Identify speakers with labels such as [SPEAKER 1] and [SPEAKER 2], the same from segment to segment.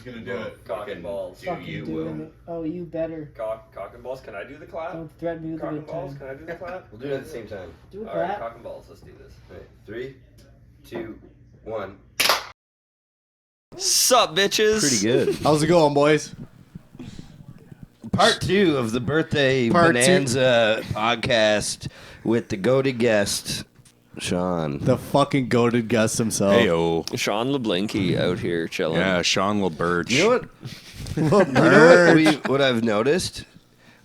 [SPEAKER 1] He's gonna do it.
[SPEAKER 2] Cock and balls.
[SPEAKER 3] Fucking doing it. Oh, you better.
[SPEAKER 2] Cock and balls. Can I do the clap?
[SPEAKER 3] Don't threaten me with a
[SPEAKER 2] Cock
[SPEAKER 3] good
[SPEAKER 2] and balls.
[SPEAKER 3] time.
[SPEAKER 2] Can I do the clap?
[SPEAKER 4] We'll do it at the same time.
[SPEAKER 3] Do a
[SPEAKER 2] All right,
[SPEAKER 3] clap.
[SPEAKER 2] cock and balls. Let's do this.
[SPEAKER 4] Right. 3, 2, 1.
[SPEAKER 2] Sup, bitches?
[SPEAKER 4] Pretty good.
[SPEAKER 5] How's it going, boys?
[SPEAKER 4] Part 2 of the birthday
[SPEAKER 5] Part
[SPEAKER 4] bonanza podcast with the goated guest, Sean.
[SPEAKER 5] The fucking goated guest himself.
[SPEAKER 6] Heyo.
[SPEAKER 2] Sean LeBlancy out here chilling.
[SPEAKER 6] Yeah, Sean LeBurch.
[SPEAKER 4] You know what? What I've noticed?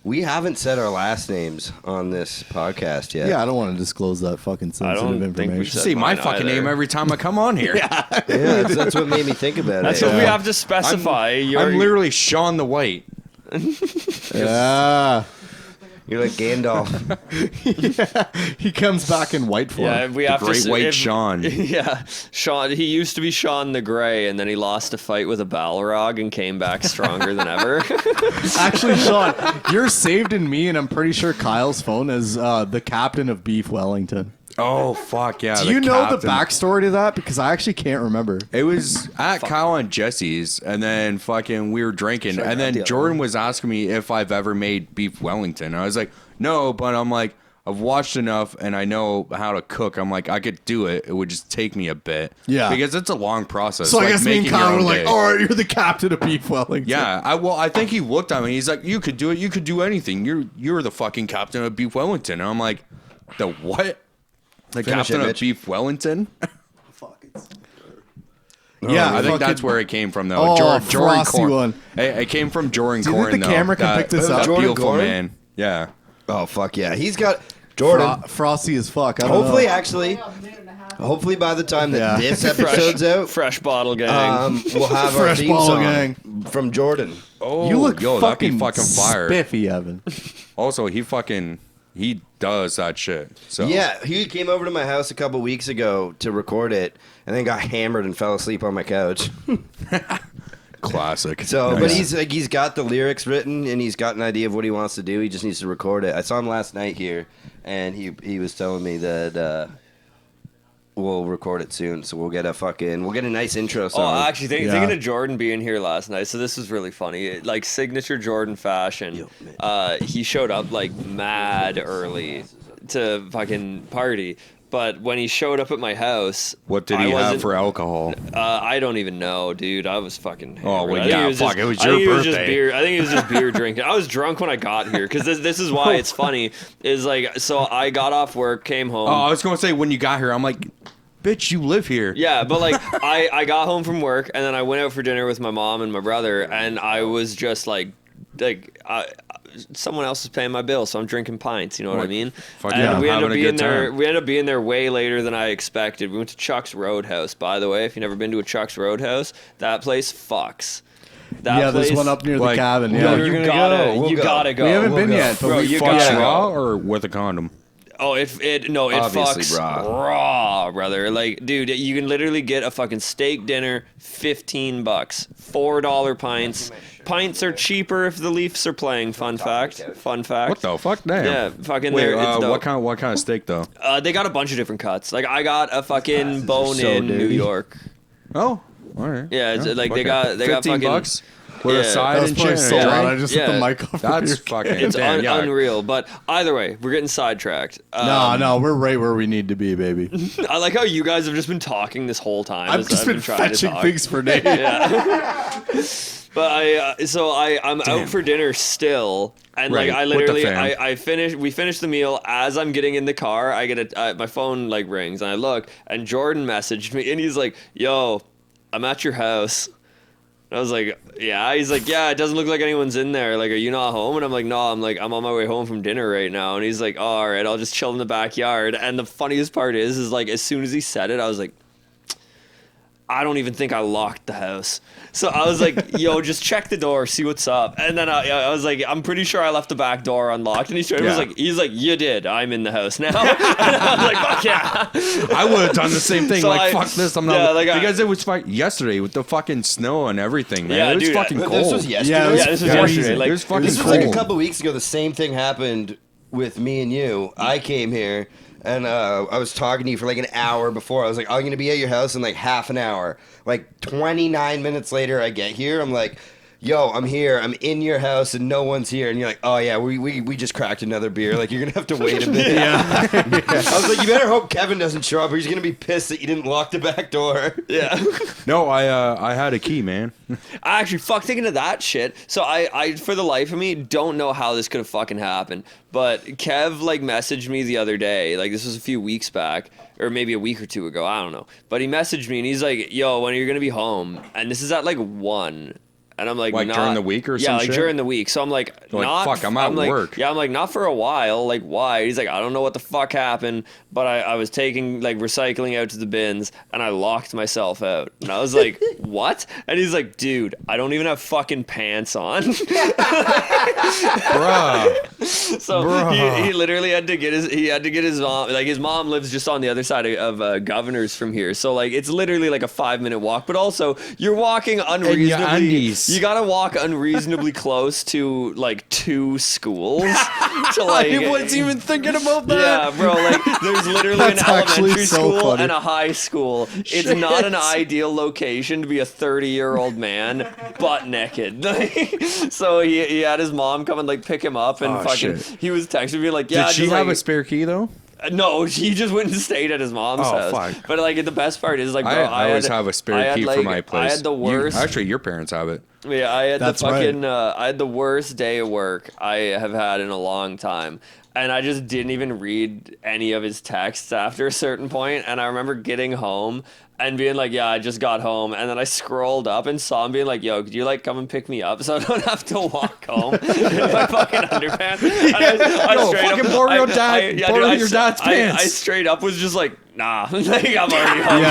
[SPEAKER 4] We haven't said our last names on this podcast yet.
[SPEAKER 5] Yeah, I don't want to disclose that fucking sensitive
[SPEAKER 2] think we
[SPEAKER 5] information.
[SPEAKER 2] should.
[SPEAKER 6] See my
[SPEAKER 2] Mine
[SPEAKER 6] fucking
[SPEAKER 2] either.
[SPEAKER 6] name every time I come on here.
[SPEAKER 4] Yeah, that's what made me think about
[SPEAKER 2] That's
[SPEAKER 4] it.
[SPEAKER 2] what we have to specify.
[SPEAKER 6] I'm literally Sean the White.
[SPEAKER 5] Yeah.
[SPEAKER 4] You're like Gandalf.
[SPEAKER 5] Yeah. He comes back in white form.
[SPEAKER 2] Yeah, we have
[SPEAKER 6] Great
[SPEAKER 2] to.
[SPEAKER 6] White Sean.
[SPEAKER 2] Yeah, Sean. He used to be Sean the Grey, and then he lost a fight with a Balrog and came back stronger than ever.
[SPEAKER 5] Actually, Sean, you're saved in me, and I'm pretty sure Kyle's phone is the captain of Beef Wellington.
[SPEAKER 6] Oh, fuck, yeah.
[SPEAKER 5] Do you know the
[SPEAKER 6] captain.
[SPEAKER 5] backstory to that? Because I actually can't remember.
[SPEAKER 6] It was at Kyle and Jesse's, and then fucking we were drinking, and then Jordan was asking me if I've ever made beef Wellington. And I was like, no, but I'm like, I've watched enough, and I know how to cook. I'm like, I could do it. It would just take me a bit.
[SPEAKER 5] Yeah.
[SPEAKER 6] Because it's a long process.
[SPEAKER 5] So I
[SPEAKER 6] like
[SPEAKER 5] guess me and
[SPEAKER 6] making your
[SPEAKER 5] Kyle were
[SPEAKER 6] own
[SPEAKER 5] like,
[SPEAKER 6] day.
[SPEAKER 5] all right, you're the captain of Beef Wellington.
[SPEAKER 6] Yeah, I think he looked at me. He's like, "You could do it. You could do anything. You're the fucking captain of Beef Wellington." And I'm like, "The what? The
[SPEAKER 4] Finish
[SPEAKER 6] captain
[SPEAKER 4] it,
[SPEAKER 6] of
[SPEAKER 4] bitch.
[SPEAKER 6] Beef Wellington?"
[SPEAKER 5] Yeah,
[SPEAKER 6] I think
[SPEAKER 5] fucking-
[SPEAKER 6] that's where it came from, though.
[SPEAKER 5] Oh,
[SPEAKER 6] Jordan
[SPEAKER 5] frosty
[SPEAKER 6] Corn.
[SPEAKER 5] one.
[SPEAKER 6] It came from Jordan
[SPEAKER 5] Do you think
[SPEAKER 6] Corn.
[SPEAKER 5] the
[SPEAKER 6] though.
[SPEAKER 5] camera can pick this up?
[SPEAKER 6] That
[SPEAKER 4] Jordan
[SPEAKER 6] beautiful
[SPEAKER 4] Corn?
[SPEAKER 6] man. Yeah.
[SPEAKER 4] Oh, fuck yeah. He's got Jordan.
[SPEAKER 5] Frosty as fuck. I don't
[SPEAKER 4] Hopefully,
[SPEAKER 5] know.
[SPEAKER 4] actually, hopefully by the time that
[SPEAKER 5] Yeah.
[SPEAKER 4] this episode's out,
[SPEAKER 2] Fresh bottle gang.
[SPEAKER 4] we'll have our
[SPEAKER 5] Fresh
[SPEAKER 4] theme
[SPEAKER 5] ball
[SPEAKER 4] song
[SPEAKER 5] gang.
[SPEAKER 4] from Jordan.
[SPEAKER 6] Oh,
[SPEAKER 5] You look
[SPEAKER 6] yo, that'd be
[SPEAKER 5] fucking
[SPEAKER 6] fucking fire.
[SPEAKER 5] spiffy, Evan.
[SPEAKER 6] Also, he does that shit. So
[SPEAKER 4] Yeah, he came over to my house a couple weeks ago to record it, and then got hammered and fell asleep on my couch.
[SPEAKER 6] classic.
[SPEAKER 4] So,
[SPEAKER 6] Nice.
[SPEAKER 4] but he's got the lyrics written, and he's got an idea of what he wants to do. He just needs to record it. I saw him last night here, and he was telling me that we'll record it soon. So we'll get a nice intro song.
[SPEAKER 2] Oh, actually,
[SPEAKER 5] Yeah.
[SPEAKER 2] thinking of Jordan being here last night, so this was really funny. Like, signature Jordan fashion. He showed up, like, mad early to fucking party. But when he showed up at my house...
[SPEAKER 6] What did
[SPEAKER 2] I
[SPEAKER 6] he have
[SPEAKER 2] wasn't-
[SPEAKER 6] for alcohol?
[SPEAKER 2] I don't even know, dude. I was fucking hammered.
[SPEAKER 6] Oh, well,
[SPEAKER 2] I think
[SPEAKER 6] yeah,
[SPEAKER 2] it was
[SPEAKER 6] fuck,
[SPEAKER 2] just-
[SPEAKER 6] it was
[SPEAKER 2] I
[SPEAKER 6] your
[SPEAKER 2] think it was just
[SPEAKER 6] birthday.
[SPEAKER 2] beer. I think it was just beer drinking. I was drunk when I got here, because this is why it's funny. Is like, so I got off work, came home.
[SPEAKER 6] Oh, I was going to say, when you got here, I'm like, bitch, you live here.
[SPEAKER 2] Yeah, but like I got home from work and then I went out for dinner with my mom and my brother and I was just like someone else is paying my bill, so I'm drinking pints. You know what I mean?
[SPEAKER 6] Fuck
[SPEAKER 2] And
[SPEAKER 6] yeah,
[SPEAKER 2] we ended
[SPEAKER 6] having
[SPEAKER 2] up
[SPEAKER 6] a
[SPEAKER 2] being
[SPEAKER 6] good
[SPEAKER 2] there.
[SPEAKER 6] time.
[SPEAKER 2] We ended up being there way later than I expected. We went to Chuck's Roadhouse, by the way. If you've never been to a Chuck's Roadhouse, that place fucks. That
[SPEAKER 5] Yeah, there's
[SPEAKER 2] place,
[SPEAKER 5] one up near the
[SPEAKER 6] like,
[SPEAKER 5] cabin.
[SPEAKER 2] No,
[SPEAKER 5] Yeah.
[SPEAKER 4] You're
[SPEAKER 2] you
[SPEAKER 4] gonna
[SPEAKER 2] gotta,
[SPEAKER 4] go. We'll
[SPEAKER 2] you
[SPEAKER 4] go.
[SPEAKER 2] gotta go.
[SPEAKER 5] We haven't
[SPEAKER 4] We'll
[SPEAKER 5] been
[SPEAKER 4] go.
[SPEAKER 5] yet, but
[SPEAKER 2] Bro,
[SPEAKER 5] we
[SPEAKER 2] you
[SPEAKER 6] Fuck
[SPEAKER 2] gotta
[SPEAKER 6] raw
[SPEAKER 2] go.
[SPEAKER 6] or with a condom?
[SPEAKER 2] Oh, it
[SPEAKER 4] Obviously
[SPEAKER 2] fucks
[SPEAKER 4] raw.
[SPEAKER 2] brother. Like, dude, you can literally get a fucking steak dinner, $15, $4 pints. Pints are cheaper if the Leafs are playing. Fun fact.
[SPEAKER 6] What the fuck? Damn.
[SPEAKER 2] Yeah, fucking.
[SPEAKER 6] Wait,
[SPEAKER 2] there. It's
[SPEAKER 6] what
[SPEAKER 2] dope.
[SPEAKER 6] kind of steak though?
[SPEAKER 2] They got a bunch of different cuts. Like I got a fucking
[SPEAKER 4] so
[SPEAKER 2] bone-in New
[SPEAKER 4] dirty.
[SPEAKER 2] York.
[SPEAKER 6] Oh, all right.
[SPEAKER 2] Yeah, it's like
[SPEAKER 6] fuck
[SPEAKER 2] they
[SPEAKER 6] it.
[SPEAKER 2] got
[SPEAKER 6] $15
[SPEAKER 2] fucking.
[SPEAKER 6] with
[SPEAKER 2] Yeah.
[SPEAKER 6] a side
[SPEAKER 5] That was
[SPEAKER 6] and
[SPEAKER 5] probably
[SPEAKER 6] chicken.
[SPEAKER 5] so
[SPEAKER 2] Yeah.
[SPEAKER 5] loud. I just hit
[SPEAKER 2] Yeah.
[SPEAKER 5] the mic off.
[SPEAKER 6] That's
[SPEAKER 5] your
[SPEAKER 6] fucking
[SPEAKER 2] It's
[SPEAKER 6] damn, yeah.
[SPEAKER 2] unreal. But either way, we're getting sidetracked.
[SPEAKER 5] No, we're right where we need to be, baby.
[SPEAKER 2] I like how you guys have just been talking this whole time.
[SPEAKER 5] I've
[SPEAKER 2] as
[SPEAKER 5] just
[SPEAKER 2] I've
[SPEAKER 5] been
[SPEAKER 2] trying to
[SPEAKER 5] fetching
[SPEAKER 2] talk.
[SPEAKER 5] things for days.
[SPEAKER 2] But I'm out for dinner still, and
[SPEAKER 6] Right,
[SPEAKER 2] like I
[SPEAKER 6] with the
[SPEAKER 2] literally we finished the meal. As I'm getting in the car, I get my phone like rings, and I look, and Jordan messaged me, and he's like, "Yo, I'm at your house." And I was like, "Yeah." He's like, "Yeah, it doesn't look like anyone's in there. Like, are you not home?" And I'm like, "No, I'm on my way home from dinner right now." And he's like, oh, "All right, I'll just chill in the backyard." And the funniest part is like as soon as he said it, I was like, I don't even think I locked the house. So I was like, yo, just check the door, see what's up. And then I was like, I'm pretty sure I left the back door unlocked. And he's like, you did. I'm in the house now. And I was like, fuck yeah.
[SPEAKER 6] I would have done the same thing.
[SPEAKER 2] So
[SPEAKER 6] fuck this. I'm not.
[SPEAKER 2] yeah, like
[SPEAKER 6] because it was yesterday with the fucking snow and everything, man.
[SPEAKER 2] Yeah,
[SPEAKER 6] it was
[SPEAKER 2] dude,
[SPEAKER 6] fucking
[SPEAKER 4] But
[SPEAKER 6] cold.
[SPEAKER 4] this was yesterday.
[SPEAKER 5] Yeah,
[SPEAKER 2] Yeah, this was yesterday. Like,
[SPEAKER 6] it was fucking
[SPEAKER 4] This was
[SPEAKER 6] cold.
[SPEAKER 4] like a couple weeks ago. The same thing happened with me and you. I came here, and I was talking to you for like an hour before. I was like, I'm gonna be at your house in like half an hour. Like 29 minutes later, I get here. I'm like, yo, I'm here. I'm in your house and no one's here. And you're like, oh yeah, we just cracked another beer. Like, you're gonna have to wait a minute.
[SPEAKER 5] Yeah.
[SPEAKER 4] I was like, you better hope Kevin doesn't show up or he's gonna be pissed that you didn't lock the back door.
[SPEAKER 2] Yeah.
[SPEAKER 6] No, I had a key, man.
[SPEAKER 2] I actually thinking of that shit. So I for the life of me don't know how this could have fucking happened. But Kev like messaged me the other day. Like this was a few weeks back, or maybe a week or two ago. I don't know. But he messaged me and he's like, "Yo, when are you gonna be home?" And this is at like 1. And I'm like,
[SPEAKER 6] Like during the week or some
[SPEAKER 2] yeah, like
[SPEAKER 6] shit?
[SPEAKER 2] during the week. So I'm like,
[SPEAKER 6] You're like,
[SPEAKER 2] not.
[SPEAKER 6] fuck, I'm at
[SPEAKER 2] like,
[SPEAKER 6] work.
[SPEAKER 2] Yeah, I'm like, not for a while. Like, why? He's like, I don't know what the fuck happened, but I was taking like recycling out to the bins and I locked myself out. And I was like, what? And he's like, dude, I don't even have fucking pants on.
[SPEAKER 6] Bruh.
[SPEAKER 2] So he literally had to get his mom. Like his mom lives just on the other side of Governors from here. So like it's literally like a 5-minute walk. But also you're walking unreasonably.
[SPEAKER 6] undies.
[SPEAKER 2] You gotta walk unreasonably close to like 2 schools. To like
[SPEAKER 6] I wasn't even thinking about that.
[SPEAKER 2] yeah, bro. Like there's literally an
[SPEAKER 5] That's actually
[SPEAKER 2] elementary
[SPEAKER 5] so
[SPEAKER 2] school
[SPEAKER 5] funny.
[SPEAKER 2] and a high school. It's not an ideal location to be a 30-year-old man butt naked. So he had his mom come and like pick him up and
[SPEAKER 6] Oh,
[SPEAKER 2] fucking.
[SPEAKER 6] shit.
[SPEAKER 2] He was texting me like, yeah.
[SPEAKER 6] Did she
[SPEAKER 2] just,
[SPEAKER 6] have
[SPEAKER 2] like,
[SPEAKER 6] a spare key though?
[SPEAKER 2] No, he just went and stayed at his mom's
[SPEAKER 6] Oh,
[SPEAKER 2] house.
[SPEAKER 6] fuck.
[SPEAKER 2] But like the best part is like, bro,
[SPEAKER 6] I always have a
[SPEAKER 2] I
[SPEAKER 6] spare
[SPEAKER 2] had,
[SPEAKER 6] key
[SPEAKER 2] like,
[SPEAKER 6] for my place.
[SPEAKER 2] I had the worst.
[SPEAKER 6] Actually, your parents have it.
[SPEAKER 2] Yeah, I had
[SPEAKER 5] That's
[SPEAKER 2] the fucking.
[SPEAKER 5] right.
[SPEAKER 2] I had the worst day of work I have had in a long time, and I just didn't even read any of his texts after a certain point. And I remember getting home and being like, "Yeah, I just got home," and then I scrolled up and saw him being like, "Yo, could you like come and pick me up so I don't have to walk home in my fucking underpants?" And I
[SPEAKER 6] Yo,
[SPEAKER 2] straight
[SPEAKER 6] fucking
[SPEAKER 2] up,
[SPEAKER 6] borrow your
[SPEAKER 2] I
[SPEAKER 6] your dad's pants.
[SPEAKER 2] I straight up was just like, nah, like I'm already home.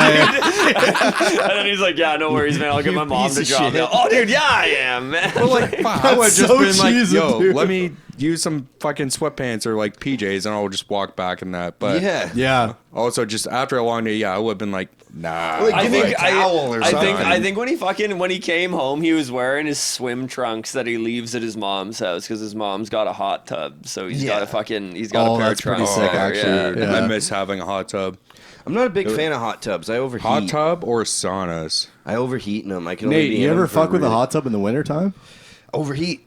[SPEAKER 2] And then he's like, yeah, no worries, man. I'll get my mom to
[SPEAKER 4] piece of
[SPEAKER 2] drop me
[SPEAKER 4] shit.
[SPEAKER 2] off. Oh, dude, yeah, I am, man.
[SPEAKER 6] But like, fuck, I would have just
[SPEAKER 5] so
[SPEAKER 6] been like,
[SPEAKER 5] cheesy,
[SPEAKER 6] yo,
[SPEAKER 5] dude.
[SPEAKER 6] let me use some fucking sweatpants or like PJs and I'll just walk back in that. But
[SPEAKER 4] Yeah.
[SPEAKER 5] Yeah.
[SPEAKER 6] also just after a long day, yeah, I would have been like, nah.
[SPEAKER 4] Like,
[SPEAKER 2] I
[SPEAKER 4] give me
[SPEAKER 2] think
[SPEAKER 4] a towel or something.
[SPEAKER 2] I think when he came home, he was wearing his swim trunks that he leaves at his mom's house because his mom's got a hot tub, so he's got a pair
[SPEAKER 5] Oh,
[SPEAKER 2] of
[SPEAKER 5] that's pretty
[SPEAKER 2] trunks.
[SPEAKER 5] sick,
[SPEAKER 2] there,
[SPEAKER 5] actually.
[SPEAKER 2] yeah.
[SPEAKER 5] Yeah.
[SPEAKER 6] I miss having a hot tub.
[SPEAKER 4] I'm not a big fan of hot tubs. I overheat.
[SPEAKER 6] Hot tub or saunas?
[SPEAKER 4] I overheat in them. I can only
[SPEAKER 5] Nate,
[SPEAKER 4] be
[SPEAKER 5] you
[SPEAKER 4] in
[SPEAKER 5] ever
[SPEAKER 4] them for
[SPEAKER 5] fuck with a
[SPEAKER 4] really-
[SPEAKER 5] hot tub in the wintertime?
[SPEAKER 4] Overheat.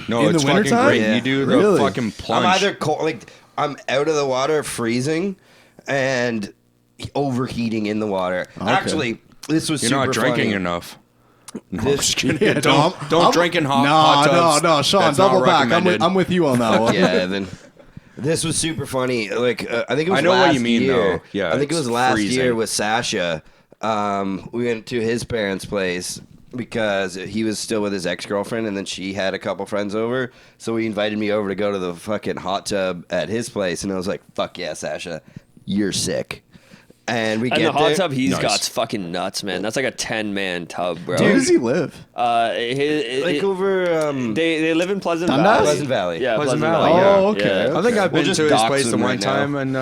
[SPEAKER 6] No,
[SPEAKER 5] In the
[SPEAKER 6] it's fucking
[SPEAKER 5] wintertime?
[SPEAKER 6] great.
[SPEAKER 4] Yeah.
[SPEAKER 6] You do the
[SPEAKER 5] Really?
[SPEAKER 6] fucking plunge.
[SPEAKER 4] I'm either cold, like I'm out of the water, freezing, and overheating in the water.
[SPEAKER 5] Okay.
[SPEAKER 4] Actually, this was
[SPEAKER 6] You're
[SPEAKER 4] super
[SPEAKER 6] not drinking
[SPEAKER 4] funny.
[SPEAKER 6] enough. No, I'm
[SPEAKER 4] This-
[SPEAKER 6] just kidding.
[SPEAKER 5] Yeah,
[SPEAKER 6] don't drink in hot tubs.
[SPEAKER 5] No, Sean,
[SPEAKER 6] That's not
[SPEAKER 5] double back.
[SPEAKER 6] recommended.
[SPEAKER 5] I'm with you on that one.
[SPEAKER 4] Yeah, Evan. This was super funny. Like I think it was.
[SPEAKER 6] I know what
[SPEAKER 4] last
[SPEAKER 6] you mean,
[SPEAKER 4] year.
[SPEAKER 6] though. Yeah,
[SPEAKER 4] I think it
[SPEAKER 6] it's
[SPEAKER 4] was last
[SPEAKER 6] freezing.
[SPEAKER 4] year with Sasha. We went to his parents' place because he was still with his ex-girlfriend, and then she had a couple friends over. So he invited me over to go to the fucking hot tub at his place, and I was like, "Fuck yeah, Sasha, you're sick." And we
[SPEAKER 2] And
[SPEAKER 4] get
[SPEAKER 2] the hot
[SPEAKER 4] there.
[SPEAKER 2] tub he's
[SPEAKER 6] Nice.
[SPEAKER 2] got's fucking nuts, man. That's like a 10-man tub, bro.
[SPEAKER 5] Where does he live?
[SPEAKER 4] like over
[SPEAKER 2] They live in Pleasant
[SPEAKER 5] Dundas?
[SPEAKER 2] Valley.
[SPEAKER 4] Pleasant Valley.
[SPEAKER 2] Yeah,
[SPEAKER 6] Pleasant
[SPEAKER 2] Pleasant
[SPEAKER 6] Valley,
[SPEAKER 2] Valley.
[SPEAKER 6] yeah.
[SPEAKER 5] Oh, okay.
[SPEAKER 2] Yeah.
[SPEAKER 6] I think I've
[SPEAKER 4] We'll
[SPEAKER 6] been
[SPEAKER 4] just
[SPEAKER 6] to his
[SPEAKER 4] dox
[SPEAKER 6] place the
[SPEAKER 4] them
[SPEAKER 6] one
[SPEAKER 4] right now.
[SPEAKER 6] time in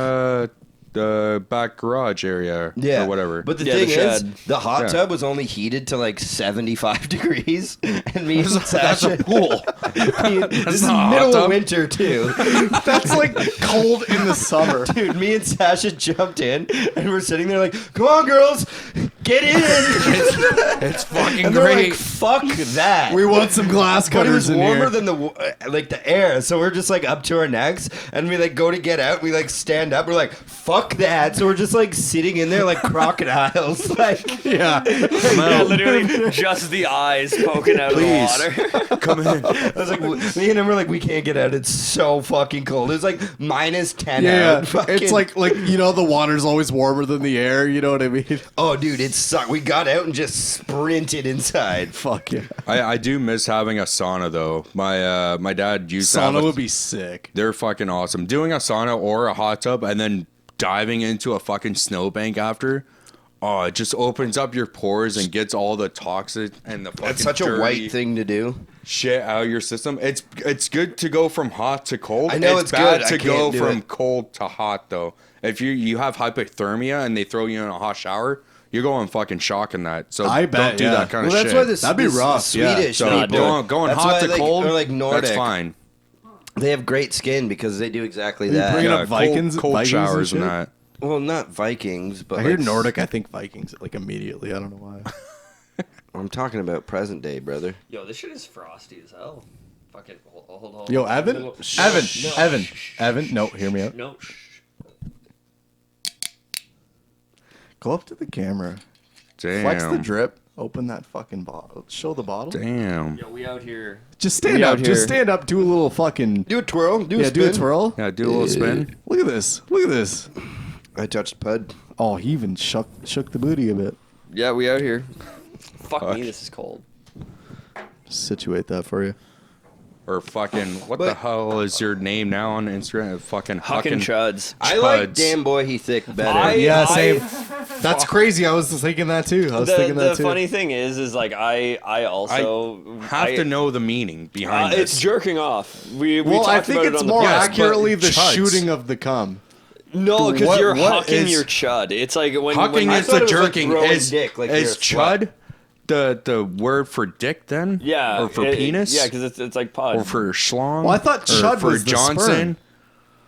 [SPEAKER 6] the back garage area
[SPEAKER 4] Yeah,
[SPEAKER 6] or whatever.
[SPEAKER 4] But the
[SPEAKER 2] Yeah,
[SPEAKER 4] thing
[SPEAKER 2] the
[SPEAKER 4] is,
[SPEAKER 2] shed.
[SPEAKER 4] the hot
[SPEAKER 6] Yeah.
[SPEAKER 4] tub was only heated to like 75 degrees, and me and
[SPEAKER 6] that's
[SPEAKER 4] Sasha,
[SPEAKER 6] a pool.
[SPEAKER 4] this is
[SPEAKER 6] not a hot
[SPEAKER 4] middle of
[SPEAKER 6] tub.
[SPEAKER 4] winter too,
[SPEAKER 5] That's like cold in the summer.
[SPEAKER 4] dude. Me and Sasha jumped in, and we're sitting there like, "Come on, girls, get in!"
[SPEAKER 6] It's fucking
[SPEAKER 4] and they're
[SPEAKER 6] great.
[SPEAKER 4] like, "Fuck that."
[SPEAKER 5] We want some glass
[SPEAKER 4] but it
[SPEAKER 5] cutters
[SPEAKER 4] was
[SPEAKER 5] in
[SPEAKER 4] warmer
[SPEAKER 5] here.
[SPEAKER 4] than the air, so we're just like up to our necks, and we like go to get out. We like stand up. We're like, "Fuck that!" So we're just like sitting in there like crocodiles, like.
[SPEAKER 5] Yeah.
[SPEAKER 2] Yeah, literally just the eyes poking out
[SPEAKER 6] Please.
[SPEAKER 2] of the water.
[SPEAKER 6] Come in.
[SPEAKER 4] I was like, me and him were like, we can't get out. It's so fucking cold. It was like minus 10
[SPEAKER 5] Yeah,
[SPEAKER 4] out. Fucking-
[SPEAKER 5] it's like you know the water's always warmer than the air. You know what I mean?
[SPEAKER 4] oh, dude, it sucked. We got out and just sprinted inside.
[SPEAKER 5] Fuck yeah.
[SPEAKER 6] I do miss having a sauna though. My dad used to have
[SPEAKER 5] Sauna
[SPEAKER 6] a,
[SPEAKER 5] would be sick.
[SPEAKER 6] They're fucking awesome. Doing a sauna or a hot tub and then diving into a fucking snowbank after. Oh, it just opens up your pores and gets all the toxic and the fucking
[SPEAKER 4] That's such a
[SPEAKER 6] dirty
[SPEAKER 4] white thing to do.
[SPEAKER 6] shit out of your system. It's good to go from hot to cold.
[SPEAKER 4] I know it's
[SPEAKER 6] bad
[SPEAKER 4] good. I
[SPEAKER 6] to go
[SPEAKER 4] can't do
[SPEAKER 6] from
[SPEAKER 4] it.
[SPEAKER 6] cold to hot though. If you have hypothermia and they throw you in a hot shower, you're going fucking shock in that. So
[SPEAKER 5] I bet,
[SPEAKER 6] don't do
[SPEAKER 5] yeah.
[SPEAKER 6] that kind
[SPEAKER 4] Well,
[SPEAKER 6] of
[SPEAKER 4] that's
[SPEAKER 6] shit.
[SPEAKER 4] why this
[SPEAKER 5] That'd be rough, yeah.
[SPEAKER 4] Swedish
[SPEAKER 6] so
[SPEAKER 4] people.
[SPEAKER 6] going
[SPEAKER 4] That's
[SPEAKER 6] hot
[SPEAKER 4] why,
[SPEAKER 6] to
[SPEAKER 4] like,
[SPEAKER 6] cold,
[SPEAKER 4] or like Nordic.
[SPEAKER 6] that's fine.
[SPEAKER 4] They have great skin because they do exactly
[SPEAKER 5] Are you
[SPEAKER 4] that.
[SPEAKER 5] bringing up Vikings,
[SPEAKER 6] cold
[SPEAKER 5] Vikings
[SPEAKER 6] showers
[SPEAKER 5] and
[SPEAKER 6] and
[SPEAKER 5] shit?
[SPEAKER 6] that.
[SPEAKER 4] Well, not Vikings, but
[SPEAKER 5] I hear
[SPEAKER 4] like,
[SPEAKER 5] Nordic. I think Vikings like immediately. I don't know why.
[SPEAKER 4] I'm talking about present day, brother.
[SPEAKER 2] Yo, this shit is frosty as hell. Fucking hold.
[SPEAKER 5] Yo, Evan, Evan. No, hear me out.
[SPEAKER 2] No.
[SPEAKER 5] Go up to the camera.
[SPEAKER 6] Damn.
[SPEAKER 5] Flex the drip. Open that fucking bottle. Show the bottle.
[SPEAKER 6] Damn.
[SPEAKER 2] Yo, we out here.
[SPEAKER 5] Just stand
[SPEAKER 2] We
[SPEAKER 5] up.
[SPEAKER 2] out here.
[SPEAKER 5] Just stand up. Do a little fucking.
[SPEAKER 4] Do a twirl. Do a
[SPEAKER 5] Yeah,
[SPEAKER 4] spin.
[SPEAKER 5] do a twirl.
[SPEAKER 6] Yeah, do a little spin.
[SPEAKER 5] Look at this. Look at this.
[SPEAKER 4] I touched Pud.
[SPEAKER 5] Oh, he even shook the booty a bit.
[SPEAKER 2] Yeah, we out here. Fuck me, this is cold.
[SPEAKER 5] Situate that for you.
[SPEAKER 6] Or fucking, what the
[SPEAKER 4] But-
[SPEAKER 6] hell is your name now on Instagram? Fucking
[SPEAKER 2] Hucking chuds.
[SPEAKER 4] I like
[SPEAKER 6] Chuds.
[SPEAKER 4] Damn Boy He Thick better.
[SPEAKER 5] Yeah, same. That's crazy. I was thinking that too. I was thinking that
[SPEAKER 2] The
[SPEAKER 5] too.
[SPEAKER 2] funny thing is like I also
[SPEAKER 6] have to know the meaning behind
[SPEAKER 2] it's
[SPEAKER 6] this.
[SPEAKER 2] jerking off. We
[SPEAKER 5] Well,
[SPEAKER 2] talked
[SPEAKER 5] I
[SPEAKER 2] about
[SPEAKER 5] think
[SPEAKER 2] it
[SPEAKER 5] it's
[SPEAKER 2] on the
[SPEAKER 5] more
[SPEAKER 6] Yes,
[SPEAKER 5] accurately
[SPEAKER 6] but
[SPEAKER 5] the
[SPEAKER 6] chuds.
[SPEAKER 5] shooting of the cum.
[SPEAKER 2] No, because
[SPEAKER 6] What-
[SPEAKER 2] you're
[SPEAKER 6] what
[SPEAKER 2] hucking
[SPEAKER 6] is-
[SPEAKER 2] your chud. It's like when
[SPEAKER 6] Hucking
[SPEAKER 4] I
[SPEAKER 6] is
[SPEAKER 4] thought
[SPEAKER 6] the
[SPEAKER 4] it was like
[SPEAKER 6] jerking.
[SPEAKER 4] throwing
[SPEAKER 6] Is,
[SPEAKER 4] dick, like
[SPEAKER 6] is
[SPEAKER 4] you're a slut.
[SPEAKER 6] chud the word for dick then?
[SPEAKER 2] yeah,
[SPEAKER 6] Or for penis?
[SPEAKER 2] Yeah, because it's like pod.
[SPEAKER 6] Or for schlong?
[SPEAKER 5] Well, I thought
[SPEAKER 6] Or
[SPEAKER 5] chud
[SPEAKER 6] for
[SPEAKER 5] was the
[SPEAKER 6] Johnson?
[SPEAKER 5] sperm.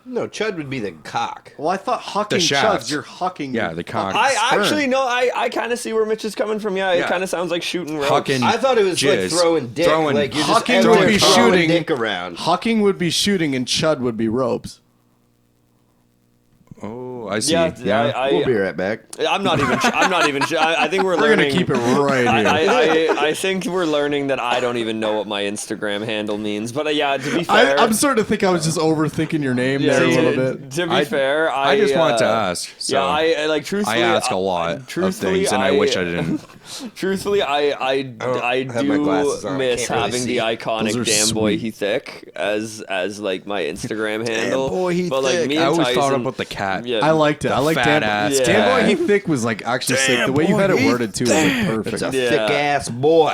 [SPEAKER 4] No, Chud would be the cock.
[SPEAKER 5] Well, I thought hucking
[SPEAKER 6] shaft.
[SPEAKER 5] chuds. You're hucking.
[SPEAKER 6] Yeah, the cock.
[SPEAKER 2] I
[SPEAKER 5] sperm.
[SPEAKER 2] actually no. I kind of see where Mitch is coming from. Yeah,
[SPEAKER 6] Yeah.
[SPEAKER 2] it kind of sounds like shooting ropes.
[SPEAKER 6] Hucking
[SPEAKER 4] I thought it was
[SPEAKER 6] jizz.
[SPEAKER 4] like throwing dick.
[SPEAKER 6] Throwing-
[SPEAKER 4] like you're just
[SPEAKER 5] Hucking
[SPEAKER 4] out
[SPEAKER 5] would
[SPEAKER 4] there
[SPEAKER 5] be
[SPEAKER 4] throwing
[SPEAKER 5] shooting.
[SPEAKER 4] dick around.
[SPEAKER 5] Hucking would be shooting, and chud would be ropes.
[SPEAKER 6] Oh, I see.
[SPEAKER 2] Yeah,
[SPEAKER 4] We'll be right back.
[SPEAKER 2] I'm not even. I'm not even. I think we're
[SPEAKER 5] We're
[SPEAKER 2] learning.
[SPEAKER 5] gonna keep it right here.
[SPEAKER 2] I think we're learning that I don't even know what my Instagram handle means. But yeah, to be fair,
[SPEAKER 5] I'm starting to think I was just overthinking your name there a little bit.
[SPEAKER 2] To be fair,
[SPEAKER 6] I just wanted to ask. So
[SPEAKER 2] yeah, I like truthfully.
[SPEAKER 6] I ask a lot of
[SPEAKER 2] truthfully,
[SPEAKER 6] things, and I wish I didn't.
[SPEAKER 2] Truthfully, I
[SPEAKER 4] have my
[SPEAKER 2] do
[SPEAKER 4] glasses on. I
[SPEAKER 2] miss
[SPEAKER 4] can't really
[SPEAKER 2] having
[SPEAKER 4] see.
[SPEAKER 2] the
[SPEAKER 5] Those
[SPEAKER 2] iconic
[SPEAKER 5] are
[SPEAKER 2] "Damn Boy
[SPEAKER 5] sweet.
[SPEAKER 2] He Thick" as like my Instagram handle.
[SPEAKER 4] Boy, he
[SPEAKER 2] but like
[SPEAKER 4] thick.
[SPEAKER 2] me
[SPEAKER 6] I
[SPEAKER 2] and
[SPEAKER 6] always
[SPEAKER 2] Tyson,
[SPEAKER 6] thought about the cat.
[SPEAKER 2] Yeah,
[SPEAKER 5] I liked it. I like
[SPEAKER 6] fat
[SPEAKER 5] Dan.
[SPEAKER 6] ass
[SPEAKER 5] Dan
[SPEAKER 2] cat.
[SPEAKER 5] Boy He Thick was like actually sick. The
[SPEAKER 4] Damn
[SPEAKER 5] way you
[SPEAKER 4] boy,
[SPEAKER 5] had it
[SPEAKER 4] he
[SPEAKER 5] worded too was like perfect.
[SPEAKER 4] It's a
[SPEAKER 2] Yeah.
[SPEAKER 4] thick ass boy.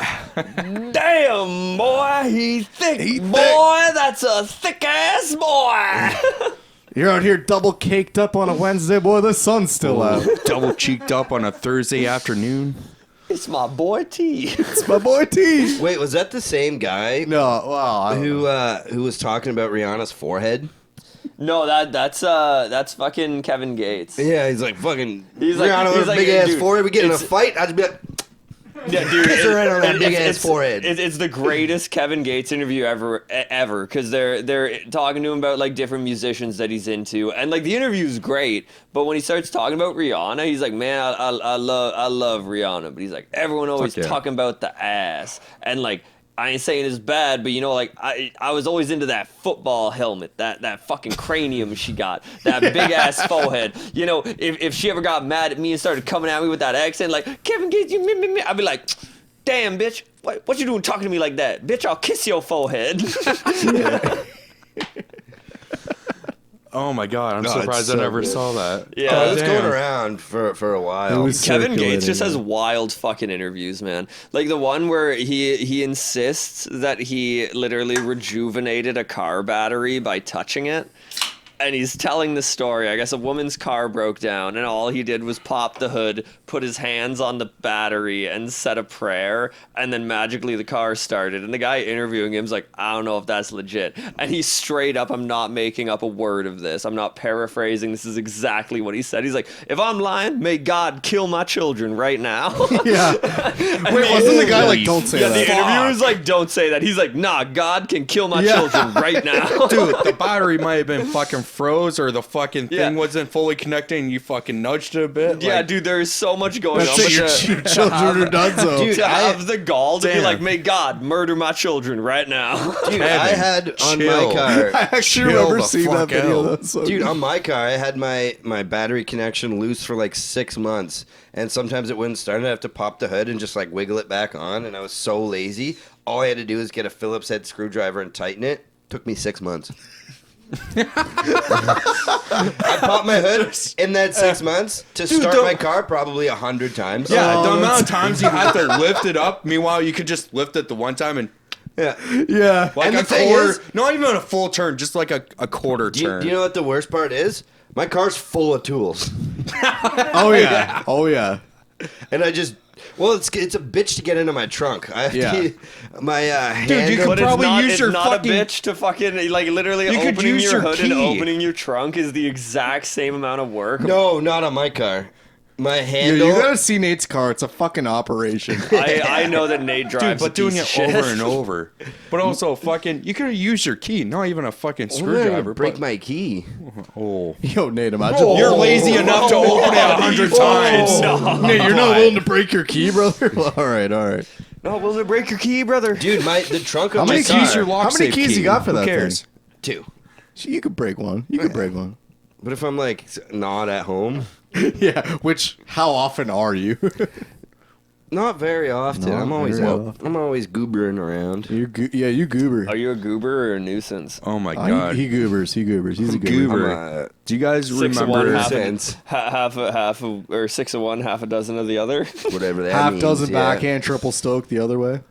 [SPEAKER 2] Damn boy, he thick. Boy, that's a thick ass boy.
[SPEAKER 5] You're out here double caked up on a Wednesday, boy. The sun's still out.
[SPEAKER 6] Double cheeked up on a Thursday afternoon.
[SPEAKER 2] It's my boy T.
[SPEAKER 5] It's my boy T.
[SPEAKER 4] Wait, was that the same guy
[SPEAKER 5] No, wow. I don't know.
[SPEAKER 4] who was talking about Rihanna's forehead?
[SPEAKER 2] No, that's fucking Kevin Gates.
[SPEAKER 4] Yeah, he's like fucking
[SPEAKER 2] He's like-
[SPEAKER 4] Rihanna
[SPEAKER 2] he's
[SPEAKER 4] with a
[SPEAKER 2] like,
[SPEAKER 4] big ass
[SPEAKER 2] dude,
[SPEAKER 4] forehead. We get in a
[SPEAKER 2] it's-
[SPEAKER 4] fight. I'd just be like,
[SPEAKER 2] Yeah, dude,
[SPEAKER 4] Kiss her right on that big ass
[SPEAKER 2] it's-
[SPEAKER 4] forehead.
[SPEAKER 2] It's the greatest Kevin Gates interview ever because they're talking to him about like different musicians that he's into, and like the interview's great. But when he starts talking about Rihanna, he's like, "Man, I love Rihanna," but he's like, everyone always
[SPEAKER 6] Fuck yeah.
[SPEAKER 2] talking about the ass, and like. I ain't saying it's bad, but you know, like I was always into that football helmet, that fucking cranium she got, that big ass forehead. You know, if she ever got mad at me and started coming at me with that accent, like Kevin Gates, you me, I'd be like, damn bitch, what you doing talking to me like that, bitch? I'll kiss your forehead.
[SPEAKER 6] Oh my god, I'm
[SPEAKER 4] No,
[SPEAKER 6] surprised
[SPEAKER 4] it's
[SPEAKER 6] I
[SPEAKER 4] so
[SPEAKER 6] never
[SPEAKER 4] good.
[SPEAKER 6] saw that.
[SPEAKER 2] Yeah.
[SPEAKER 4] oh, it's
[SPEAKER 6] damn.
[SPEAKER 4] going around for a while.
[SPEAKER 5] It was
[SPEAKER 2] Kevin Gates just has
[SPEAKER 5] circulating.
[SPEAKER 2] wild fucking interviews, man. Like the one where he insists that he literally rejuvenated a car battery by touching it. And he's telling the story. I guess a woman's car broke down, and all he did was pop the hood, put his hands on the battery, and said a prayer, and then magically the car started. And the guy interviewing him's like, I don't know if that's legit. And he's straight up, I'm not making up a word of this. I'm not paraphrasing. This is exactly what he said. He's like, if I'm lying, may God kill my children right now.
[SPEAKER 5] Yeah. Wait, wasn't the guy like, don't say
[SPEAKER 2] Yeah,
[SPEAKER 5] that?
[SPEAKER 2] the interviewer's like, don't say that. He's like, nah, God can kill my
[SPEAKER 5] Yeah.
[SPEAKER 2] children right now.
[SPEAKER 6] Dude, the battery might have been fucking froze, or the fucking thing
[SPEAKER 2] Yeah.
[SPEAKER 6] wasn't fully connected, and you fucking nudged it a bit.
[SPEAKER 2] Yeah,
[SPEAKER 6] like,
[SPEAKER 2] dude, there is so much going
[SPEAKER 5] That's
[SPEAKER 2] on.
[SPEAKER 5] it.
[SPEAKER 2] But
[SPEAKER 5] Your children are done so.
[SPEAKER 4] Dude,
[SPEAKER 2] to
[SPEAKER 4] I-
[SPEAKER 2] have the gall to be
[SPEAKER 6] Damn.
[SPEAKER 2] like, may God murder my children right now.
[SPEAKER 4] Dude, I
[SPEAKER 6] Kevin,
[SPEAKER 4] had on
[SPEAKER 6] chill.
[SPEAKER 4] my car.
[SPEAKER 5] I actually
[SPEAKER 6] Chill
[SPEAKER 5] remember
[SPEAKER 6] the
[SPEAKER 5] seeing that
[SPEAKER 6] fuck
[SPEAKER 5] video.
[SPEAKER 6] out.
[SPEAKER 5] That's so
[SPEAKER 4] Dude,
[SPEAKER 5] good.
[SPEAKER 4] on my car, I had my battery connection loose for like 6 months, and sometimes it wouldn't start. I'd have to pop the hood and just like wiggle it back on, and I was so lazy. All I had to do was get a Phillips head screwdriver and tighten it. Took me 6 months. I popped my hood in that 6 months to start
[SPEAKER 6] don't-
[SPEAKER 4] my car probably 100 times.
[SPEAKER 6] Yeah,
[SPEAKER 5] Oh,
[SPEAKER 6] the amount
[SPEAKER 5] that's
[SPEAKER 6] of times you have to lift it up. Meanwhile, you could just lift it the one time and
[SPEAKER 4] yeah.
[SPEAKER 5] Yeah.
[SPEAKER 6] like
[SPEAKER 4] And
[SPEAKER 6] a
[SPEAKER 4] the thing
[SPEAKER 6] quarter,
[SPEAKER 4] is-
[SPEAKER 6] not even a full turn, just like a quarter
[SPEAKER 4] Do you,
[SPEAKER 6] turn.
[SPEAKER 4] do you know what the worst part is? My car's full of tools.
[SPEAKER 5] Oh yeah. Oh yeah.
[SPEAKER 4] And I just, well, it's a bitch to get into my trunk. I have to, my
[SPEAKER 6] Dude, you
[SPEAKER 4] handle-
[SPEAKER 6] could probably use
[SPEAKER 2] it's
[SPEAKER 6] your
[SPEAKER 2] not
[SPEAKER 6] fucking.
[SPEAKER 2] a bitch to fucking like literally
[SPEAKER 6] You could
[SPEAKER 2] opening
[SPEAKER 6] use
[SPEAKER 2] your
[SPEAKER 6] your
[SPEAKER 2] hood and
[SPEAKER 6] key.
[SPEAKER 2] opening your trunk is the exact same amount of work.
[SPEAKER 4] No, not on my car. My
[SPEAKER 5] You
[SPEAKER 4] handle.
[SPEAKER 5] gotta see Nate's car. It's a fucking operation.
[SPEAKER 2] I know that Nate drives,
[SPEAKER 6] Dude, but
[SPEAKER 2] a
[SPEAKER 6] doing
[SPEAKER 2] piece
[SPEAKER 6] it
[SPEAKER 2] of shit.
[SPEAKER 6] over and over. But also, fucking, you could have used your key, not even a fucking
[SPEAKER 4] I'm gonna
[SPEAKER 6] screwdriver.
[SPEAKER 4] break
[SPEAKER 6] but-
[SPEAKER 4] my key.
[SPEAKER 6] Oh.
[SPEAKER 5] Yo, Nate, imagine.
[SPEAKER 6] You're lazy enough to open it 100 times.
[SPEAKER 5] Nate, you're not willing to break your key, brother? Well, all right.
[SPEAKER 2] No, will it break your key, brother?
[SPEAKER 4] Dude, the trunk of
[SPEAKER 5] How
[SPEAKER 4] my
[SPEAKER 5] many
[SPEAKER 4] car.
[SPEAKER 5] keys your lock
[SPEAKER 6] How many
[SPEAKER 5] safe
[SPEAKER 6] keys
[SPEAKER 5] key?
[SPEAKER 6] you got for
[SPEAKER 5] Who
[SPEAKER 6] that
[SPEAKER 5] cares?
[SPEAKER 6] thing?
[SPEAKER 4] 2.
[SPEAKER 5] You could break one. You could break one.
[SPEAKER 4] But if I'm like not at home,
[SPEAKER 5] Yeah. Which? How often are you?
[SPEAKER 4] not very often.
[SPEAKER 5] Not
[SPEAKER 4] I'm always
[SPEAKER 5] very
[SPEAKER 4] out.
[SPEAKER 5] often.
[SPEAKER 4] I'm always goobering around.
[SPEAKER 5] you goober.
[SPEAKER 2] Are you a goober or a nuisance?
[SPEAKER 6] Oh my
[SPEAKER 5] Oh,
[SPEAKER 6] god.
[SPEAKER 5] he goobers. He's a goober.
[SPEAKER 6] Goober. Do you guys
[SPEAKER 2] 6 of
[SPEAKER 6] remember?
[SPEAKER 2] one, half
[SPEAKER 4] Sense.
[SPEAKER 2] or 6 of one, half a dozen of the other.
[SPEAKER 4] Whatever that
[SPEAKER 5] Half
[SPEAKER 4] means.
[SPEAKER 5] dozen
[SPEAKER 4] yeah.
[SPEAKER 5] backhand triple stoke the other way.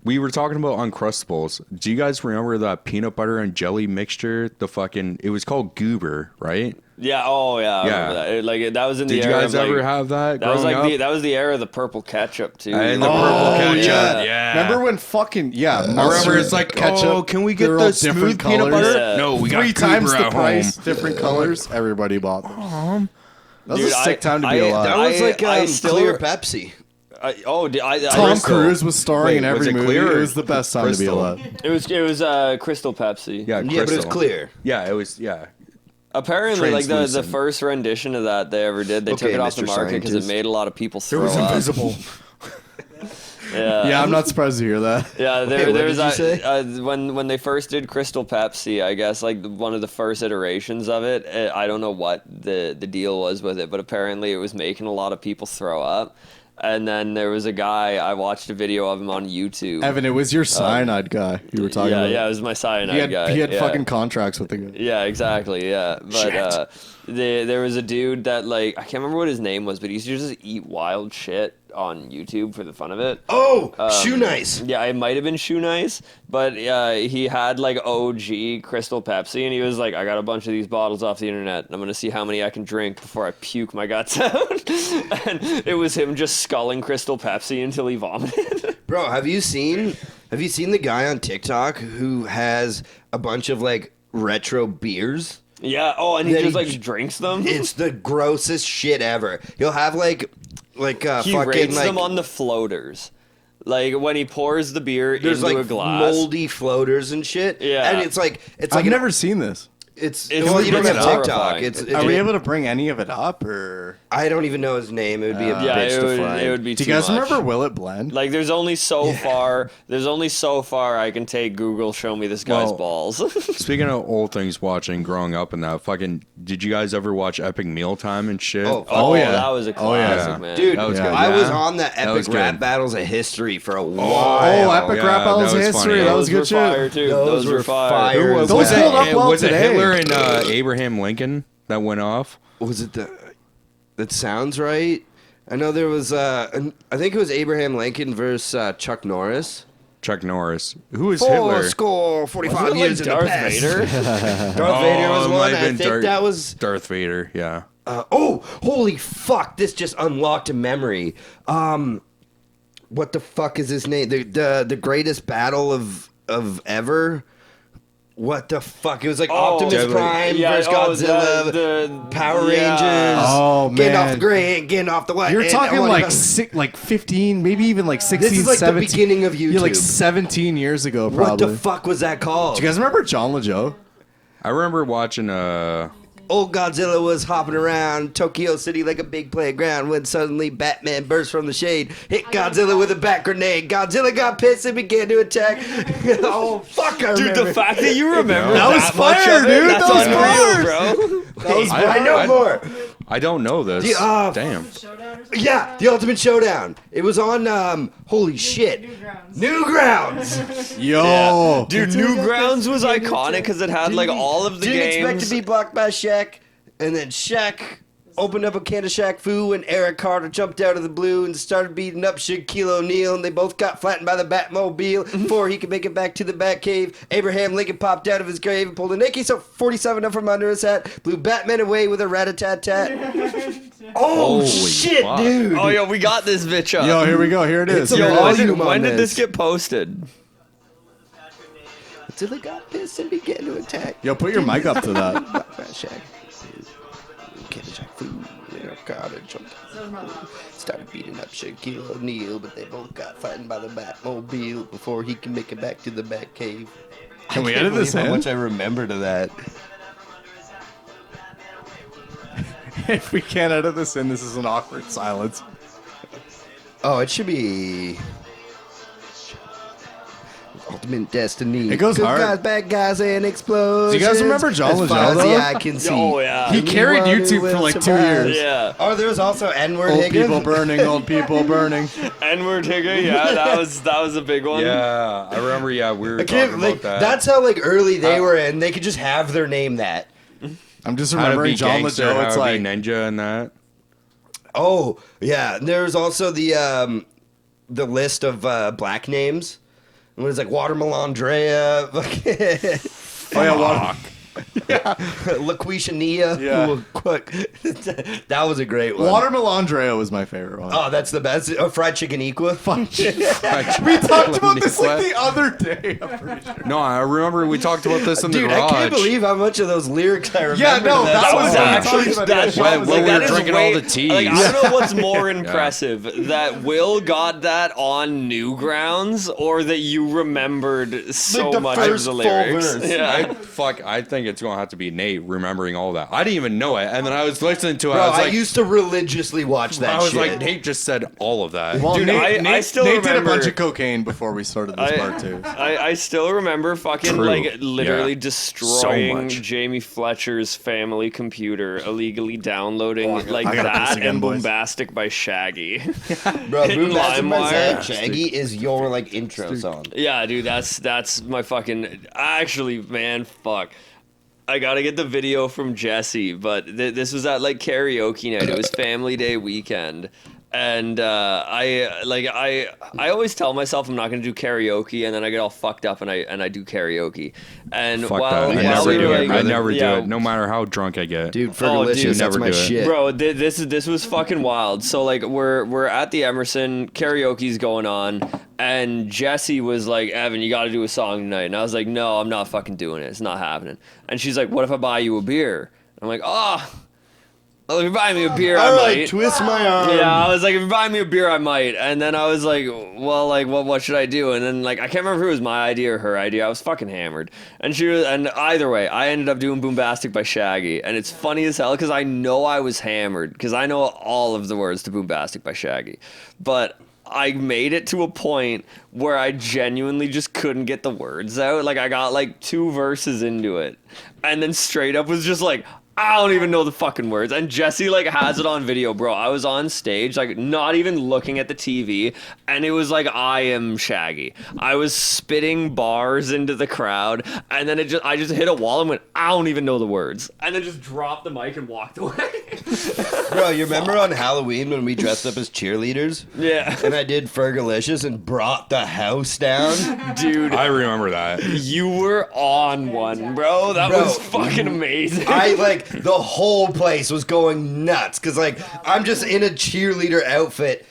[SPEAKER 6] We were talking about Uncrustables. Do you guys remember that peanut butter and jelly mixture? It was called Goober, right?
[SPEAKER 2] Yeah. Oh yeah. I
[SPEAKER 6] Yeah.
[SPEAKER 2] remember that. That was in the
[SPEAKER 6] Did you
[SPEAKER 2] era.
[SPEAKER 6] guys
[SPEAKER 2] of,
[SPEAKER 6] ever
[SPEAKER 2] like,
[SPEAKER 6] have that?
[SPEAKER 2] That was
[SPEAKER 6] growing
[SPEAKER 2] like
[SPEAKER 6] up?
[SPEAKER 2] that was the era of the purple ketchup too.
[SPEAKER 6] And the
[SPEAKER 2] Oh,
[SPEAKER 6] purple ketchup.
[SPEAKER 2] yeah.
[SPEAKER 6] Yeah.
[SPEAKER 5] Remember when fucking
[SPEAKER 6] I remember
[SPEAKER 5] mustard,
[SPEAKER 6] it's like,
[SPEAKER 5] ketchup,
[SPEAKER 6] oh, can we get
[SPEAKER 5] they're all
[SPEAKER 6] the smooth
[SPEAKER 5] different
[SPEAKER 6] peanut
[SPEAKER 5] colors?
[SPEAKER 6] butter?
[SPEAKER 2] Yeah.
[SPEAKER 6] No, we got
[SPEAKER 5] 3 times
[SPEAKER 6] Goober
[SPEAKER 5] the
[SPEAKER 6] at
[SPEAKER 5] price,
[SPEAKER 6] home.
[SPEAKER 5] different colors. Everybody bought them. That was
[SPEAKER 2] Dude,
[SPEAKER 5] a sick time to be alive.
[SPEAKER 4] That was like
[SPEAKER 2] I still-
[SPEAKER 4] clear Pepsi.
[SPEAKER 5] Tom Cruise was starring in
[SPEAKER 6] Wait, was
[SPEAKER 5] every
[SPEAKER 6] it
[SPEAKER 5] movie.
[SPEAKER 6] clear
[SPEAKER 5] It
[SPEAKER 6] or
[SPEAKER 5] was the best time to be
[SPEAKER 6] Crystal?
[SPEAKER 5] alive.
[SPEAKER 2] It was Crystal Pepsi.
[SPEAKER 6] Yeah,
[SPEAKER 4] Yeah, but it was
[SPEAKER 6] Crystal.
[SPEAKER 4] clear.
[SPEAKER 6] Yeah, it was. Yeah.
[SPEAKER 2] Apparently, like the
[SPEAKER 6] Translucent.
[SPEAKER 2] first rendition of that they ever did, they took
[SPEAKER 4] Okay,
[SPEAKER 2] it off the
[SPEAKER 4] Mr.
[SPEAKER 2] market because it
[SPEAKER 4] Scientist.
[SPEAKER 2] made a lot of people
[SPEAKER 6] It
[SPEAKER 2] throw
[SPEAKER 6] was
[SPEAKER 2] up.
[SPEAKER 6] invisible.
[SPEAKER 5] Yeah, I'm not surprised to hear that.
[SPEAKER 2] Yeah,
[SPEAKER 4] Wait, what
[SPEAKER 2] there was
[SPEAKER 4] did you
[SPEAKER 2] that when they first did Crystal Pepsi, I guess like one of the first iterations of it. I don't know what the deal was with it, but apparently it was making a lot of people throw up. And then there was a guy, I watched a video of him on YouTube.
[SPEAKER 5] Evan, it was your cyanide guy you were talking
[SPEAKER 2] yeah,
[SPEAKER 5] about.
[SPEAKER 2] yeah, it was my cyanide guy.
[SPEAKER 5] He had
[SPEAKER 2] yeah.
[SPEAKER 5] fucking contracts with the guy.
[SPEAKER 2] Yeah, exactly. Yeah, but there was a dude that like I can't remember what his name was, but he used to just eat wild shit on YouTube for the fun of it.
[SPEAKER 4] Oh, shoe nice.
[SPEAKER 2] Yeah, it might have been Shoe Nice, but he had like OG Crystal Pepsi, and he was like, I got a bunch of these bottles off the internet, and I'm gonna see how many I can drink before I puke my guts out. And it was him just sculling Crystal Pepsi until he vomited.
[SPEAKER 4] Bro, have you seen the guy on TikTok who has a bunch of like retro beers?
[SPEAKER 2] Yeah. Oh, and he
[SPEAKER 4] Then
[SPEAKER 2] just
[SPEAKER 4] he-
[SPEAKER 2] like drinks them.
[SPEAKER 4] It's the grossest shit ever. He'll have like
[SPEAKER 2] He
[SPEAKER 4] fucking
[SPEAKER 2] rates
[SPEAKER 4] like
[SPEAKER 2] them on the floaters. Like when he pours the beer
[SPEAKER 4] there's
[SPEAKER 2] into
[SPEAKER 4] like
[SPEAKER 2] a glass.
[SPEAKER 4] moldy floaters and shit.
[SPEAKER 2] Yeah.
[SPEAKER 4] And it's like
[SPEAKER 5] I've never seen this.
[SPEAKER 4] it's
[SPEAKER 2] It's
[SPEAKER 4] well, you don't have
[SPEAKER 2] horrifying.
[SPEAKER 4] TikTok. It's
[SPEAKER 5] Are we able to bring any of it up, or
[SPEAKER 4] I don't even know his name. It would be a
[SPEAKER 2] Yeah,
[SPEAKER 4] bitch to find.
[SPEAKER 2] it would be.
[SPEAKER 5] do you
[SPEAKER 2] too
[SPEAKER 5] guys
[SPEAKER 2] much.
[SPEAKER 5] remember Will It Blend?
[SPEAKER 2] Like, there's only so far. There's only so far I can take Google. Show me this guy's
[SPEAKER 6] Well,
[SPEAKER 2] balls.
[SPEAKER 6] Speaking of old things watching growing up and that fucking, did you guys ever watch Epic Mealtime and shit?
[SPEAKER 4] Oh,
[SPEAKER 2] oh
[SPEAKER 5] yeah.
[SPEAKER 2] that was a
[SPEAKER 5] Oh, yeah.
[SPEAKER 2] classic, man.
[SPEAKER 4] Dude,
[SPEAKER 6] That was good.
[SPEAKER 4] I was
[SPEAKER 6] Yeah.
[SPEAKER 4] on the
[SPEAKER 6] That
[SPEAKER 4] epic
[SPEAKER 6] was
[SPEAKER 4] rap
[SPEAKER 6] good.
[SPEAKER 4] battles of history for a
[SPEAKER 5] Oh,
[SPEAKER 4] while.
[SPEAKER 5] Epic
[SPEAKER 6] Yeah,
[SPEAKER 5] Rap
[SPEAKER 6] that
[SPEAKER 5] Battles
[SPEAKER 6] was
[SPEAKER 5] History.
[SPEAKER 6] funny.
[SPEAKER 5] That was
[SPEAKER 2] Those
[SPEAKER 5] good
[SPEAKER 2] were
[SPEAKER 5] shit.
[SPEAKER 2] fire too.
[SPEAKER 4] Those were fire.
[SPEAKER 6] Who was,
[SPEAKER 5] Those
[SPEAKER 6] was
[SPEAKER 5] hold up
[SPEAKER 6] it?
[SPEAKER 5] well
[SPEAKER 6] Was it
[SPEAKER 5] today.
[SPEAKER 6] Hitler and Abraham Lincoln that went off?
[SPEAKER 4] Was it that sounds right? I know there was I think it was Abraham Lincoln versus Chuck Norris.
[SPEAKER 6] Chuck Norris. Who is
[SPEAKER 4] Four
[SPEAKER 6] Hitler?
[SPEAKER 4] score 45
[SPEAKER 2] Wasn't it
[SPEAKER 4] years
[SPEAKER 2] like
[SPEAKER 4] in
[SPEAKER 2] Darth
[SPEAKER 4] the past.
[SPEAKER 2] Vader?
[SPEAKER 4] Darth Vader was
[SPEAKER 6] it
[SPEAKER 4] one.
[SPEAKER 6] might have
[SPEAKER 4] I
[SPEAKER 6] been
[SPEAKER 4] think that was
[SPEAKER 6] Darth Vader. Yeah.
[SPEAKER 4] oh, holy fuck, this just unlocked a memory. What the fuck is his name? The greatest battle of ever. What the fuck? It was like Optimus
[SPEAKER 6] Deadly.
[SPEAKER 4] Prime
[SPEAKER 2] Yeah,
[SPEAKER 4] versus
[SPEAKER 2] oh,
[SPEAKER 4] Godzilla,
[SPEAKER 2] the
[SPEAKER 4] Power
[SPEAKER 2] yeah.
[SPEAKER 4] Rangers.
[SPEAKER 5] Oh,
[SPEAKER 4] Getting off
[SPEAKER 5] man.
[SPEAKER 4] the gray, getting off the white.
[SPEAKER 5] You're
[SPEAKER 4] and
[SPEAKER 5] talking
[SPEAKER 4] I wanna
[SPEAKER 5] like
[SPEAKER 4] go-
[SPEAKER 5] like 15, maybe even like 16,
[SPEAKER 4] This is like
[SPEAKER 5] 17.
[SPEAKER 4] the beginning of
[SPEAKER 5] Yeah, like
[SPEAKER 4] YouTube.
[SPEAKER 5] 17 years ago,
[SPEAKER 4] What
[SPEAKER 5] probably.
[SPEAKER 4] the fuck was that called?
[SPEAKER 5] Do you guys remember John LeJoe?
[SPEAKER 6] I remember watching
[SPEAKER 4] Old Godzilla was hopping around Tokyo City like a big playground when suddenly Batman burst from the shade, hit Godzilla with a bat grenade. Godzilla got pissed and began to attack. Oh, fuck, I
[SPEAKER 2] Dude,
[SPEAKER 4] remember.
[SPEAKER 2] the fact that you remember
[SPEAKER 5] That was
[SPEAKER 2] that much
[SPEAKER 5] fire,
[SPEAKER 2] of it,
[SPEAKER 5] dude.
[SPEAKER 2] that's
[SPEAKER 5] That was
[SPEAKER 2] unreal, bro.
[SPEAKER 4] That was
[SPEAKER 6] I-
[SPEAKER 4] I know
[SPEAKER 6] I-
[SPEAKER 4] more.
[SPEAKER 6] I don't know this. Damn.
[SPEAKER 3] Showdown or something?
[SPEAKER 4] Yeah, the Ultimate Showdown. It was on, holy shit.
[SPEAKER 3] Newgrounds.
[SPEAKER 4] Newgrounds.
[SPEAKER 5] Yo.
[SPEAKER 2] Dude, Newgrounds was iconic because it had like all of the
[SPEAKER 4] Didn't
[SPEAKER 2] games.
[SPEAKER 4] expect to be blocked by Shaq. And then Shaq opened up a can of Shaq Fu and Eric Carter jumped out of the blue and started beating up Shaquille O'Neal, and they both got flattened by the Batmobile before he could make it back to the Batcave. Abraham Lincoln popped out of his grave and pulled an AK-47 up from under his hat, blew Batman away with a rat-a-tat-tat. Oh
[SPEAKER 6] Holy
[SPEAKER 4] shit,
[SPEAKER 6] fuck.
[SPEAKER 4] dude!
[SPEAKER 2] Oh, yo, we got this bitch up.
[SPEAKER 5] Yo, here we go. Here it is.
[SPEAKER 4] It's a
[SPEAKER 2] Yo,
[SPEAKER 4] volume on
[SPEAKER 2] when did this
[SPEAKER 4] this.
[SPEAKER 2] get posted?
[SPEAKER 4] Until they got pissed and began to attack.
[SPEAKER 5] Yo, put your mic up to that.
[SPEAKER 4] Cottage. Started beating up Shaquille O'Neal, but they both got fighting by the Batmobile before he can make it back to the Batcave.
[SPEAKER 5] Can we
[SPEAKER 4] I can't
[SPEAKER 5] edit this
[SPEAKER 4] believe how
[SPEAKER 5] in?
[SPEAKER 4] much I remember to that.
[SPEAKER 5] If we can't edit this in, this is an awkward silence.
[SPEAKER 4] Oh, it should be Ultimate Destiny.
[SPEAKER 5] It goes
[SPEAKER 4] Good
[SPEAKER 5] hard.
[SPEAKER 4] guys, bad guys, and explosions.
[SPEAKER 5] Do you guys remember John
[SPEAKER 4] As
[SPEAKER 5] Legel,
[SPEAKER 4] far as
[SPEAKER 5] though?
[SPEAKER 4] the eye can see.
[SPEAKER 2] Oh, yeah.
[SPEAKER 5] He carried
[SPEAKER 4] Anyone
[SPEAKER 5] YouTube
[SPEAKER 4] who
[SPEAKER 5] for
[SPEAKER 4] will
[SPEAKER 5] like 2
[SPEAKER 4] survive.
[SPEAKER 5] years.
[SPEAKER 2] Yeah.
[SPEAKER 4] Oh, there was also N-word
[SPEAKER 5] Old
[SPEAKER 4] Higgin.
[SPEAKER 5] people burning, old people burning.
[SPEAKER 2] N-word Higger, yeah, that was a big one.
[SPEAKER 6] Yeah, I remember. Yeah, we were
[SPEAKER 4] I
[SPEAKER 6] talking
[SPEAKER 4] can't,
[SPEAKER 6] about
[SPEAKER 4] like,
[SPEAKER 6] that.
[SPEAKER 4] that's how like early they were in. They could just have their name that.
[SPEAKER 5] I'm just
[SPEAKER 6] How to
[SPEAKER 5] remembering
[SPEAKER 6] be
[SPEAKER 5] John
[SPEAKER 6] gangster,
[SPEAKER 5] Legel.
[SPEAKER 6] how
[SPEAKER 5] It's
[SPEAKER 6] to be
[SPEAKER 5] like,
[SPEAKER 6] ninja and that.
[SPEAKER 4] Oh yeah, there's also the list of black names. What is like Watermelandrea,
[SPEAKER 5] oh yeah, water.
[SPEAKER 4] LaQuisha Nia.
[SPEAKER 5] Yeah.
[SPEAKER 4] Ooh, quick. That was a great one.
[SPEAKER 5] Watermelandrea was my favorite one.
[SPEAKER 4] Oh, that's the best. Oh, fried chicken equa.
[SPEAKER 5] We talked about this like the other day. I'm pretty sure.
[SPEAKER 6] No, I remember we talked about this in the
[SPEAKER 4] Dude,
[SPEAKER 6] garage.
[SPEAKER 4] I can't believe how much of those lyrics I remember.
[SPEAKER 5] Yeah, no,
[SPEAKER 4] to
[SPEAKER 5] that
[SPEAKER 2] That
[SPEAKER 5] was
[SPEAKER 2] was
[SPEAKER 5] what I'm
[SPEAKER 2] actually
[SPEAKER 5] talking about.
[SPEAKER 2] that,
[SPEAKER 5] Yeah,
[SPEAKER 6] when
[SPEAKER 2] like,
[SPEAKER 6] we
[SPEAKER 2] that
[SPEAKER 6] were
[SPEAKER 2] is
[SPEAKER 6] drinking
[SPEAKER 2] way,
[SPEAKER 6] all the teas.
[SPEAKER 2] Like, I don't know what's more impressive, that Will got that on Newgrounds or that you remembered so
[SPEAKER 4] the
[SPEAKER 2] much of
[SPEAKER 4] first
[SPEAKER 2] the
[SPEAKER 4] full
[SPEAKER 2] lyrics.
[SPEAKER 4] verse.
[SPEAKER 2] Yeah.
[SPEAKER 6] I think it's gonna have to be Nate remembering all that. I didn't even know it, and then I was listening to it.
[SPEAKER 4] Bro,
[SPEAKER 6] I was
[SPEAKER 4] I
[SPEAKER 6] like,
[SPEAKER 4] used to religiously watch that
[SPEAKER 6] I was
[SPEAKER 4] shit.
[SPEAKER 6] like, Nate just said all of that.
[SPEAKER 5] Well,
[SPEAKER 2] Dude, I still
[SPEAKER 5] Nate did a
[SPEAKER 2] remember-
[SPEAKER 5] bunch of cocaine before we started this part too.
[SPEAKER 2] I still remember fucking
[SPEAKER 6] True.
[SPEAKER 2] like literally
[SPEAKER 6] Yeah.
[SPEAKER 2] destroying
[SPEAKER 6] So much.
[SPEAKER 2] Jamie Fletcher's family computer, illegally downloading like
[SPEAKER 5] I got this
[SPEAKER 2] that
[SPEAKER 5] again,
[SPEAKER 2] and
[SPEAKER 5] boys.
[SPEAKER 2] Boombastic by Shaggy.
[SPEAKER 4] Bro,
[SPEAKER 2] hitting
[SPEAKER 4] Boom
[SPEAKER 2] LimeWire.
[SPEAKER 4] Shaggy is your like intro song.
[SPEAKER 2] Yeah, dude, that's my fucking. Actually, man, fuck. I gotta get the video from Jesse, but this was at like karaoke night. It was family day weekend, and I always tell myself I'm not gonna do karaoke, and then I get all fucked up and I do karaoke. And
[SPEAKER 6] Fuck
[SPEAKER 2] while,
[SPEAKER 6] that. I
[SPEAKER 2] while
[SPEAKER 6] never
[SPEAKER 2] we
[SPEAKER 6] do
[SPEAKER 2] were,
[SPEAKER 6] it. I
[SPEAKER 2] like,
[SPEAKER 6] never
[SPEAKER 2] yeah,
[SPEAKER 6] do it, no matter how drunk I get.
[SPEAKER 4] Dude,
[SPEAKER 2] Oh,
[SPEAKER 4] Fergalicious,
[SPEAKER 2] dude,
[SPEAKER 4] that's
[SPEAKER 6] never
[SPEAKER 4] my
[SPEAKER 6] do it.
[SPEAKER 4] shit.
[SPEAKER 2] Bro, this was fucking wild. So like we're at the Emerson, karaoke's going on, and Jesse was like, "Evan, you got to do a song tonight." And I was like, "No, I'm not fucking doing it. It's not happening." And she's like, "What if I buy you a beer?" I'm like, "Oh, well, if you buy me a beer, I
[SPEAKER 4] All
[SPEAKER 2] might."
[SPEAKER 4] right, twist my arm.
[SPEAKER 2] Yeah, I was like, if you buy me a beer, I might. And then I was like, well, like, what should I do? And then, like, I can't remember if it was my idea or her idea. I was fucking hammered. And either way, I ended up doing Boombastic by Shaggy. And it's funny as hell because I know I was hammered because I know all of the words to Boombastic by Shaggy. But I made it to a point where I genuinely just couldn't get the words out. Like, I got like 2 verses into it. And then straight up was just like, I don't even know the fucking words. And Jesse like has it on video, bro. I was on stage, like not even looking at the TV, and it was like I am Shaggy. I was spitting bars into the crowd, and then I just hit a wall and went, I don't even know the words. And then just dropped the mic and walked away.
[SPEAKER 4] Bro, you remember on Halloween when we dressed up as cheerleaders?
[SPEAKER 2] Yeah.
[SPEAKER 4] And I did Fergalicious and brought the house down?
[SPEAKER 2] Dude,
[SPEAKER 6] I remember that.
[SPEAKER 2] you were on one, bro. That
[SPEAKER 4] Bro,
[SPEAKER 2] was fucking amazing.
[SPEAKER 4] I like the whole place was going nuts because like I'm just in a cheerleader outfit,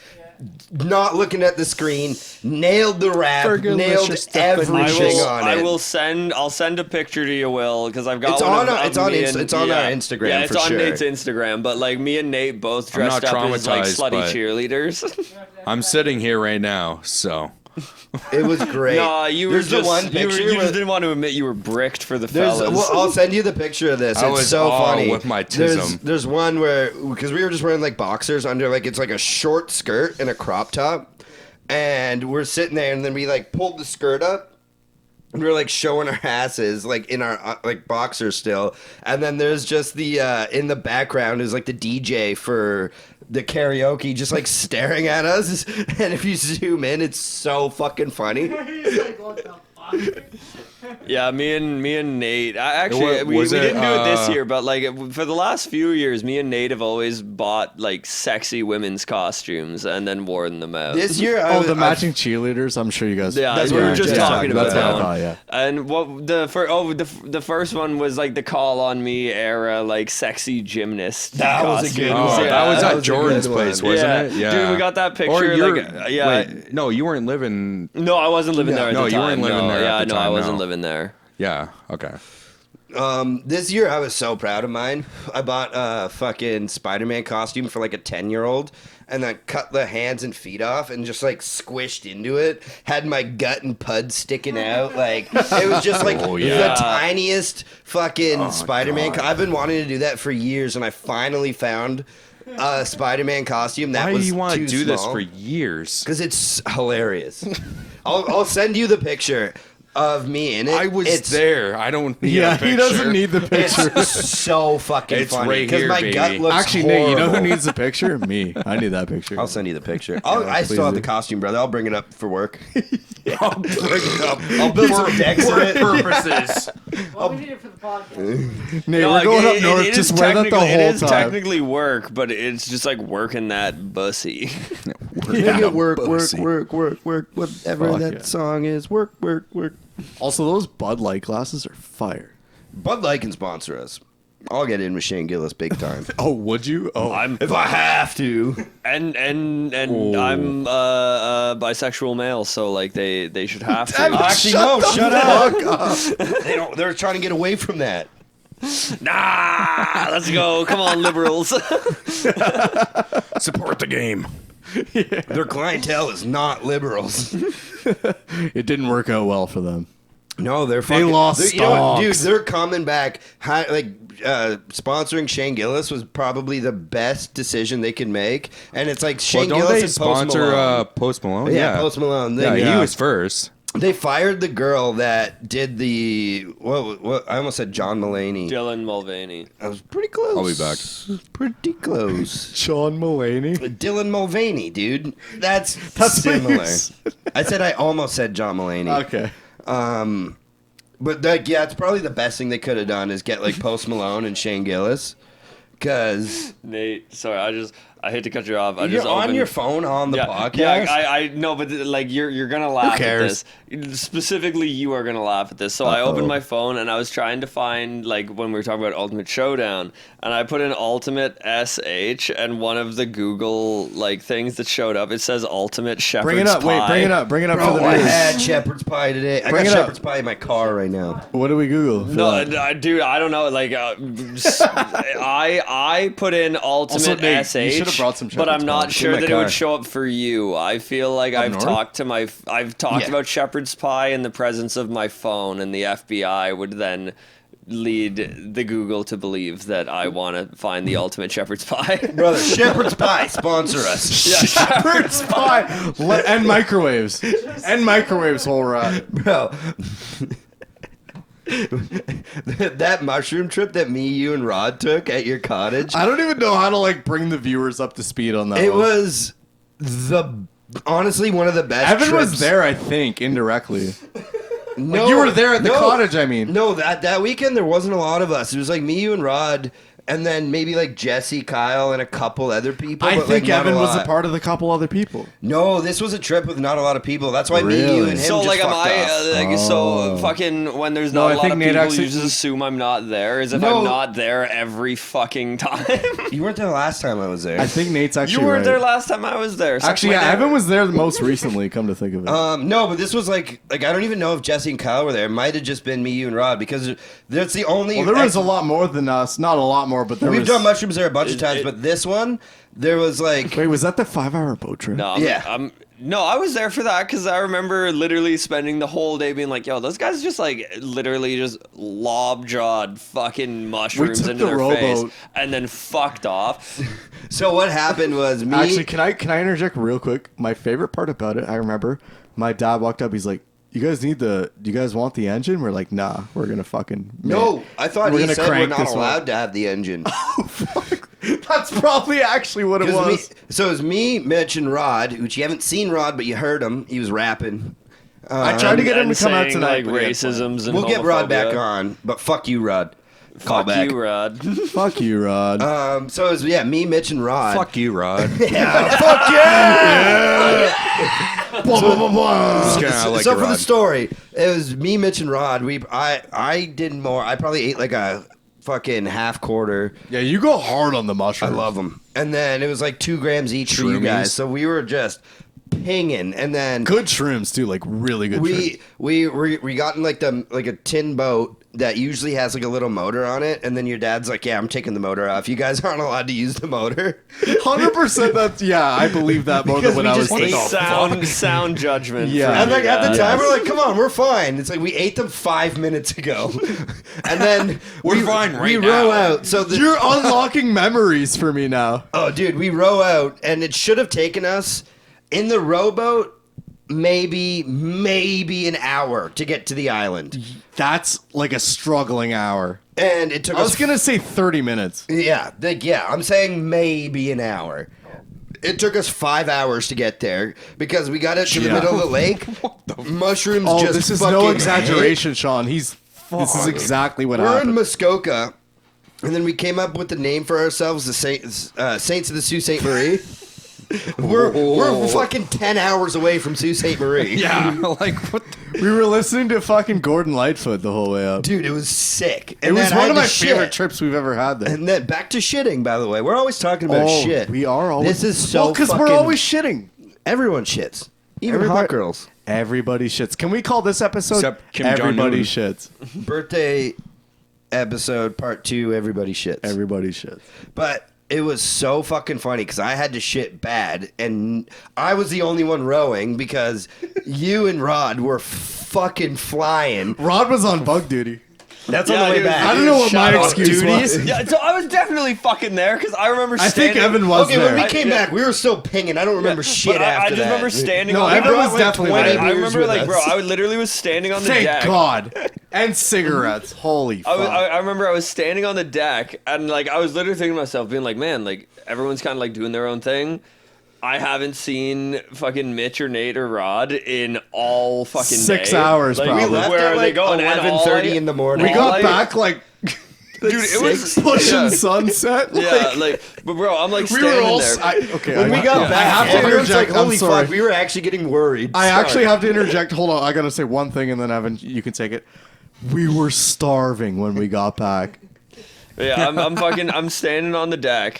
[SPEAKER 4] not looking at the screen, nailed the rap, nailed everything on it.
[SPEAKER 2] I'll send a picture to you, Will, because I've got
[SPEAKER 4] It's
[SPEAKER 2] one
[SPEAKER 4] on
[SPEAKER 2] of,
[SPEAKER 4] our-
[SPEAKER 2] of
[SPEAKER 4] it's on
[SPEAKER 2] me
[SPEAKER 4] Insta-
[SPEAKER 2] and-
[SPEAKER 4] it's on our Instagram
[SPEAKER 2] Yeah, it's
[SPEAKER 4] for
[SPEAKER 2] on
[SPEAKER 4] sure.
[SPEAKER 2] Nate's Instagram, but like me and Nate both
[SPEAKER 6] I'm
[SPEAKER 2] dressed
[SPEAKER 6] not
[SPEAKER 2] up as like
[SPEAKER 6] traumatized,
[SPEAKER 2] slutty
[SPEAKER 6] but-
[SPEAKER 2] cheerleaders.
[SPEAKER 6] I'm sitting here right now, so
[SPEAKER 4] It was great.
[SPEAKER 2] Nah, you were
[SPEAKER 4] There's
[SPEAKER 2] just
[SPEAKER 4] the one
[SPEAKER 2] you,
[SPEAKER 4] picture.
[SPEAKER 2] you
[SPEAKER 4] where-
[SPEAKER 2] just didn't want to admit you were bricked for the
[SPEAKER 4] There's,
[SPEAKER 2] fellas.
[SPEAKER 4] well, I'll send you the picture of this.
[SPEAKER 6] I
[SPEAKER 4] It's
[SPEAKER 6] was
[SPEAKER 4] so
[SPEAKER 6] all
[SPEAKER 4] funny.
[SPEAKER 6] with my
[SPEAKER 4] there's,
[SPEAKER 6] tism.
[SPEAKER 4] there's one where because we were just wearing like boxers under like it's like a short skirt and a crop top, and we're sitting there, and then we like pulled the skirt up. And we're like showing our asses like in our like boxers still, and then there's just the in the background is like the DJ for the karaoke just like staring at us, and if you zoom in, it's so fucking funny.
[SPEAKER 3] He's like, what the fuck?
[SPEAKER 2] Yeah, me and Nate. Actually, we
[SPEAKER 6] Was it,
[SPEAKER 2] didn't do it this year, but like for the last few years, me and Nate have always bought like sexy women's costumes and then worn them out.
[SPEAKER 4] This year,
[SPEAKER 5] the matching cheerleaders. I'm sure you guys.
[SPEAKER 2] Yeah,
[SPEAKER 4] That's
[SPEAKER 2] we
[SPEAKER 4] what
[SPEAKER 2] were
[SPEAKER 4] we
[SPEAKER 2] just
[SPEAKER 4] were
[SPEAKER 2] talking about
[SPEAKER 5] that's what I
[SPEAKER 2] that
[SPEAKER 5] thought,
[SPEAKER 2] one.
[SPEAKER 5] yeah.
[SPEAKER 2] And what the first one was like the Call on Me era, like sexy gymnast.
[SPEAKER 4] That was a good
[SPEAKER 2] costumes.
[SPEAKER 4] one.
[SPEAKER 6] Oh,
[SPEAKER 2] Yeah.
[SPEAKER 6] that was
[SPEAKER 4] that
[SPEAKER 6] at
[SPEAKER 4] was a
[SPEAKER 6] Jordan's
[SPEAKER 4] good
[SPEAKER 6] place,
[SPEAKER 4] one.
[SPEAKER 6] wasn't
[SPEAKER 2] Yeah.
[SPEAKER 6] it? Yeah.
[SPEAKER 2] Dude, we got that
[SPEAKER 6] Or
[SPEAKER 2] picture.
[SPEAKER 6] you're,
[SPEAKER 2] Like, yeah.
[SPEAKER 6] wait, no, you weren't living.
[SPEAKER 2] No, I wasn't living there at
[SPEAKER 6] No,
[SPEAKER 2] the
[SPEAKER 6] you
[SPEAKER 2] time.
[SPEAKER 6] weren't living there
[SPEAKER 2] Yeah,
[SPEAKER 6] at the
[SPEAKER 2] no, I
[SPEAKER 6] time,
[SPEAKER 2] wasn't
[SPEAKER 6] no.
[SPEAKER 2] living there.
[SPEAKER 6] Yeah. Okay.
[SPEAKER 4] This year I was so proud of mine. I bought a fucking Spider-Man costume for like a 10-year-old and then cut the hands and feet off and just like squished into it. Had my gut and pud sticking out. Like it was just like the tiniest fucking Spider-Man. I've been wanting to do that for years and I finally found a Spider-Man costume that
[SPEAKER 6] Why do
[SPEAKER 4] was
[SPEAKER 6] you want to
[SPEAKER 4] too
[SPEAKER 6] do this
[SPEAKER 4] small.
[SPEAKER 6] for years?
[SPEAKER 4] Because it's hilarious. I'll send you the picture of me in it.
[SPEAKER 6] I was there. I don't need
[SPEAKER 5] Yeah,
[SPEAKER 6] a picture.
[SPEAKER 5] he doesn't need the picture.
[SPEAKER 4] It's so fucking
[SPEAKER 6] It's
[SPEAKER 4] funny
[SPEAKER 6] right
[SPEAKER 4] because
[SPEAKER 6] here,
[SPEAKER 4] my
[SPEAKER 6] baby.
[SPEAKER 4] gut looks
[SPEAKER 5] Actually,
[SPEAKER 4] horrible.
[SPEAKER 5] Nate, you know who needs the picture? Me. I need that picture.
[SPEAKER 4] I'll send you the picture.
[SPEAKER 5] Yeah,
[SPEAKER 4] I still have
[SPEAKER 5] please
[SPEAKER 4] the
[SPEAKER 5] do.
[SPEAKER 4] costume, brother. I'll bring it up for work.
[SPEAKER 6] I'll bring it up.
[SPEAKER 4] I'll build some decks in it.
[SPEAKER 6] Purposes.
[SPEAKER 3] Well, we need it for the podcast.
[SPEAKER 5] Nate,
[SPEAKER 2] No,
[SPEAKER 5] we're
[SPEAKER 2] like,
[SPEAKER 5] going up
[SPEAKER 2] it
[SPEAKER 5] north.
[SPEAKER 2] is
[SPEAKER 5] Just wear that the
[SPEAKER 2] technically-
[SPEAKER 5] whole
[SPEAKER 2] It is
[SPEAKER 5] time.
[SPEAKER 2] technically work, but it's just like working that bussy.
[SPEAKER 4] Yeah, work,
[SPEAKER 6] Pussy.
[SPEAKER 4] work, whatever
[SPEAKER 5] Fuck
[SPEAKER 4] that
[SPEAKER 5] yeah.
[SPEAKER 4] song is. Work.
[SPEAKER 5] Also, those Bud Light glasses are fire.
[SPEAKER 4] Bud Light can sponsor us. I'll get in with Shane Gillis big time.
[SPEAKER 5] Oh, would you? Oh,
[SPEAKER 2] I'm
[SPEAKER 4] if I have to.
[SPEAKER 2] and
[SPEAKER 5] Oh.
[SPEAKER 2] I'm bisexual male, so like they should have to.
[SPEAKER 4] Actually, no, shut up. They don't. They're trying to get away from that.
[SPEAKER 2] Nah, let's go. Come on, liberals.
[SPEAKER 6] Support the game.
[SPEAKER 4] Their clientele is not liberals.
[SPEAKER 5] it didn't work out well for them.
[SPEAKER 4] No, they're fucking.
[SPEAKER 5] lost
[SPEAKER 4] you know what, dude,
[SPEAKER 5] stocks.
[SPEAKER 4] they're coming back. Sponsoring Shane Gillis was probably the best decision they could make, and it's like Shane
[SPEAKER 6] Well, don't
[SPEAKER 4] Gillis
[SPEAKER 6] they
[SPEAKER 4] and Post
[SPEAKER 6] sponsor
[SPEAKER 4] Malone.
[SPEAKER 6] Post Malone?
[SPEAKER 4] Yeah, Post Malone.
[SPEAKER 6] Yeah,
[SPEAKER 4] They,
[SPEAKER 6] he was first.
[SPEAKER 4] they fired the girl that did the what? I almost said John Mulaney.
[SPEAKER 2] Dylan Mulvaney.
[SPEAKER 4] I was pretty close.
[SPEAKER 6] I'll be back.
[SPEAKER 4] Pretty close.
[SPEAKER 5] Sean Mulaney.
[SPEAKER 4] Dylan Mulvaney, dude. That's
[SPEAKER 5] That's what you
[SPEAKER 4] similar.
[SPEAKER 5] said.
[SPEAKER 4] I said I almost said John Mulaney.
[SPEAKER 5] Okay.
[SPEAKER 4] But it's probably the best thing they could have done is get like Post Malone and Shane Gillis, because
[SPEAKER 2] Nate, sorry, I hate to cut you off. I
[SPEAKER 4] you're
[SPEAKER 2] just
[SPEAKER 4] on
[SPEAKER 2] opened-
[SPEAKER 4] your phone on the
[SPEAKER 2] yeah,
[SPEAKER 4] podcast.
[SPEAKER 2] Yeah, I know, but like you're gonna laugh at
[SPEAKER 5] cares?
[SPEAKER 2] this. Specifically, you are gonna laugh at this. So I opened my phone and I was trying to find like when we were talking about Ultimate Showdown, and I put in Ultimate SH, and one of the Google like things that showed up, it says Ultimate Shepherd's
[SPEAKER 5] Bring it up.
[SPEAKER 2] Pie.
[SPEAKER 5] Wait, bring it up. Bring it up for
[SPEAKER 4] Bro,
[SPEAKER 5] the
[SPEAKER 4] I
[SPEAKER 5] news.
[SPEAKER 4] had shepherd's pie today. I
[SPEAKER 5] Bring
[SPEAKER 4] got
[SPEAKER 5] it up.
[SPEAKER 4] shepherd's pie in my car right now.
[SPEAKER 5] What do we Google? for
[SPEAKER 2] No,
[SPEAKER 5] that?
[SPEAKER 2] dude, I don't know. Like, I put in Ultimate
[SPEAKER 5] Also, Nate,
[SPEAKER 2] SH,
[SPEAKER 5] you should have brought some
[SPEAKER 2] but I'm
[SPEAKER 5] Shepherd's
[SPEAKER 2] not
[SPEAKER 5] pie.
[SPEAKER 2] sure
[SPEAKER 4] in my
[SPEAKER 2] that it
[SPEAKER 4] car.
[SPEAKER 2] would show up for you. I feel like I've
[SPEAKER 5] north?
[SPEAKER 2] talked
[SPEAKER 4] Yeah.
[SPEAKER 2] about Shepherd's Pie in the presence of my phone, and the FBI would then lead the Google to believe that I want to find the ultimate shepherd's pie.
[SPEAKER 4] Brother, shepherd's pie, sponsor us.
[SPEAKER 2] Yeah,
[SPEAKER 5] Shepherd's pie and microwaves and microwaves whole rat.
[SPEAKER 4] Bro. That mushroom trip that me, you, and Rod took at your cottage,
[SPEAKER 5] I don't even know how to like bring the viewers up to speed on that.
[SPEAKER 4] it
[SPEAKER 5] one.
[SPEAKER 4] was honestly one of the best
[SPEAKER 5] Evan
[SPEAKER 4] trips.
[SPEAKER 5] was there, I think, indirectly.
[SPEAKER 4] No,
[SPEAKER 5] you were there at the
[SPEAKER 4] no.
[SPEAKER 5] cottage, I mean.
[SPEAKER 4] No, that weekend there wasn't a lot of us. It was like me, you, and Rod, and then maybe like Jesse, Kyle, and a couple other people.
[SPEAKER 5] I
[SPEAKER 4] but,
[SPEAKER 5] think
[SPEAKER 4] like, not
[SPEAKER 5] Evan was a
[SPEAKER 4] lot.
[SPEAKER 5] part of the couple other people.
[SPEAKER 4] No, this was a trip with not a lot of people. That's why me, you,
[SPEAKER 5] Really?
[SPEAKER 4] and him
[SPEAKER 2] So
[SPEAKER 4] just
[SPEAKER 2] like, am
[SPEAKER 4] fucked
[SPEAKER 2] I
[SPEAKER 4] off.
[SPEAKER 2] like so fucking when there's
[SPEAKER 5] No,
[SPEAKER 2] not
[SPEAKER 5] I
[SPEAKER 2] a lot
[SPEAKER 5] think
[SPEAKER 2] of
[SPEAKER 5] Nate
[SPEAKER 2] people,
[SPEAKER 5] actually-
[SPEAKER 2] you just assume I'm not there, as if
[SPEAKER 4] No.
[SPEAKER 2] I'm not there every fucking time.
[SPEAKER 4] You weren't there last time I was there.
[SPEAKER 5] I think Nate's
[SPEAKER 2] You
[SPEAKER 5] actually
[SPEAKER 2] weren't
[SPEAKER 5] right.
[SPEAKER 2] there last time I was there. Suck
[SPEAKER 5] Actually,
[SPEAKER 2] my
[SPEAKER 5] yeah,
[SPEAKER 2] dick.
[SPEAKER 5] Evan was there the most recently, come to think of it.
[SPEAKER 4] No, but this was like I don't even know if Jesse and Kyle were there. It might have just been me, you, and Rod because that's the only.
[SPEAKER 5] well, there was a lot more than us. Not a lot more, but there
[SPEAKER 4] We've
[SPEAKER 5] was...
[SPEAKER 4] done mushrooms there a bunch of
[SPEAKER 2] It-
[SPEAKER 4] times,
[SPEAKER 2] it-
[SPEAKER 4] but this one there was like.
[SPEAKER 5] Wait, was that the 5-hour boat trip?
[SPEAKER 2] No,
[SPEAKER 4] Yeah.
[SPEAKER 2] No, I was there for that because I remember literally spending the whole day being like, "Yo, those guys just like literally just lob-jawed fucking mushrooms
[SPEAKER 5] took
[SPEAKER 2] into
[SPEAKER 5] the
[SPEAKER 2] their face
[SPEAKER 5] rowboat.
[SPEAKER 2] and then fucked off."
[SPEAKER 4] So what happened was me.
[SPEAKER 5] Actually, can I interject real quick? My favorite part about it, I remember, my dad walked up. He's like, "You guys do you guys want the engine?" We're like, "Nah, we're gonna fucking."
[SPEAKER 4] no, I thought
[SPEAKER 5] We're
[SPEAKER 4] he
[SPEAKER 5] gonna
[SPEAKER 4] said we're
[SPEAKER 5] crank
[SPEAKER 4] not
[SPEAKER 5] this one.
[SPEAKER 4] allowed to have the engine.
[SPEAKER 5] That's probably actually what it
[SPEAKER 4] 'Cause
[SPEAKER 5] was.
[SPEAKER 4] so it was me, Mitch, and Rod, which you haven't seen Rod, but you heard him. He was rapping.
[SPEAKER 5] I tried to get him
[SPEAKER 2] and
[SPEAKER 5] to come out
[SPEAKER 2] saying,
[SPEAKER 5] tonight.
[SPEAKER 2] like
[SPEAKER 5] but he had
[SPEAKER 2] racisms and
[SPEAKER 4] We'll get Rod
[SPEAKER 2] homophobia.
[SPEAKER 4] back on, but fuck you, Rod. Call
[SPEAKER 2] Fuck
[SPEAKER 4] back.
[SPEAKER 2] you, Rod.
[SPEAKER 5] plans. Fuck you, Rod.
[SPEAKER 4] So it was me, Mitch, and Rod.
[SPEAKER 6] Fuck you, Rod.
[SPEAKER 4] Yeah, fuck yeah!
[SPEAKER 5] Blah, blah, blah, blah.
[SPEAKER 6] Just kidding, I like
[SPEAKER 4] so
[SPEAKER 6] you,
[SPEAKER 4] for the
[SPEAKER 6] Rod.
[SPEAKER 4] story, it was me, Mitch, and Rod. I did more. I probably ate like a fucking half quarter.
[SPEAKER 5] Yeah, you go hard on the
[SPEAKER 4] I
[SPEAKER 5] mushrooms.
[SPEAKER 4] love them. And then it was like 2 grams each for you
[SPEAKER 6] Shroomies.
[SPEAKER 4] guys. So we were just pinging. And then
[SPEAKER 5] Good shrooms too, like really good shrooms.
[SPEAKER 4] we got in like a tin boat that usually has like a little motor on it. And then your dad's like, yeah, I'm taking the motor off. You guys aren't allowed to use the motor.
[SPEAKER 5] 100%. That's I believe that more
[SPEAKER 4] Because
[SPEAKER 5] than when
[SPEAKER 4] we
[SPEAKER 5] I was
[SPEAKER 4] just
[SPEAKER 5] thinking.
[SPEAKER 2] Ate sound judgment.
[SPEAKER 5] Yeah.
[SPEAKER 2] from
[SPEAKER 4] And like
[SPEAKER 2] you
[SPEAKER 4] at the
[SPEAKER 2] guys.
[SPEAKER 4] time, we're like, come on, we're fine. It's like we ate them 5 minutes ago. And then
[SPEAKER 6] We're fine right
[SPEAKER 4] we
[SPEAKER 6] now.
[SPEAKER 4] row out. So
[SPEAKER 5] You're unlocking memories for me now.
[SPEAKER 4] oh, dude, we row out, and it should have taken us in the rowboat maybe an hour to get to the island,
[SPEAKER 5] That's like a struggling hour.
[SPEAKER 4] and it took
[SPEAKER 5] I was
[SPEAKER 4] us.
[SPEAKER 5] gonna say 30 minutes.
[SPEAKER 4] Yeah, I'm saying maybe an hour. It took us 5 hours to get there because we got it to the
[SPEAKER 5] Yeah.
[SPEAKER 4] middle of the lake. Mushrooms
[SPEAKER 5] Oh,
[SPEAKER 4] just
[SPEAKER 5] this is
[SPEAKER 4] fucking
[SPEAKER 5] no
[SPEAKER 4] hit.
[SPEAKER 5] exaggeration, Sean. This is exactly what
[SPEAKER 4] We're in
[SPEAKER 5] happened.
[SPEAKER 4] Muskoka, and then we came up with the name for ourselves, the Saints of the Sault Ste. Marie. we're fucking 10 hours away from Sault Ste. Marie.
[SPEAKER 6] Yeah, like what?
[SPEAKER 5] We were listening to fucking Gordon Lightfoot the whole way up.
[SPEAKER 4] Dude, it was sick.
[SPEAKER 5] It was
[SPEAKER 4] then I
[SPEAKER 5] one
[SPEAKER 4] had
[SPEAKER 5] of
[SPEAKER 4] to
[SPEAKER 5] my
[SPEAKER 4] shit.
[SPEAKER 5] favorite trips we've ever had there.
[SPEAKER 4] And then back to shitting, by the way. We're always talking about shit.
[SPEAKER 5] We are always.
[SPEAKER 4] This is so
[SPEAKER 5] because we're
[SPEAKER 4] fucking-
[SPEAKER 5] always shitting.
[SPEAKER 4] Everyone shits. Even
[SPEAKER 5] Everybody-
[SPEAKER 4] hot girls.
[SPEAKER 5] Everybody shits. Can we call this episode
[SPEAKER 6] Except Kim
[SPEAKER 5] Everybody
[SPEAKER 6] Jong-un.
[SPEAKER 5] Shits?
[SPEAKER 4] Birthday episode part 2, everybody shits.
[SPEAKER 5] Everybody shits.
[SPEAKER 4] But it was so fucking funny because I had to shit bad, and I was the only one rowing because you and Rod were fucking flying.
[SPEAKER 5] Rod was on bug duty.
[SPEAKER 4] That's
[SPEAKER 2] Yeah,
[SPEAKER 4] on the way
[SPEAKER 2] dude,
[SPEAKER 4] back.
[SPEAKER 5] I don't know what my
[SPEAKER 2] Shout out
[SPEAKER 5] excuse
[SPEAKER 2] duties.
[SPEAKER 5] was.
[SPEAKER 2] Yeah, so I was definitely fucking there because I remember.
[SPEAKER 5] I think
[SPEAKER 2] standing,
[SPEAKER 5] Evan was
[SPEAKER 4] Okay,
[SPEAKER 5] there.
[SPEAKER 4] when we came
[SPEAKER 2] yeah.
[SPEAKER 4] back, we were still pinging. I don't remember shit
[SPEAKER 2] But I
[SPEAKER 4] after
[SPEAKER 2] just
[SPEAKER 4] that.
[SPEAKER 2] remember standing.
[SPEAKER 5] No,
[SPEAKER 2] on
[SPEAKER 5] Evan
[SPEAKER 2] the
[SPEAKER 5] was
[SPEAKER 4] like
[SPEAKER 5] definitely
[SPEAKER 4] 20
[SPEAKER 5] there.
[SPEAKER 2] I
[SPEAKER 4] beers
[SPEAKER 2] remember,
[SPEAKER 4] with
[SPEAKER 2] like,
[SPEAKER 4] us.
[SPEAKER 2] bro, I literally was standing on the
[SPEAKER 5] Thank
[SPEAKER 2] deck.
[SPEAKER 5] God. And cigarettes. Holy fuck.
[SPEAKER 2] I remember I was standing on the deck and like I was literally thinking to myself, being like, man, like everyone's kind of like doing their own thing. I haven't seen fucking Mitch or Nate or Rod in all fucking
[SPEAKER 5] 6
[SPEAKER 2] day.
[SPEAKER 5] hours,
[SPEAKER 2] Like,
[SPEAKER 5] probably.
[SPEAKER 4] We left
[SPEAKER 2] where
[SPEAKER 4] at
[SPEAKER 2] are
[SPEAKER 4] like
[SPEAKER 2] they going? And all
[SPEAKER 4] 11:30 in the morning.
[SPEAKER 5] we
[SPEAKER 2] all
[SPEAKER 5] got
[SPEAKER 2] I-
[SPEAKER 5] back like
[SPEAKER 2] dude, it was
[SPEAKER 5] pushing
[SPEAKER 2] yeah.
[SPEAKER 5] sunset.
[SPEAKER 2] Yeah, like, but bro, I'm like
[SPEAKER 5] we
[SPEAKER 2] standing
[SPEAKER 5] were all.
[SPEAKER 2] there.
[SPEAKER 5] Okay,
[SPEAKER 4] when we got
[SPEAKER 5] I have
[SPEAKER 4] back,
[SPEAKER 5] to
[SPEAKER 4] everyone's
[SPEAKER 5] interject.
[SPEAKER 4] like, holy
[SPEAKER 5] I'm sorry.
[SPEAKER 4] fuck, we were actually getting worried.
[SPEAKER 5] I
[SPEAKER 4] Sorry.
[SPEAKER 5] actually have to interject. Hold on, I gotta say one thing, and then Evan, you can take it. We were starving when we got back.
[SPEAKER 2] Yeah, I'm standing on the deck,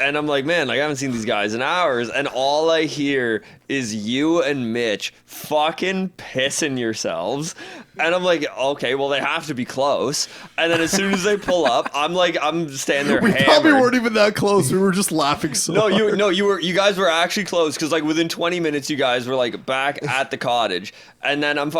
[SPEAKER 2] and I'm like, man, like I haven't seen these guys in hours, and all I hear is you and Mitch fucking pissing yourselves. And I'm like, okay, well, they have to be close. And then as soon as they pull up, I'm standing there
[SPEAKER 5] We
[SPEAKER 2] hammered.
[SPEAKER 5] probably weren't even that close. We were just laughing so hard.
[SPEAKER 2] You guys were actually close because like within 20 minutes you guys were like back at the cottage, and then I'm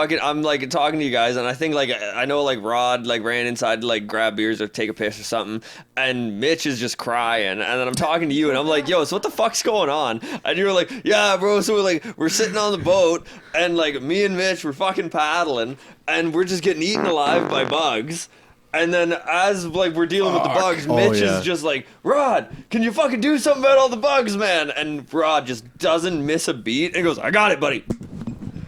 [SPEAKER 2] like talking to you guys, and I think like I know like Rod like ran inside to like grab beers or take a piss or something, and Mitch is just crying, and then I'm talking to you and I'm like, yo, so what the fuck's going on? And you were like, yeah, bro, so we're sitting on the boat and like me and Mitch were fucking paddling and we're just getting eaten alive by bugs. And then as like we're dealing with the bugs,
[SPEAKER 5] Oh,
[SPEAKER 2] Mitch
[SPEAKER 5] yeah.
[SPEAKER 2] is just like, Rod, can you fucking do something about all the bugs, man? And Rod just doesn't miss a beat and goes, I got it, buddy.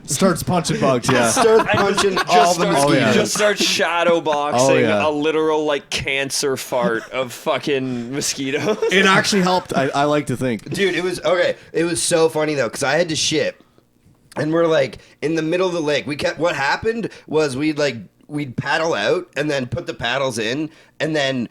[SPEAKER 5] Starts punching bugs, yeah.
[SPEAKER 4] Start punching all the
[SPEAKER 2] starts,
[SPEAKER 5] Oh, yeah.
[SPEAKER 4] mosquitoes.
[SPEAKER 2] just starts shadow boxing
[SPEAKER 5] Oh, yeah.
[SPEAKER 2] a literal like cancer fart of fucking mosquitoes.
[SPEAKER 5] It actually helped, I like to think.
[SPEAKER 4] Dude, it was okay. It was so funny though, because I had to shit, and we're like in the middle of the lake. What happened was we'd paddle out and then put the paddles in, and then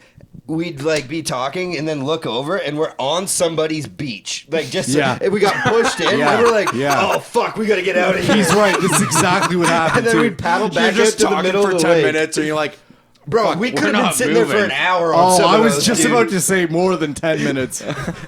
[SPEAKER 4] we'd like be talking and then look over and we're on somebody's beach. Like just
[SPEAKER 5] Yeah.
[SPEAKER 4] we got pushed in
[SPEAKER 5] Yeah.
[SPEAKER 4] and we're like,
[SPEAKER 5] Yeah.
[SPEAKER 4] oh fuck, we gotta get out of here.
[SPEAKER 5] He's right. This is exactly what happened,
[SPEAKER 4] And then
[SPEAKER 5] too.
[SPEAKER 4] we'd paddle back
[SPEAKER 6] You're
[SPEAKER 4] out
[SPEAKER 6] just
[SPEAKER 4] to the
[SPEAKER 6] talking
[SPEAKER 4] middle
[SPEAKER 6] for
[SPEAKER 4] of the
[SPEAKER 6] 10
[SPEAKER 4] lake.
[SPEAKER 6] minutes, and you're like,
[SPEAKER 4] Bro,
[SPEAKER 6] fuck,
[SPEAKER 4] we
[SPEAKER 6] we're
[SPEAKER 4] could have been
[SPEAKER 6] not
[SPEAKER 4] sitting there for
[SPEAKER 6] moving.
[SPEAKER 4] an hour on
[SPEAKER 5] Oh,
[SPEAKER 4] some
[SPEAKER 5] I
[SPEAKER 4] of
[SPEAKER 5] was
[SPEAKER 4] those,
[SPEAKER 5] just
[SPEAKER 4] dude.
[SPEAKER 5] about to say more than 10 minutes.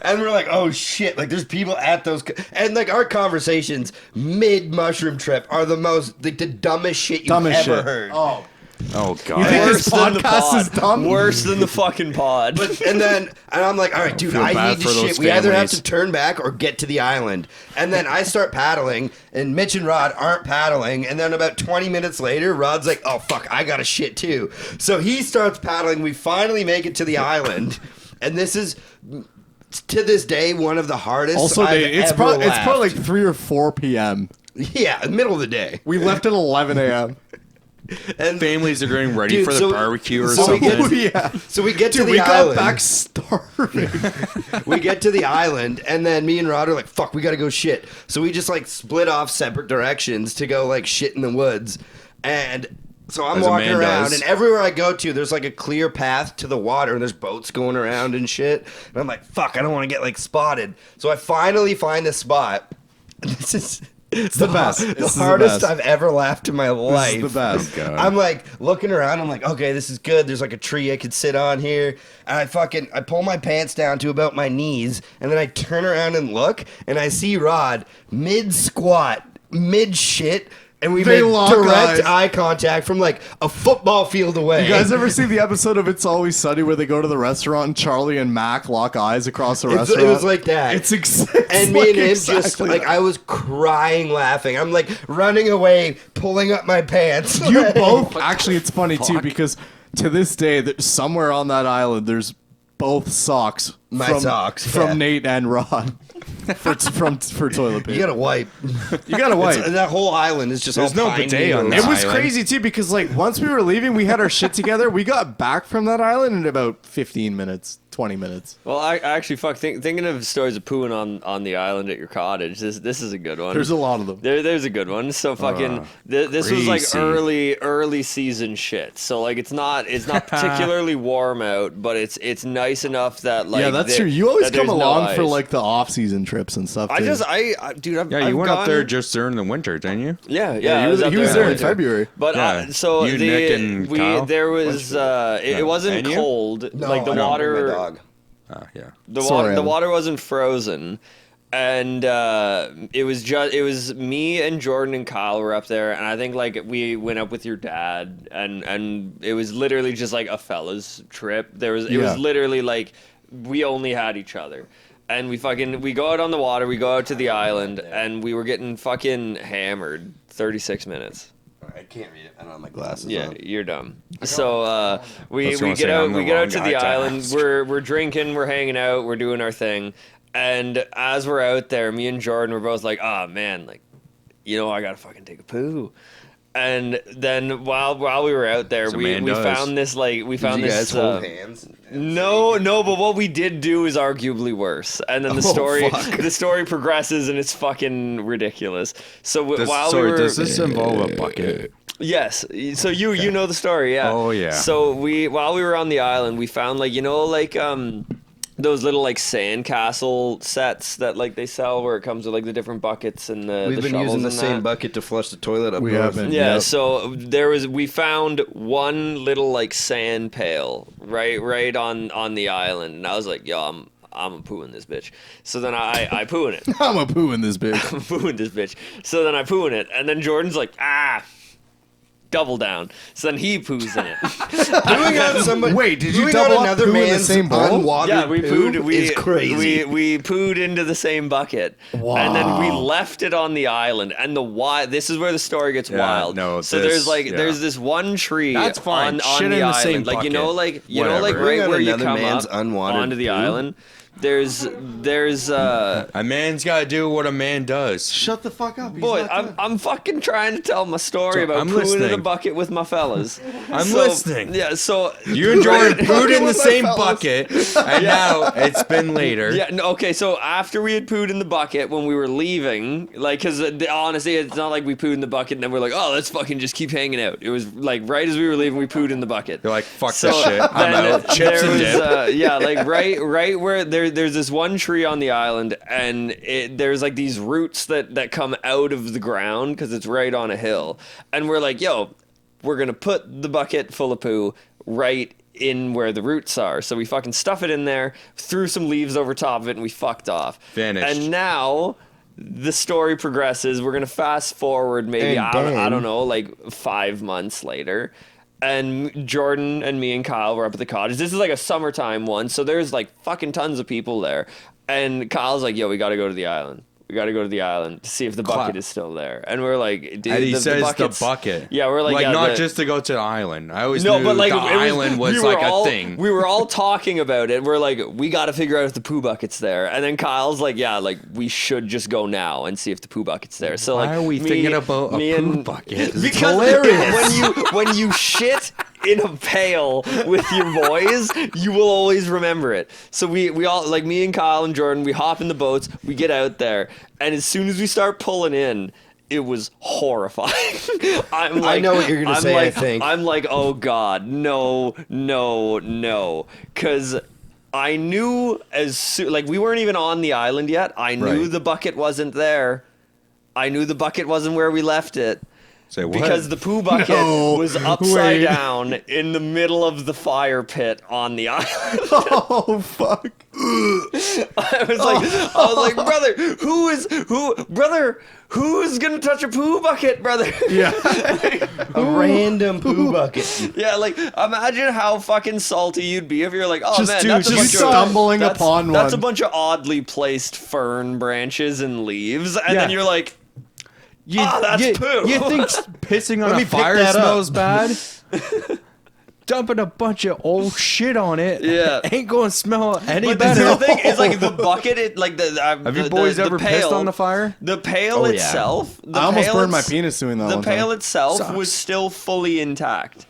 [SPEAKER 4] And we're like, oh shit, like there's people at those, and like our conversations mid mushroom trip are the most, like the dumbest shit you've
[SPEAKER 5] Dumbest
[SPEAKER 4] ever
[SPEAKER 5] shit.
[SPEAKER 4] heard.
[SPEAKER 5] Oh.
[SPEAKER 6] oh god.
[SPEAKER 5] You think this
[SPEAKER 2] Worse than the
[SPEAKER 5] podcast
[SPEAKER 2] pod.
[SPEAKER 5] is dumb?
[SPEAKER 2] Worse than the fucking pod.
[SPEAKER 4] And I'm like, all right, dude,
[SPEAKER 6] feel
[SPEAKER 4] I
[SPEAKER 6] bad
[SPEAKER 4] need to
[SPEAKER 6] for those
[SPEAKER 4] shit. We either have
[SPEAKER 6] families.
[SPEAKER 4] to turn back or get to the island. And then I start paddling, and Mitch and Rod aren't paddling. And then about 20 minutes later, Rod's like, oh fuck, I gotta shit too. So he starts paddling. We finally make it to the island, and this is, to this day, one of the hardest.
[SPEAKER 5] Also,
[SPEAKER 4] I've
[SPEAKER 5] it's
[SPEAKER 4] ever
[SPEAKER 5] probably
[SPEAKER 4] laughed.
[SPEAKER 5] like 3 or 4 p.m.
[SPEAKER 4] Yeah, middle of the day.
[SPEAKER 5] We left at 11 a.m.
[SPEAKER 4] And
[SPEAKER 6] Families are getting ready
[SPEAKER 4] Dude,
[SPEAKER 6] for the
[SPEAKER 4] so-
[SPEAKER 6] barbecue or
[SPEAKER 4] so we
[SPEAKER 6] something.
[SPEAKER 4] get-
[SPEAKER 5] Yeah.
[SPEAKER 4] So we get to
[SPEAKER 5] Dude,
[SPEAKER 4] the
[SPEAKER 5] we
[SPEAKER 4] island.
[SPEAKER 5] got back starving.
[SPEAKER 4] We get to the island, and then me and Rod are like, fuck, we gotta go shit. So we just like split off separate directions to go like shit in the woods. And so I'm
[SPEAKER 6] As a
[SPEAKER 4] walking
[SPEAKER 6] man
[SPEAKER 4] around,
[SPEAKER 6] does.
[SPEAKER 4] and everywhere I go to, there's like a clear path to the water, and there's boats going around and shit. And I'm like, fuck, I don't want to get like spotted. So I finally find a spot. This is. It's
[SPEAKER 5] the best.
[SPEAKER 4] The
[SPEAKER 5] This is the
[SPEAKER 4] hardest
[SPEAKER 5] best.
[SPEAKER 4] I've ever laughed in my life.
[SPEAKER 5] This is the best.
[SPEAKER 6] God.
[SPEAKER 4] I'm like looking around. I'm like, okay, this is good. There's like a tree I could sit on here. And I pull my pants down to about my knees, and then I turn around and look, and I see Rod mid squat, mid shit, and we
[SPEAKER 5] They
[SPEAKER 4] make
[SPEAKER 5] lock
[SPEAKER 4] direct
[SPEAKER 5] eyes.
[SPEAKER 4] eye contact from like a football field away.
[SPEAKER 5] You guys ever see the episode of It's Always Sunny where they go to the restaurant and Charlie and Mac lock eyes across the restaurant?
[SPEAKER 4] It was like that.
[SPEAKER 5] It's
[SPEAKER 4] and me and him just like I was crying laughing. I'm like running away, pulling up my pants.
[SPEAKER 5] You both. Actually, it's funny too because to this day, somewhere on that island, there's both socks.
[SPEAKER 4] My socks,
[SPEAKER 5] from
[SPEAKER 4] yeah.
[SPEAKER 5] Nate and Ron for toilet paper.
[SPEAKER 4] You gotta wipe.
[SPEAKER 5] You gotta wipe.
[SPEAKER 4] That whole island is just
[SPEAKER 6] There's
[SPEAKER 4] all
[SPEAKER 6] no
[SPEAKER 4] pine
[SPEAKER 6] bidet on
[SPEAKER 4] needles.
[SPEAKER 5] It was
[SPEAKER 6] island.
[SPEAKER 5] crazy too because like once we were leaving, we had our shit together. We got back from that island in about 15 minutes, 20 minutes.
[SPEAKER 2] Well, I actually thinking of stories of pooing on the island at your cottage. This is a good one.
[SPEAKER 5] There's a lot of them.
[SPEAKER 2] There's a good one. So fucking this was like
[SPEAKER 6] crazy.
[SPEAKER 2] early season shit. So like it's not particularly warm out, but it's nice enough that like
[SPEAKER 5] yeah, that's
[SPEAKER 2] there-
[SPEAKER 5] true. You always
[SPEAKER 2] that
[SPEAKER 5] come
[SPEAKER 2] there's no
[SPEAKER 5] along for
[SPEAKER 2] ice.
[SPEAKER 5] like the off-season trips and stuff.
[SPEAKER 2] I
[SPEAKER 5] too.
[SPEAKER 2] dude, I've
[SPEAKER 6] Yeah, you went
[SPEAKER 2] gone,
[SPEAKER 6] up there just during the winter, didn't you?
[SPEAKER 2] Yeah,
[SPEAKER 5] Yeah,
[SPEAKER 2] I
[SPEAKER 5] he was
[SPEAKER 2] up
[SPEAKER 5] there in
[SPEAKER 2] winter.
[SPEAKER 5] February.
[SPEAKER 2] But
[SPEAKER 6] Yeah.
[SPEAKER 2] so
[SPEAKER 6] You, Nick, and Kyle?
[SPEAKER 2] there was it wasn't
[SPEAKER 6] And you?
[SPEAKER 2] cold.
[SPEAKER 4] No,
[SPEAKER 2] like the
[SPEAKER 4] I don't
[SPEAKER 2] water.
[SPEAKER 4] bring my dog.
[SPEAKER 6] Yeah.
[SPEAKER 5] Sorry,
[SPEAKER 2] The
[SPEAKER 5] Adam.
[SPEAKER 2] water wasn't frozen, and it was me and Jordan and Kyle were up there, and I think like we went up with your dad, and it was literally just like a fellas trip. It was
[SPEAKER 5] Yeah.
[SPEAKER 2] literally like we only had each other. And we go out on the water, we go out to the island, and we were getting fucking hammered 36 minutes.
[SPEAKER 4] I can't read it. I don't have my glasses
[SPEAKER 2] Yeah,
[SPEAKER 4] on.
[SPEAKER 2] you're dumb. So we
[SPEAKER 6] That's what I'm
[SPEAKER 2] get
[SPEAKER 6] saying,
[SPEAKER 2] out
[SPEAKER 6] I'm the
[SPEAKER 2] we get out
[SPEAKER 6] wrong
[SPEAKER 2] to
[SPEAKER 6] guy
[SPEAKER 2] the
[SPEAKER 6] to
[SPEAKER 2] island.
[SPEAKER 6] ask.
[SPEAKER 2] We're drinking, we're hanging out, we're doing our thing. And as we're out there, me and Jordan were both like, "Oh man, like I got to fucking take a poo." And then while we were out there,
[SPEAKER 6] As a
[SPEAKER 2] we
[SPEAKER 6] man does.
[SPEAKER 2] found this like we
[SPEAKER 4] Did
[SPEAKER 2] found
[SPEAKER 4] you guys
[SPEAKER 2] this
[SPEAKER 4] hold hands?
[SPEAKER 2] no, but what we did do is arguably worse, and then the story progresses, and it's fucking ridiculous. So
[SPEAKER 6] Does this involve a bucket?
[SPEAKER 2] yes, so you know the story, yeah.
[SPEAKER 6] Oh, yeah.
[SPEAKER 2] So while we were on the island, we found those little like sandcastle sets that like they sell where it comes with like the different buckets and
[SPEAKER 4] We've
[SPEAKER 2] the
[SPEAKER 4] been
[SPEAKER 2] shovels
[SPEAKER 4] using the
[SPEAKER 2] and
[SPEAKER 4] same
[SPEAKER 2] that.
[SPEAKER 4] bucket to flush the toilet up
[SPEAKER 5] We
[SPEAKER 4] north.
[SPEAKER 5] have been.
[SPEAKER 2] Yeah,
[SPEAKER 5] Yep.
[SPEAKER 2] so we found one little like sand pail right on the island, and I was like, yo, I'm a poo in this bitch. So then I poo in it.
[SPEAKER 5] I'm a poo in this bitch.
[SPEAKER 2] I'm poo in this bitch. So then I poo in it, and then Jordan's like, double down. So then he poos in it.
[SPEAKER 4] Pooing on somebody.
[SPEAKER 5] Wait, did you
[SPEAKER 4] pooing
[SPEAKER 5] double
[SPEAKER 4] on
[SPEAKER 5] up
[SPEAKER 4] another
[SPEAKER 5] poo in the
[SPEAKER 4] man's
[SPEAKER 5] same bowl?
[SPEAKER 4] unwatered
[SPEAKER 2] Yeah, we
[SPEAKER 4] poo
[SPEAKER 2] pooed.
[SPEAKER 4] is crazy.
[SPEAKER 2] We pooed into the same bucket, and then we left it on the island. And this is where the story gets
[SPEAKER 6] Yeah,
[SPEAKER 2] wild.
[SPEAKER 6] no,
[SPEAKER 2] so
[SPEAKER 6] this-
[SPEAKER 2] there's this one tree.
[SPEAKER 6] That's fine.
[SPEAKER 2] on
[SPEAKER 6] Shit
[SPEAKER 2] the
[SPEAKER 6] in the
[SPEAKER 2] island,
[SPEAKER 6] same
[SPEAKER 2] like
[SPEAKER 6] bucket.
[SPEAKER 2] like
[SPEAKER 6] Whatever.
[SPEAKER 2] right
[SPEAKER 4] Pooing on
[SPEAKER 2] where you
[SPEAKER 4] another
[SPEAKER 2] come
[SPEAKER 4] man's
[SPEAKER 2] up
[SPEAKER 4] unwatered
[SPEAKER 2] onto the
[SPEAKER 4] poo?
[SPEAKER 2] island. There's
[SPEAKER 6] A man's got to do what a man does.
[SPEAKER 5] Shut the fuck up.
[SPEAKER 2] boy. I'm fucking trying to tell my story
[SPEAKER 6] So,
[SPEAKER 2] about
[SPEAKER 6] I'm
[SPEAKER 2] pooing in a
[SPEAKER 6] listening.
[SPEAKER 2] bucket with my fellas.
[SPEAKER 6] I'm listening.
[SPEAKER 2] Yeah, so
[SPEAKER 6] You and Jordan pooed in the
[SPEAKER 5] with my
[SPEAKER 6] same
[SPEAKER 5] fellas.
[SPEAKER 6] bucket, and now it's been later.
[SPEAKER 2] Yeah, no, okay, so after we had pooed in the bucket when we were leaving, like, because honestly, it's not like we pooed in the bucket and then we're like, oh, let's fucking just keep hanging out. It was like right as we were leaving, we pooed in the bucket.
[SPEAKER 6] They're like, fuck
[SPEAKER 2] So
[SPEAKER 6] this shit. I'm
[SPEAKER 2] then
[SPEAKER 6] out. Chips
[SPEAKER 2] there
[SPEAKER 6] and
[SPEAKER 2] was,
[SPEAKER 6] dip.
[SPEAKER 2] yeah, like right where there's this one tree on the island, and there's like these roots that come out of the ground because it's right on a hill, and we're like, yo, we're gonna put the bucket full of poo right in where the roots are. So we fucking stuff it in there, threw some leaves over top of it, and we fucked off.
[SPEAKER 6] Vanished.
[SPEAKER 2] And now the story progresses. We're gonna fast forward maybe
[SPEAKER 4] And
[SPEAKER 2] I
[SPEAKER 4] then-
[SPEAKER 2] don't know, like 5 months later. And Jordan and me and Kyle were up at the cottage. This is like a summertime one, so there's like fucking tons of people there. And Kyle's like, yo, we gotta go to the island. we got to go to the island to see if the bucket is still there. And we're like, dude,
[SPEAKER 6] And he says the
[SPEAKER 2] bucket's-
[SPEAKER 6] bucket.
[SPEAKER 2] Yeah, we're like, yeah,
[SPEAKER 6] not just to go to the island. I always
[SPEAKER 2] no,
[SPEAKER 6] knew
[SPEAKER 2] but like
[SPEAKER 6] the
[SPEAKER 2] it
[SPEAKER 6] island was
[SPEAKER 2] we
[SPEAKER 6] like
[SPEAKER 2] were all,
[SPEAKER 6] a thing.
[SPEAKER 2] We were all talking about it. We're like, we got to figure out if the poo bucket's there. And then Kyle's like, yeah, like we should just go now and see if the poo bucket's there. So like,
[SPEAKER 6] Why are we thinking about a poo bucket?
[SPEAKER 2] Because when you shit in a pail with your boys, you will always remember it. So we all, like me and Kyle and Jordan, we hop in the boats, we get out there, and as soon as we start pulling in, it was horrifying.
[SPEAKER 4] I know what you're gonna say.
[SPEAKER 2] Like,
[SPEAKER 4] I think
[SPEAKER 2] I'm like, oh god, no, because I knew as soon, like we weren't even on the island yet. I knew
[SPEAKER 4] Right.
[SPEAKER 2] the bucket wasn't there. I knew the bucket wasn't where we left it.
[SPEAKER 6] Say what?
[SPEAKER 2] Because the poo bucket
[SPEAKER 5] No,
[SPEAKER 2] was upside
[SPEAKER 5] wait.
[SPEAKER 2] down in the middle of the fire pit on the island.
[SPEAKER 5] Oh fuck!
[SPEAKER 2] I was like, brother, who's gonna touch a poo bucket, brother?
[SPEAKER 5] Yeah.
[SPEAKER 4] a random poo bucket.
[SPEAKER 2] Yeah, like imagine how fucking salty you'd be if you're like, oh
[SPEAKER 5] Just,
[SPEAKER 2] man,
[SPEAKER 5] dude,
[SPEAKER 2] that's a
[SPEAKER 5] just
[SPEAKER 2] bunch
[SPEAKER 5] stumbling
[SPEAKER 2] of,
[SPEAKER 5] upon
[SPEAKER 2] that's a
[SPEAKER 5] one.
[SPEAKER 2] bunch of oddly placed fern branches and leaves, and
[SPEAKER 6] Yeah.
[SPEAKER 2] then you're like, that's poo.
[SPEAKER 6] You think pissing on
[SPEAKER 4] Let me
[SPEAKER 6] a
[SPEAKER 4] pick
[SPEAKER 6] fire
[SPEAKER 4] that up.
[SPEAKER 6] smells bad? Dumping a bunch of old shit on it,
[SPEAKER 2] Yeah.
[SPEAKER 6] ain't gonna smell any
[SPEAKER 2] But
[SPEAKER 6] better.
[SPEAKER 2] the thing is, like the bucket,
[SPEAKER 6] Have you boys ever pissed on the fire?
[SPEAKER 2] The pail
[SPEAKER 4] Oh, yeah.
[SPEAKER 2] itself. The
[SPEAKER 5] I almost
[SPEAKER 2] pail
[SPEAKER 5] burned my
[SPEAKER 2] it's-
[SPEAKER 5] penis doing that
[SPEAKER 2] The
[SPEAKER 5] one
[SPEAKER 2] pail
[SPEAKER 5] time.
[SPEAKER 2] itself
[SPEAKER 6] Sucks.
[SPEAKER 2] was still fully intact.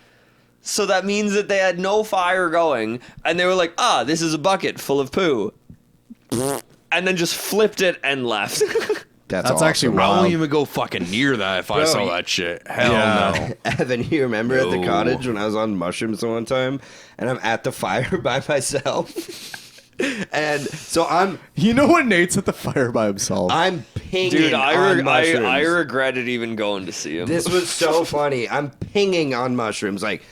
[SPEAKER 2] So that means that they had no fire going, and they were like, this is a bucket full of poo. And then just flipped it and left.
[SPEAKER 4] That's
[SPEAKER 5] That's
[SPEAKER 4] awesome.
[SPEAKER 5] actually
[SPEAKER 6] I
[SPEAKER 5] wild.
[SPEAKER 6] won't even go fucking near that if I
[SPEAKER 4] Bro,
[SPEAKER 6] saw that shit. Hell
[SPEAKER 5] Yeah.
[SPEAKER 6] no.
[SPEAKER 4] Evan, you remember at the
[SPEAKER 6] No.
[SPEAKER 4] cottage when I was on mushrooms the one time, and I'm at the fire by myself, and so I'm
[SPEAKER 5] You know what? Nate's at the fire by himself.
[SPEAKER 4] pinging
[SPEAKER 2] Dude,
[SPEAKER 4] on
[SPEAKER 2] I
[SPEAKER 4] mushrooms.
[SPEAKER 2] regretted even going to see him.
[SPEAKER 4] This was so funny. I'm pinging on mushrooms, like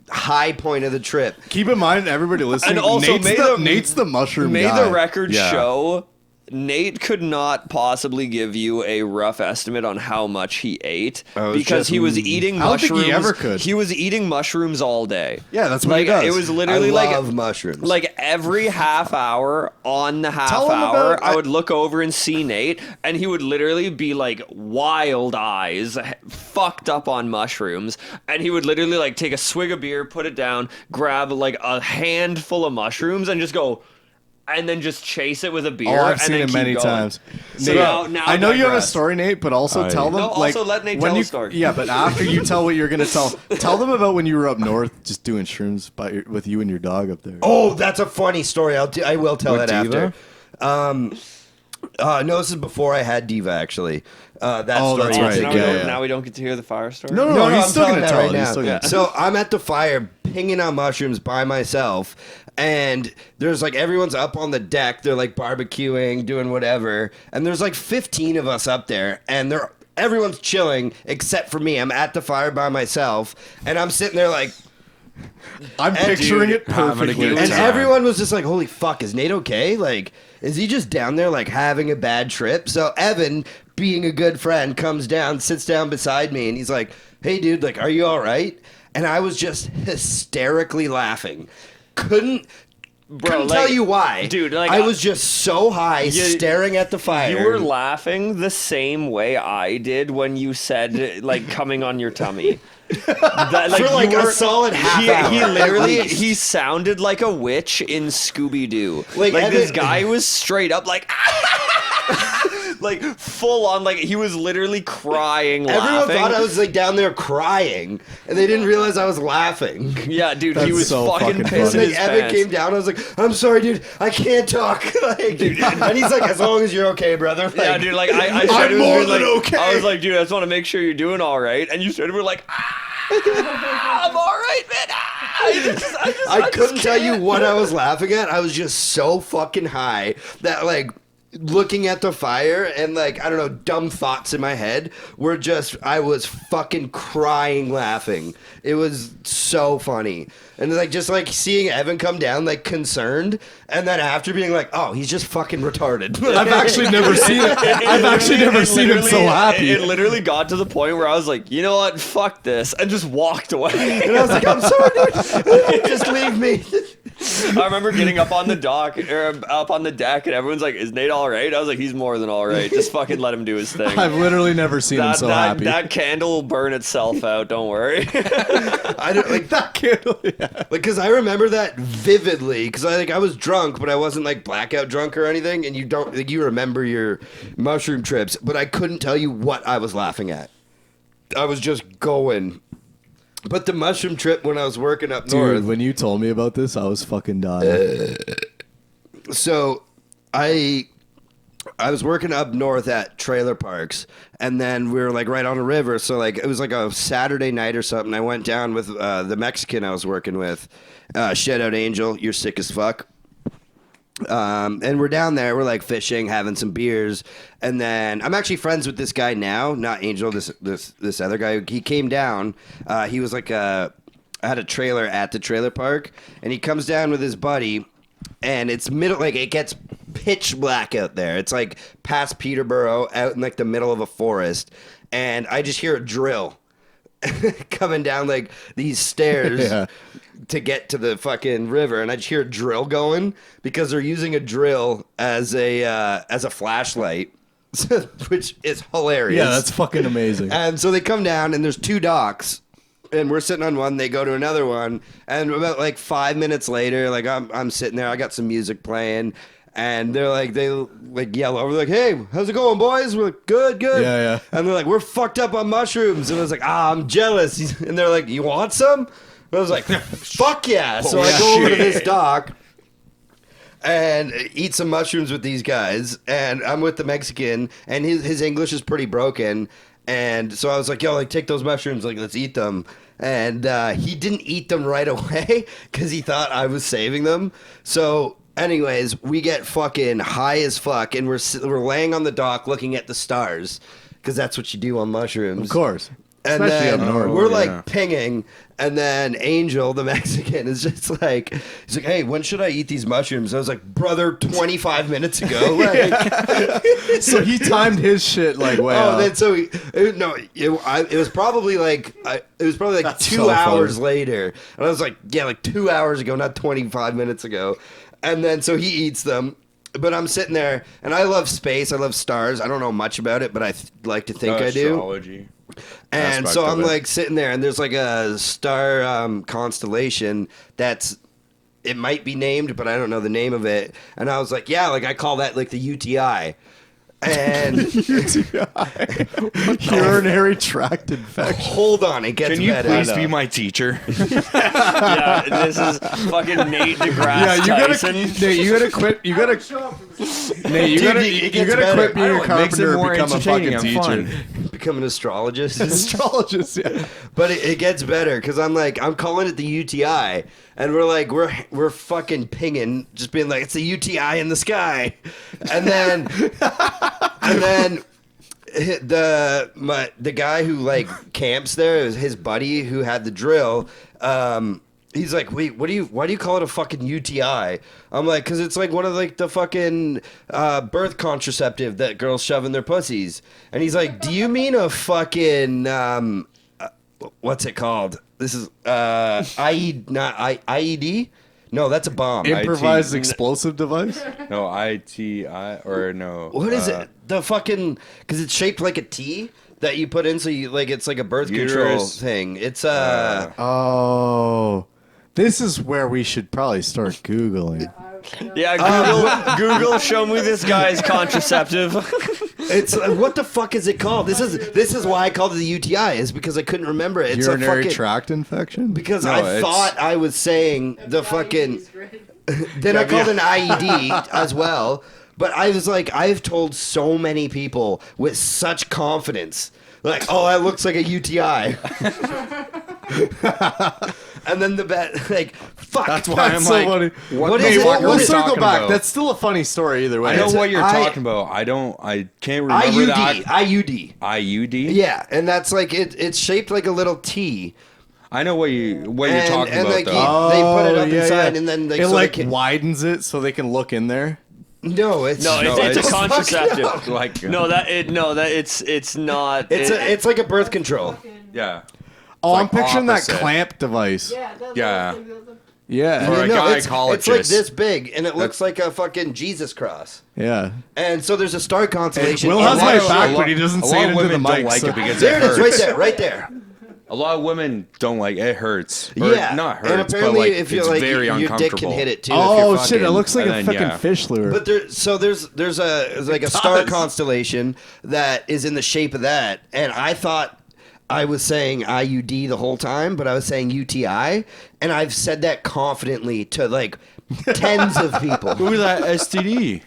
[SPEAKER 4] high point of the trip.
[SPEAKER 5] Keep in mind, everybody listening.
[SPEAKER 2] And also,
[SPEAKER 5] Nate's the mushroom
[SPEAKER 2] May
[SPEAKER 5] guy.
[SPEAKER 2] the record
[SPEAKER 6] Yeah.
[SPEAKER 2] show, Nate could not possibly give you a rough estimate on how much he ate
[SPEAKER 4] Oh, it's
[SPEAKER 2] because
[SPEAKER 4] just-
[SPEAKER 2] he was eating
[SPEAKER 5] I don't think
[SPEAKER 2] mushrooms.
[SPEAKER 5] he ever could.
[SPEAKER 2] He was eating mushrooms all day.
[SPEAKER 5] Yeah, that's what
[SPEAKER 2] like
[SPEAKER 5] he does.
[SPEAKER 2] it was
[SPEAKER 4] I
[SPEAKER 2] literally
[SPEAKER 4] love mushrooms.
[SPEAKER 2] like every half hour on the half
[SPEAKER 5] Tell him
[SPEAKER 2] hour,
[SPEAKER 5] about-
[SPEAKER 2] I would look over and see Nate, and he would literally be like wild eyes, fucked up on mushrooms, and he would literally like take a swig of beer, put it down, grab like a handful of mushrooms, and just go. And then just chase it with a beer.
[SPEAKER 5] Oh, I've
[SPEAKER 2] and
[SPEAKER 5] seen
[SPEAKER 2] then
[SPEAKER 5] it
[SPEAKER 2] keep
[SPEAKER 5] many
[SPEAKER 2] going.
[SPEAKER 5] times.
[SPEAKER 2] So
[SPEAKER 5] Nate,
[SPEAKER 2] now
[SPEAKER 5] I know you have a
[SPEAKER 2] digress.
[SPEAKER 5] story, Nate, but also tell them.
[SPEAKER 2] No,
[SPEAKER 5] like,
[SPEAKER 2] also let Nate
[SPEAKER 5] when
[SPEAKER 2] tell
[SPEAKER 5] you,
[SPEAKER 2] a story.
[SPEAKER 5] Yeah, but after you tell what you're gonna tell them about when you were up north, just doing shrooms with you and your dog up there.
[SPEAKER 4] oh, that's a funny story. I will tell
[SPEAKER 6] With
[SPEAKER 4] that
[SPEAKER 6] Diva?
[SPEAKER 4] after. No, this is before I had Diva actually. That
[SPEAKER 5] Oh,
[SPEAKER 4] story
[SPEAKER 5] that's
[SPEAKER 4] is
[SPEAKER 5] right.
[SPEAKER 4] a
[SPEAKER 2] Now,
[SPEAKER 4] good
[SPEAKER 2] we
[SPEAKER 5] Yeah,
[SPEAKER 2] don't,
[SPEAKER 5] yeah.
[SPEAKER 2] now we don't get to hear the fire story.
[SPEAKER 5] No, he's
[SPEAKER 4] I'm
[SPEAKER 5] still
[SPEAKER 4] telling
[SPEAKER 5] gonna
[SPEAKER 4] that
[SPEAKER 5] tell
[SPEAKER 4] right
[SPEAKER 5] it. He's
[SPEAKER 4] now.
[SPEAKER 5] still gonna-
[SPEAKER 4] So I'm at the fire pinging on mushrooms by myself, and there's like everyone's up on the deck. They're like barbecuing, doing whatever, and there's like 15 of us up there, and everyone's chilling except for me. I'm at the fire by myself, and I'm sitting there like,
[SPEAKER 5] I'm picturing it
[SPEAKER 6] having a
[SPEAKER 5] perfectly.
[SPEAKER 6] good
[SPEAKER 4] and
[SPEAKER 6] time.
[SPEAKER 4] everyone was just like, holy fuck, is Nate okay? Like, is he just down there like having a bad trip? So Evan, being a good friend, comes down, sits down beside me, and he's like, hey dude, like, are you all right? And I was just hysterically laughing. Couldn't tell
[SPEAKER 2] like,
[SPEAKER 4] you why.
[SPEAKER 2] dude, like,
[SPEAKER 4] I was just so high staring at the fire.
[SPEAKER 2] You were laughing the same way I did when you said like coming on your tummy. That,
[SPEAKER 4] For, like,
[SPEAKER 2] you
[SPEAKER 4] a solid half hour,
[SPEAKER 2] He
[SPEAKER 4] at
[SPEAKER 2] literally
[SPEAKER 4] least.
[SPEAKER 2] he sounded like a witch in Scooby Doo.
[SPEAKER 4] Like,
[SPEAKER 2] Like this
[SPEAKER 4] Evan-
[SPEAKER 2] guy was straight up like like full on, like he was literally crying,
[SPEAKER 4] Everyone
[SPEAKER 2] laughing.
[SPEAKER 4] thought I was like down there crying, and they didn't realize I was laughing.
[SPEAKER 2] Yeah, dude,
[SPEAKER 5] That's
[SPEAKER 2] he was
[SPEAKER 5] so
[SPEAKER 2] fucking
[SPEAKER 5] fucking
[SPEAKER 2] pissing
[SPEAKER 4] And
[SPEAKER 5] funny.
[SPEAKER 2] his
[SPEAKER 4] then Evan
[SPEAKER 2] pants.
[SPEAKER 4] came down. I was like, "I'm sorry, dude. I can't talk." Like, and he's like, "As long as you're okay, brother." Like,
[SPEAKER 2] Yeah, dude, like I started
[SPEAKER 5] I'm
[SPEAKER 2] to
[SPEAKER 5] more
[SPEAKER 2] be
[SPEAKER 5] than
[SPEAKER 2] like,
[SPEAKER 5] okay.
[SPEAKER 2] I was like, dude, I just want to make sure you're doing all right. And you started to be like, I'm all right, man.
[SPEAKER 4] I couldn't tell you what I was laughing at. I was just so fucking high that like looking at the fire and like I don't know, dumb thoughts in my head were just I was fucking crying laughing. It was so funny. And like just like seeing Evan come down like concerned and then after being like, "Oh, he's just fucking retarded."
[SPEAKER 5] I've actually never seen it. I've actually never seen him so happy.
[SPEAKER 2] It literally got to the point where I was like, you know what, fuck this, and just walked away.
[SPEAKER 4] And I was like, "I'm sorry, dude. Just leave me."
[SPEAKER 2] I remember getting up on the dock or up on the deck, and everyone's like, "Is Nate all right?" I was like, "He's more than all right. Just fucking let him do his thing."
[SPEAKER 5] I've literally never seen him so happy.
[SPEAKER 2] That candle will burn itself out. Don't worry.
[SPEAKER 4] I don't like
[SPEAKER 5] that candle. Yeah.
[SPEAKER 4] like because I remember that vividly because I was drunk, but I wasn't like blackout drunk or anything. And you don't like you remember your mushroom trips, but I couldn't tell you what I was laughing at. I was just going. But the mushroom trip when I was working up north.
[SPEAKER 5] Dude, when you told me about this, I was fucking dying.
[SPEAKER 4] So I was working up north at trailer parks, and then we were like right on a river. So like it was like a Saturday night or something. I went down with the Mexican I was working with. Shout out Angel, you're sick as fuck. And we're down there, we're like fishing, having some beers, and then I'm actually friends with this guy now, not Angel, this other guy. He came down. He was like had a trailer at the trailer park, and he comes down with his buddy, and it's it gets pitch black out there. It's like past Peterborough, out in like the middle of a forest, and I just hear a drill coming down like these stairs.
[SPEAKER 5] Yeah.
[SPEAKER 4] To get to the fucking river, and I just hear a drill going because they're using a drill as a flashlight, which is hilarious.
[SPEAKER 5] Yeah, that's fucking amazing.
[SPEAKER 4] And so they come down, and there's two docks, and we're sitting on one. They go to another one, and about like 5 minutes later, like I'm sitting there, I got some music playing, and they yell over, like, "Hey, how's it going, boys?" We're like, "Good."
[SPEAKER 5] Yeah.
[SPEAKER 4] And they're like, "We're fucked up on mushrooms," and I was like, "I'm jealous." And they're like, "You want some?" I was like, fuck yeah. So I go over to this dock and eat some mushrooms with these guys. And I'm with the Mexican, and his English is pretty broken. And so I was like, yo, like, take those mushrooms, like, let's eat them. And he didn't eat them right away because he thought I was saving them. So anyways, we get fucking high as fuck, and we're laying on the dock looking at the stars because that's what you do on mushrooms.
[SPEAKER 5] Of course.
[SPEAKER 4] And
[SPEAKER 5] Especially
[SPEAKER 4] then
[SPEAKER 5] up north.
[SPEAKER 4] we're like pinging, and then Angel, the Mexican, is just like, he's like, "Hey, when should I eat these mushrooms?" I was like, "Brother, 25 minutes ago." Like,
[SPEAKER 5] So he timed his shit like way up.
[SPEAKER 4] then so it was probably like
[SPEAKER 5] That's
[SPEAKER 4] 2
[SPEAKER 5] so
[SPEAKER 4] hours
[SPEAKER 5] funny.
[SPEAKER 4] later, and I was like, "Yeah, like 2 hours ago, not 25 minutes ago." And then so he eats them. But I'm sitting there, and I love space. I love stars. I don't know much about it, but I like to think I do.
[SPEAKER 6] Astrology.
[SPEAKER 4] And
[SPEAKER 6] aspect
[SPEAKER 4] so I'm
[SPEAKER 6] of it.
[SPEAKER 4] like sitting there, and there's like a star constellation it might be named, but I don't know the name of it. And I was like, yeah, like I call that like the UTI. And
[SPEAKER 5] Urinary tract infection.
[SPEAKER 4] hold on, it gets
[SPEAKER 6] Can you
[SPEAKER 4] better.
[SPEAKER 6] please be my teacher?
[SPEAKER 2] Yeah, this is fucking Nate deGrasse
[SPEAKER 5] Yeah, you gotta,
[SPEAKER 2] Tyson.
[SPEAKER 5] Nate, you gotta quit. You gotta, Nate, you
[SPEAKER 4] Dude,
[SPEAKER 5] gotta,
[SPEAKER 4] it
[SPEAKER 5] you
[SPEAKER 4] gets
[SPEAKER 5] gotta
[SPEAKER 4] better.
[SPEAKER 5] quit being
[SPEAKER 6] I
[SPEAKER 5] a
[SPEAKER 6] know, it makes it
[SPEAKER 5] carpenter and
[SPEAKER 6] more
[SPEAKER 5] become a fucking
[SPEAKER 6] entertaining and
[SPEAKER 5] teacher.
[SPEAKER 6] fun.
[SPEAKER 4] Become an astrologist.
[SPEAKER 5] Astrologist, yeah.
[SPEAKER 4] But it gets better because I'm calling it the UTI, and we're fucking pinging, just being like, it's the UTI in the sky, and then the guy who like camps there, is his buddy who had the drill. He's like, wait, why do you call it a fucking UTI? I'm like, because it's like one of like the fucking birth contraceptive that girls shove in their pussies. And he's like, do you mean a fucking what's it called? This is IED? No, that's a bomb.
[SPEAKER 5] Improvised
[SPEAKER 6] IT.
[SPEAKER 5] explosive device.
[SPEAKER 6] No, ITI or no.
[SPEAKER 4] What is it? The fucking, because it's shaped like a T that you put in, so you like it's like a birth control
[SPEAKER 6] Uterus.
[SPEAKER 4] thing. It's
[SPEAKER 5] Oh, this is where we should probably start googling.
[SPEAKER 2] Yeah, Google, show me this guy's contraceptive.
[SPEAKER 4] It's what the fuck is it called? This is why I called it the UTI, is because I couldn't remember it. It's
[SPEAKER 5] Urinary
[SPEAKER 4] a fucking,
[SPEAKER 5] tract infection.
[SPEAKER 4] because
[SPEAKER 6] No,
[SPEAKER 4] I
[SPEAKER 6] it's-
[SPEAKER 4] thought I was saying the fucking. Then I called it an IED as well. But I was like, I've told so many people with such confidence, like, oh, that looks like a UTI. And then the bet, like, fuck.
[SPEAKER 6] That's why
[SPEAKER 5] That's
[SPEAKER 6] I'm
[SPEAKER 5] so
[SPEAKER 6] like,
[SPEAKER 5] funny.
[SPEAKER 4] What
[SPEAKER 5] Hey,
[SPEAKER 4] is it?
[SPEAKER 5] we'll
[SPEAKER 4] What is
[SPEAKER 5] circle
[SPEAKER 6] talking
[SPEAKER 5] back.
[SPEAKER 6] about?
[SPEAKER 5] That's still a funny story either way.
[SPEAKER 6] I know
[SPEAKER 4] It's a-
[SPEAKER 6] what you're
[SPEAKER 4] I-
[SPEAKER 6] talking about. I can't remember that.
[SPEAKER 4] IUD.
[SPEAKER 6] IUD?
[SPEAKER 4] Yeah, and that's like it's shaped like a little T.
[SPEAKER 6] I know what you're talking
[SPEAKER 4] and
[SPEAKER 6] about
[SPEAKER 4] like
[SPEAKER 6] though.
[SPEAKER 4] they put it up
[SPEAKER 5] yeah,
[SPEAKER 4] inside,
[SPEAKER 5] yeah.
[SPEAKER 4] and then like,
[SPEAKER 5] it
[SPEAKER 4] so
[SPEAKER 5] like
[SPEAKER 4] they can,
[SPEAKER 5] widens it so they can look in there.
[SPEAKER 4] no, it's
[SPEAKER 2] It's a
[SPEAKER 6] it's-
[SPEAKER 2] contraceptive.
[SPEAKER 6] like
[SPEAKER 2] It's not.
[SPEAKER 4] it's like a birth control.
[SPEAKER 6] yeah.
[SPEAKER 5] Oh, I'm
[SPEAKER 6] like
[SPEAKER 5] picturing
[SPEAKER 6] opposite.
[SPEAKER 5] that clamp device.
[SPEAKER 3] Yeah, that's
[SPEAKER 6] Yeah.
[SPEAKER 5] Yeah.
[SPEAKER 6] For a guy
[SPEAKER 4] it's
[SPEAKER 6] ecologist.
[SPEAKER 4] like this big, and it looks like a fucking Jesus cross.
[SPEAKER 5] Yeah.
[SPEAKER 4] And so there's a star constellation.
[SPEAKER 5] Will
[SPEAKER 4] in
[SPEAKER 5] has
[SPEAKER 4] that
[SPEAKER 5] my
[SPEAKER 4] shape.
[SPEAKER 5] back, but he doesn't
[SPEAKER 6] a
[SPEAKER 5] say
[SPEAKER 6] lot
[SPEAKER 5] it
[SPEAKER 6] of
[SPEAKER 5] into the
[SPEAKER 6] women don't
[SPEAKER 5] mic.
[SPEAKER 6] like
[SPEAKER 5] so-
[SPEAKER 6] it because
[SPEAKER 4] There
[SPEAKER 6] it
[SPEAKER 4] it is,
[SPEAKER 6] hurts.
[SPEAKER 4] right there.
[SPEAKER 6] A lot of women don't like it. It hurts. Or
[SPEAKER 4] Yeah,
[SPEAKER 6] not hurts,
[SPEAKER 4] and
[SPEAKER 6] but
[SPEAKER 4] apparently,
[SPEAKER 6] like
[SPEAKER 4] if you're
[SPEAKER 6] it's
[SPEAKER 4] like
[SPEAKER 6] very
[SPEAKER 4] your dick
[SPEAKER 6] uncomfortable.
[SPEAKER 4] can hit it too.
[SPEAKER 5] Oh
[SPEAKER 4] if you're
[SPEAKER 5] shit! It
[SPEAKER 4] fucking-
[SPEAKER 5] looks like a
[SPEAKER 6] and then,
[SPEAKER 5] fucking
[SPEAKER 6] yeah.
[SPEAKER 5] fish lure.
[SPEAKER 4] But there's a star constellation that is in the shape of that, and I thought I was saying IUD the whole time, but I was saying UTI, and I've said that confidently to like tens of people.
[SPEAKER 6] Who was that STD?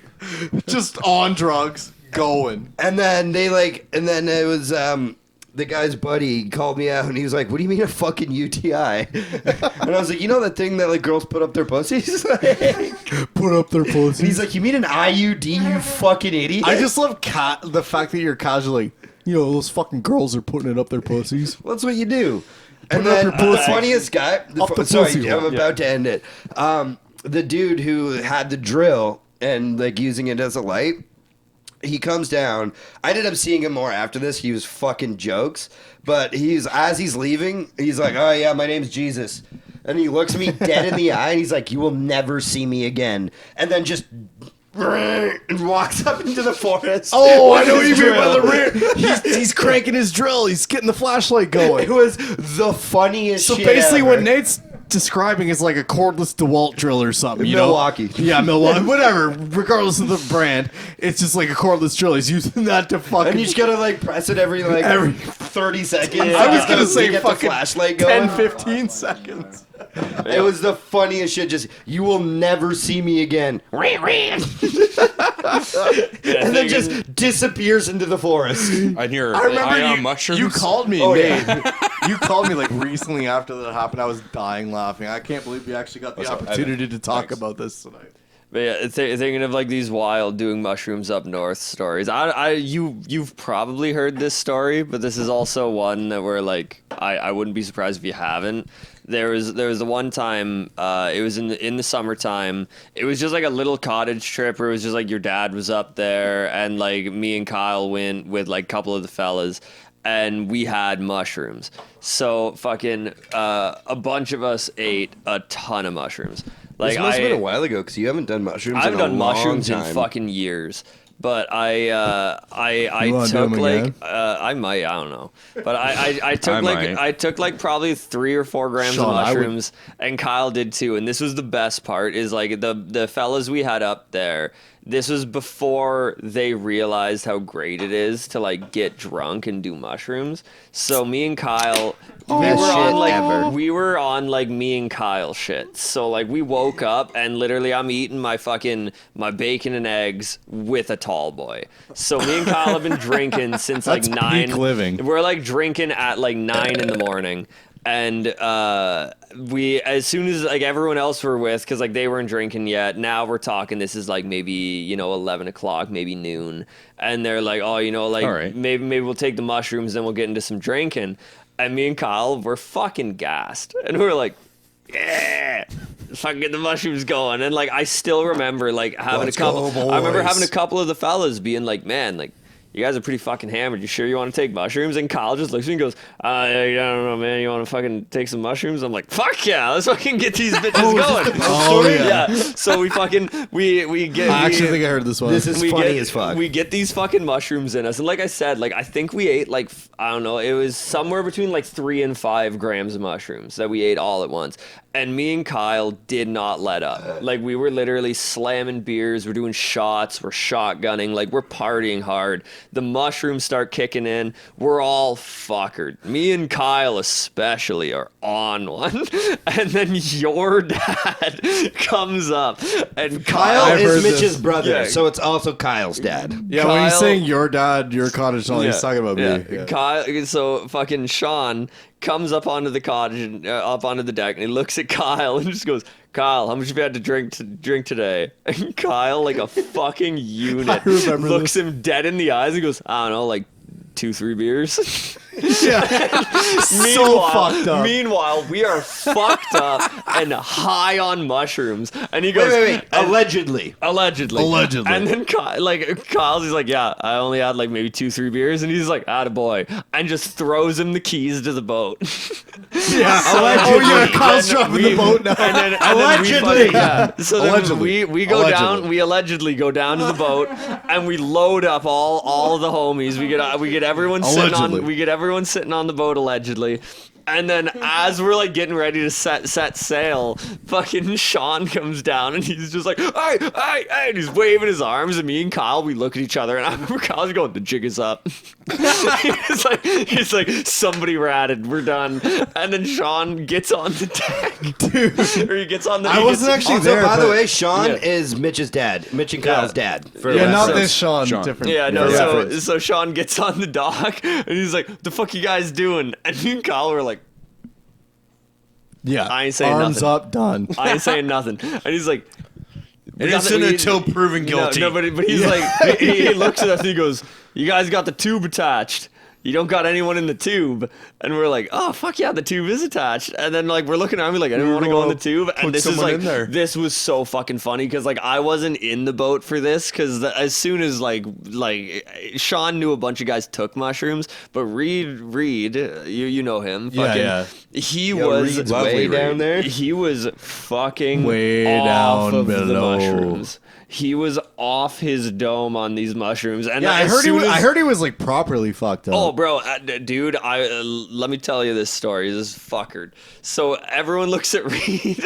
[SPEAKER 5] Just on drugs, going.
[SPEAKER 4] And then it was the guy's buddy called me out, and he was like, "What do you mean a fucking UTI?" And I was like, "You know that thing that like girls put up their pussies?"
[SPEAKER 5] Put up their pussies.
[SPEAKER 4] And he's like, "You mean an IUD, you fucking idiot?"
[SPEAKER 5] I just love the fact that you're casually, those fucking girls are putting it up their pussies.
[SPEAKER 4] Well, that's what you do. And
[SPEAKER 5] Put up
[SPEAKER 4] then
[SPEAKER 5] your
[SPEAKER 4] the
[SPEAKER 5] pussy.
[SPEAKER 4] funniest guy,
[SPEAKER 5] Up the
[SPEAKER 4] sorry,
[SPEAKER 5] pussy
[SPEAKER 4] I'm
[SPEAKER 5] hole.
[SPEAKER 4] about to end it. The dude who had the drill and like using it as a light, he comes down. I ended up seeing him more after this. He was fucking jokes, but as he's leaving, he's like, "Oh yeah, my name's Jesus." And he looks me dead in the eye, and he's like, "You will never see me again." And then just and walks up into the forest.
[SPEAKER 5] Oh, I
[SPEAKER 4] with
[SPEAKER 5] know what you
[SPEAKER 4] his
[SPEAKER 5] mean by the
[SPEAKER 4] drill.
[SPEAKER 5] rear. He's cranking his drill. He's getting the flashlight going.
[SPEAKER 4] It was the funniest
[SPEAKER 5] So
[SPEAKER 4] shit
[SPEAKER 5] basically,
[SPEAKER 4] ever.
[SPEAKER 5] what Nate's describing is like a cordless DeWalt drill or something. You
[SPEAKER 4] Milwaukee.
[SPEAKER 5] know? Yeah, Milwaukee. Whatever. Regardless of the brand, it's just like a cordless drill. He's using that to fucking.
[SPEAKER 4] And you just gotta like press it every 30 seconds.
[SPEAKER 5] I was gonna
[SPEAKER 4] to
[SPEAKER 5] say
[SPEAKER 4] get the
[SPEAKER 5] fucking
[SPEAKER 4] flashlight going.
[SPEAKER 5] 10-15 seconds.
[SPEAKER 4] It was the funniest shit. Just you will never see me again. And then just disappears into the forest.
[SPEAKER 6] I hear.
[SPEAKER 5] I remember
[SPEAKER 6] on
[SPEAKER 5] you,
[SPEAKER 6] mushrooms.
[SPEAKER 5] you called me,
[SPEAKER 4] Oh,
[SPEAKER 5] Nate. You called me like recently after that happened. I was dying laughing. I can't believe we actually got the opportunity to talk about this tonight.
[SPEAKER 2] But yeah, thinking of like these wild doing mushrooms up north stories. You've probably heard this story, but this is also one that where like I wouldn't be surprised if you haven't. There was the one time it was in the summertime. It was just like a little cottage trip where it was just like your dad was up there and like me and Kyle went with like a couple of the fellas. And we had mushrooms. So fucking a bunch of us ate a ton of mushrooms. Like
[SPEAKER 4] This must have been a while ago because you haven't done mushrooms.
[SPEAKER 2] I haven't
[SPEAKER 4] in a
[SPEAKER 2] done
[SPEAKER 4] long
[SPEAKER 2] mushrooms
[SPEAKER 4] time.
[SPEAKER 2] in fucking years. But I
[SPEAKER 5] You wanna do
[SPEAKER 2] took
[SPEAKER 5] them
[SPEAKER 2] like
[SPEAKER 5] again?
[SPEAKER 2] I might, I don't know. But I took
[SPEAKER 6] I
[SPEAKER 2] like
[SPEAKER 6] might.
[SPEAKER 2] I took like probably 3 or 4 grams
[SPEAKER 5] Sean,
[SPEAKER 2] of
[SPEAKER 5] I would-
[SPEAKER 2] mushrooms, and Kyle did too. And this was the best part is like the fellas we had up there. This was before they realized how great it is to like get drunk and do mushrooms. So me and Kyle,
[SPEAKER 4] Best shit
[SPEAKER 2] we were on like me and Kyle shit. So like we woke up and literally I'm eating my bacon and eggs with a tall boy. So me and Kyle have been drinking since like
[SPEAKER 5] That's
[SPEAKER 2] 9.
[SPEAKER 5] peak living.
[SPEAKER 2] We're like drinking at like 9 in the morning. And we, as soon as like everyone else were with, because like they weren't drinking yet. Now we're talking. This is like maybe 11 o'clock, maybe noon, and they're like, oh, like
[SPEAKER 6] All right.
[SPEAKER 2] maybe we'll take the mushrooms, then we'll get into some drinking. And me and Kyle were fucking gassed, and we were like, yeah, let's fucking get the mushrooms going. And like I still remember like having
[SPEAKER 4] Let's
[SPEAKER 2] a couple.
[SPEAKER 4] go,
[SPEAKER 2] I remember
[SPEAKER 4] boys.
[SPEAKER 2] having a couple of the fellas being like, man, like. You guys are pretty fucking hammered. You sure you want to take mushrooms? And Kyle just looks at me and goes, I don't know, man. You want to fucking take some mushrooms? I'm like, fuck yeah. Let's fucking get these bitches going.
[SPEAKER 5] Oh, yeah.
[SPEAKER 2] So we fucking, we get.
[SPEAKER 5] I actually think I heard this one.
[SPEAKER 4] This is
[SPEAKER 2] we
[SPEAKER 4] funny
[SPEAKER 2] get,
[SPEAKER 4] as fuck.
[SPEAKER 2] We get these fucking mushrooms in us. And like I said, like I think we ate like, I don't know, it was somewhere between like 3 and 5 grams of mushrooms that we ate all at once. And me and Kyle did not let up. Like we were literally slamming beers. We're doing shots. We're shotgunning. Like we're partying hard. The mushrooms start kicking in. We're all fuckered. Me and Kyle especially are on one. And then your dad comes up and
[SPEAKER 4] Kyle
[SPEAKER 5] I've heard
[SPEAKER 4] is Mitch's
[SPEAKER 5] this.
[SPEAKER 4] brother,
[SPEAKER 2] Yeah.
[SPEAKER 4] so it's also Kyle's dad.
[SPEAKER 5] Yeah, when he's
[SPEAKER 2] Kyle-
[SPEAKER 5] saying your dad, your cottage, no, he's talking about me. Yeah.
[SPEAKER 2] Kyle, so fucking Sean comes up onto the cottage and up onto the deck, and he looks at Kyle and just goes, "Kyle, how much have you had to drink today?" And Kyle, like a fucking unit,
[SPEAKER 5] remember
[SPEAKER 2] looks him dead in the eyes and goes, "I don't know, like 2-3 beers."
[SPEAKER 5] So fucked up.
[SPEAKER 2] Meanwhile, we are fucked up and high on mushrooms. And he goes,
[SPEAKER 4] Wait. Allegedly.
[SPEAKER 2] Allegedly. And then Kyle's, he's like, yeah, I only had like maybe 2-3 beers. And he's like, attaboy. And just throws him the keys to the boat.
[SPEAKER 5] Kyle's driving the boat now.
[SPEAKER 2] And then
[SPEAKER 4] Allegedly.
[SPEAKER 2] So then we go down. We allegedly go down to the boat, and we load up all the homies. We get everyone sitting on.
[SPEAKER 5] Allegedly.
[SPEAKER 2] We get everyone sitting on the boat allegedly. And then as we're like getting ready to set sail, fucking Sean comes down and he's just like, hey, and he's waving his arms, and me and Kyle, we look at each other, and I remember Kyle's going, the jig is up. he's like, somebody ratted, we're done. And then Sean gets on the deck. Dude. Or he gets on the
[SPEAKER 5] I wasn't actually
[SPEAKER 4] Also,
[SPEAKER 5] there.
[SPEAKER 4] by the
[SPEAKER 5] but-
[SPEAKER 4] way, Sean is Mitch's dad. Mitch and Kyle's dad. For
[SPEAKER 5] Yeah, not
[SPEAKER 4] reference.
[SPEAKER 5] this Sean.
[SPEAKER 6] Sean.
[SPEAKER 5] Different.
[SPEAKER 2] Yeah, no,
[SPEAKER 5] Yeah.
[SPEAKER 2] so Sean gets on the dock, and he's like, the fuck you guys doing? And me and Kyle were like,
[SPEAKER 5] Yeah.
[SPEAKER 2] I ain't saying
[SPEAKER 5] Arms
[SPEAKER 2] nothing.
[SPEAKER 5] up, done.
[SPEAKER 2] I ain't saying nothing. And he's like,
[SPEAKER 6] Innocent until proven guilty.
[SPEAKER 2] No, but he's like, he looks at us and he goes, you guys got the tube attached. You don't got anyone in the tube. And we're like, oh, fuck yeah, the tube is attached. And then, like, we're looking around, we're like, I didn't want to go on the tube. And
[SPEAKER 6] Put
[SPEAKER 2] this is,
[SPEAKER 6] someone
[SPEAKER 2] like,
[SPEAKER 6] in there.
[SPEAKER 2] this was so fucking funny because, like, I wasn't in the boat for this because as soon as, like, Sean knew a bunch of guys took mushrooms, but Reed, you know him. Fucking,
[SPEAKER 5] Yeah.
[SPEAKER 2] He was
[SPEAKER 4] Reed's way down there.
[SPEAKER 2] He was fucking
[SPEAKER 5] Way
[SPEAKER 2] off
[SPEAKER 5] down
[SPEAKER 2] of the
[SPEAKER 5] below.
[SPEAKER 2] mushrooms. He was off his dome on these mushrooms, and
[SPEAKER 5] Yeah, I
[SPEAKER 2] as
[SPEAKER 5] heard
[SPEAKER 2] soon as-
[SPEAKER 5] I heard he was like properly fucked up.
[SPEAKER 2] Oh, bro, dude, let me tell you this story. This is fuckered. So everyone looks at Reed,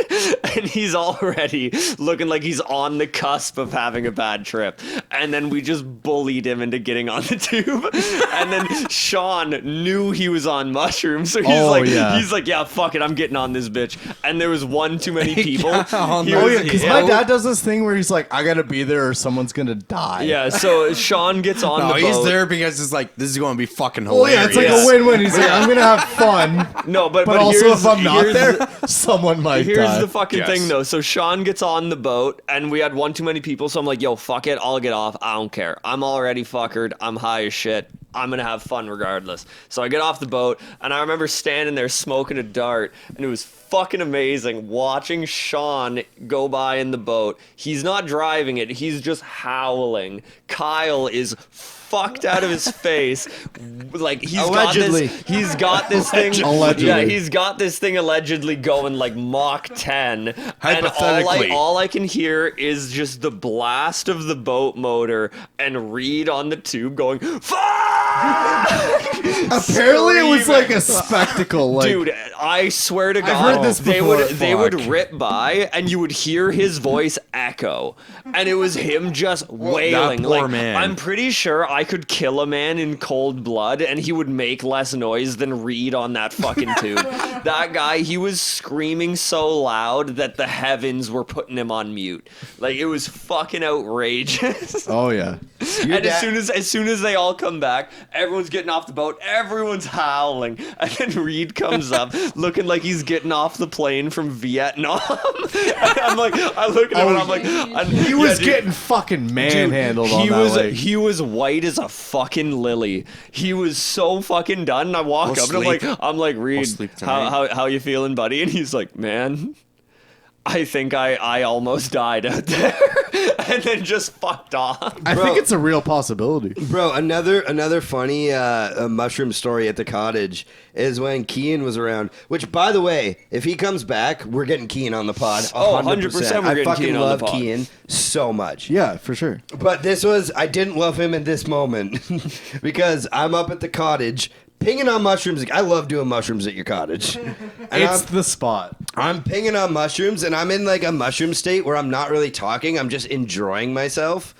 [SPEAKER 2] and he's already looking like he's on the cusp of having a bad trip. And then we just bullied him into getting on the tube. And then Sean knew he was on mushrooms, so he's like, yeah, fuck it, I'm getting on this bitch. And there was one too many people.
[SPEAKER 6] on
[SPEAKER 2] He
[SPEAKER 6] the-
[SPEAKER 5] Oh
[SPEAKER 2] was-
[SPEAKER 5] yeah, because my dad does this thing where he's like, I gotta be there or someone's gonna die.
[SPEAKER 2] Yeah, so Sean gets on
[SPEAKER 6] No,
[SPEAKER 2] the
[SPEAKER 6] he's
[SPEAKER 2] boat.
[SPEAKER 6] there because it's like, this is going to be fucking
[SPEAKER 5] Oh
[SPEAKER 6] hilarious.
[SPEAKER 5] yeah, it's like a win-win. He's like, I'm gonna have fun,
[SPEAKER 2] No, but
[SPEAKER 5] also
[SPEAKER 2] here's-
[SPEAKER 5] if I'm not
[SPEAKER 2] here's
[SPEAKER 5] there,
[SPEAKER 2] the-
[SPEAKER 5] someone might
[SPEAKER 2] Here's
[SPEAKER 5] die.
[SPEAKER 2] the fucking
[SPEAKER 6] Yes.
[SPEAKER 2] thing, though. So Sean gets on the boat, and we had one too many people. So I'm like, yo, fuck it. I'll get off. I don't care. I'm already fuckered. I'm high as shit. I'm going to have fun regardless. So I get off the boat, and I remember standing there smoking a dart, and it was fucking amazing watching Sean go by in the boat. He's not driving it. He's just howling. Kyle is fucked out of his face. Like he's
[SPEAKER 4] Allegedly.
[SPEAKER 2] got this thing.
[SPEAKER 5] Allegedly.
[SPEAKER 2] Yeah, he's got this thing allegedly going like Mach 10. And
[SPEAKER 6] Hypothetically.
[SPEAKER 2] all I can hear is just the blast of the boat motor and Reed on the tube going, fuck!
[SPEAKER 5] Apparently, it was
[SPEAKER 2] Screaming.
[SPEAKER 5] like a spectacle. Like,
[SPEAKER 2] Dude, I swear to God,
[SPEAKER 5] heard this
[SPEAKER 2] they
[SPEAKER 5] before.
[SPEAKER 2] would
[SPEAKER 5] Fuck.
[SPEAKER 2] rip by and you would hear his voice echo, and it was him just wailing.
[SPEAKER 6] poor
[SPEAKER 2] Like
[SPEAKER 6] man.
[SPEAKER 2] I'm pretty sure I could kill a man in cold blood, and he would make less noise than Reed on that fucking tube. That guy, he was screaming so loud that the heavens were putting him on mute. Like it was fucking outrageous.
[SPEAKER 5] oh yeah.
[SPEAKER 2] And as soon as they all come back, everyone's getting off the boat, everyone's howling, and then Reed comes up looking like he's getting off the plane from Vietnam. And I'm like, I look at him and I'm like,
[SPEAKER 5] He was getting fucking manhandled on that lake.
[SPEAKER 2] he was white as a fucking lily. He was so fucking done. And I walk
[SPEAKER 6] We'll
[SPEAKER 2] up and
[SPEAKER 6] sleep.
[SPEAKER 2] I'm like, Reed,
[SPEAKER 6] sleep tonight.
[SPEAKER 2] how you feeling, buddy? And he's like, man, I think I almost died out there. And then just fucked off.
[SPEAKER 5] I think it's a real possibility.
[SPEAKER 4] Bro, another funny mushroom story at the cottage is when Kean was around. Which, by the way, if he comes back, we're getting Kean on the pod. 100%.
[SPEAKER 2] 100% we're
[SPEAKER 4] I
[SPEAKER 2] getting
[SPEAKER 4] fucking
[SPEAKER 2] Kean on the
[SPEAKER 4] love
[SPEAKER 2] pod.
[SPEAKER 4] Kean so much.
[SPEAKER 5] Yeah, for sure.
[SPEAKER 4] But I didn't love him in this moment because I'm up at the cottage pinging on mushrooms. I love doing mushrooms at your cottage. And
[SPEAKER 5] It's the spot.
[SPEAKER 4] I'm pinging on mushrooms, and I'm in like a mushroom state where I'm not really talking. I'm just enjoying myself.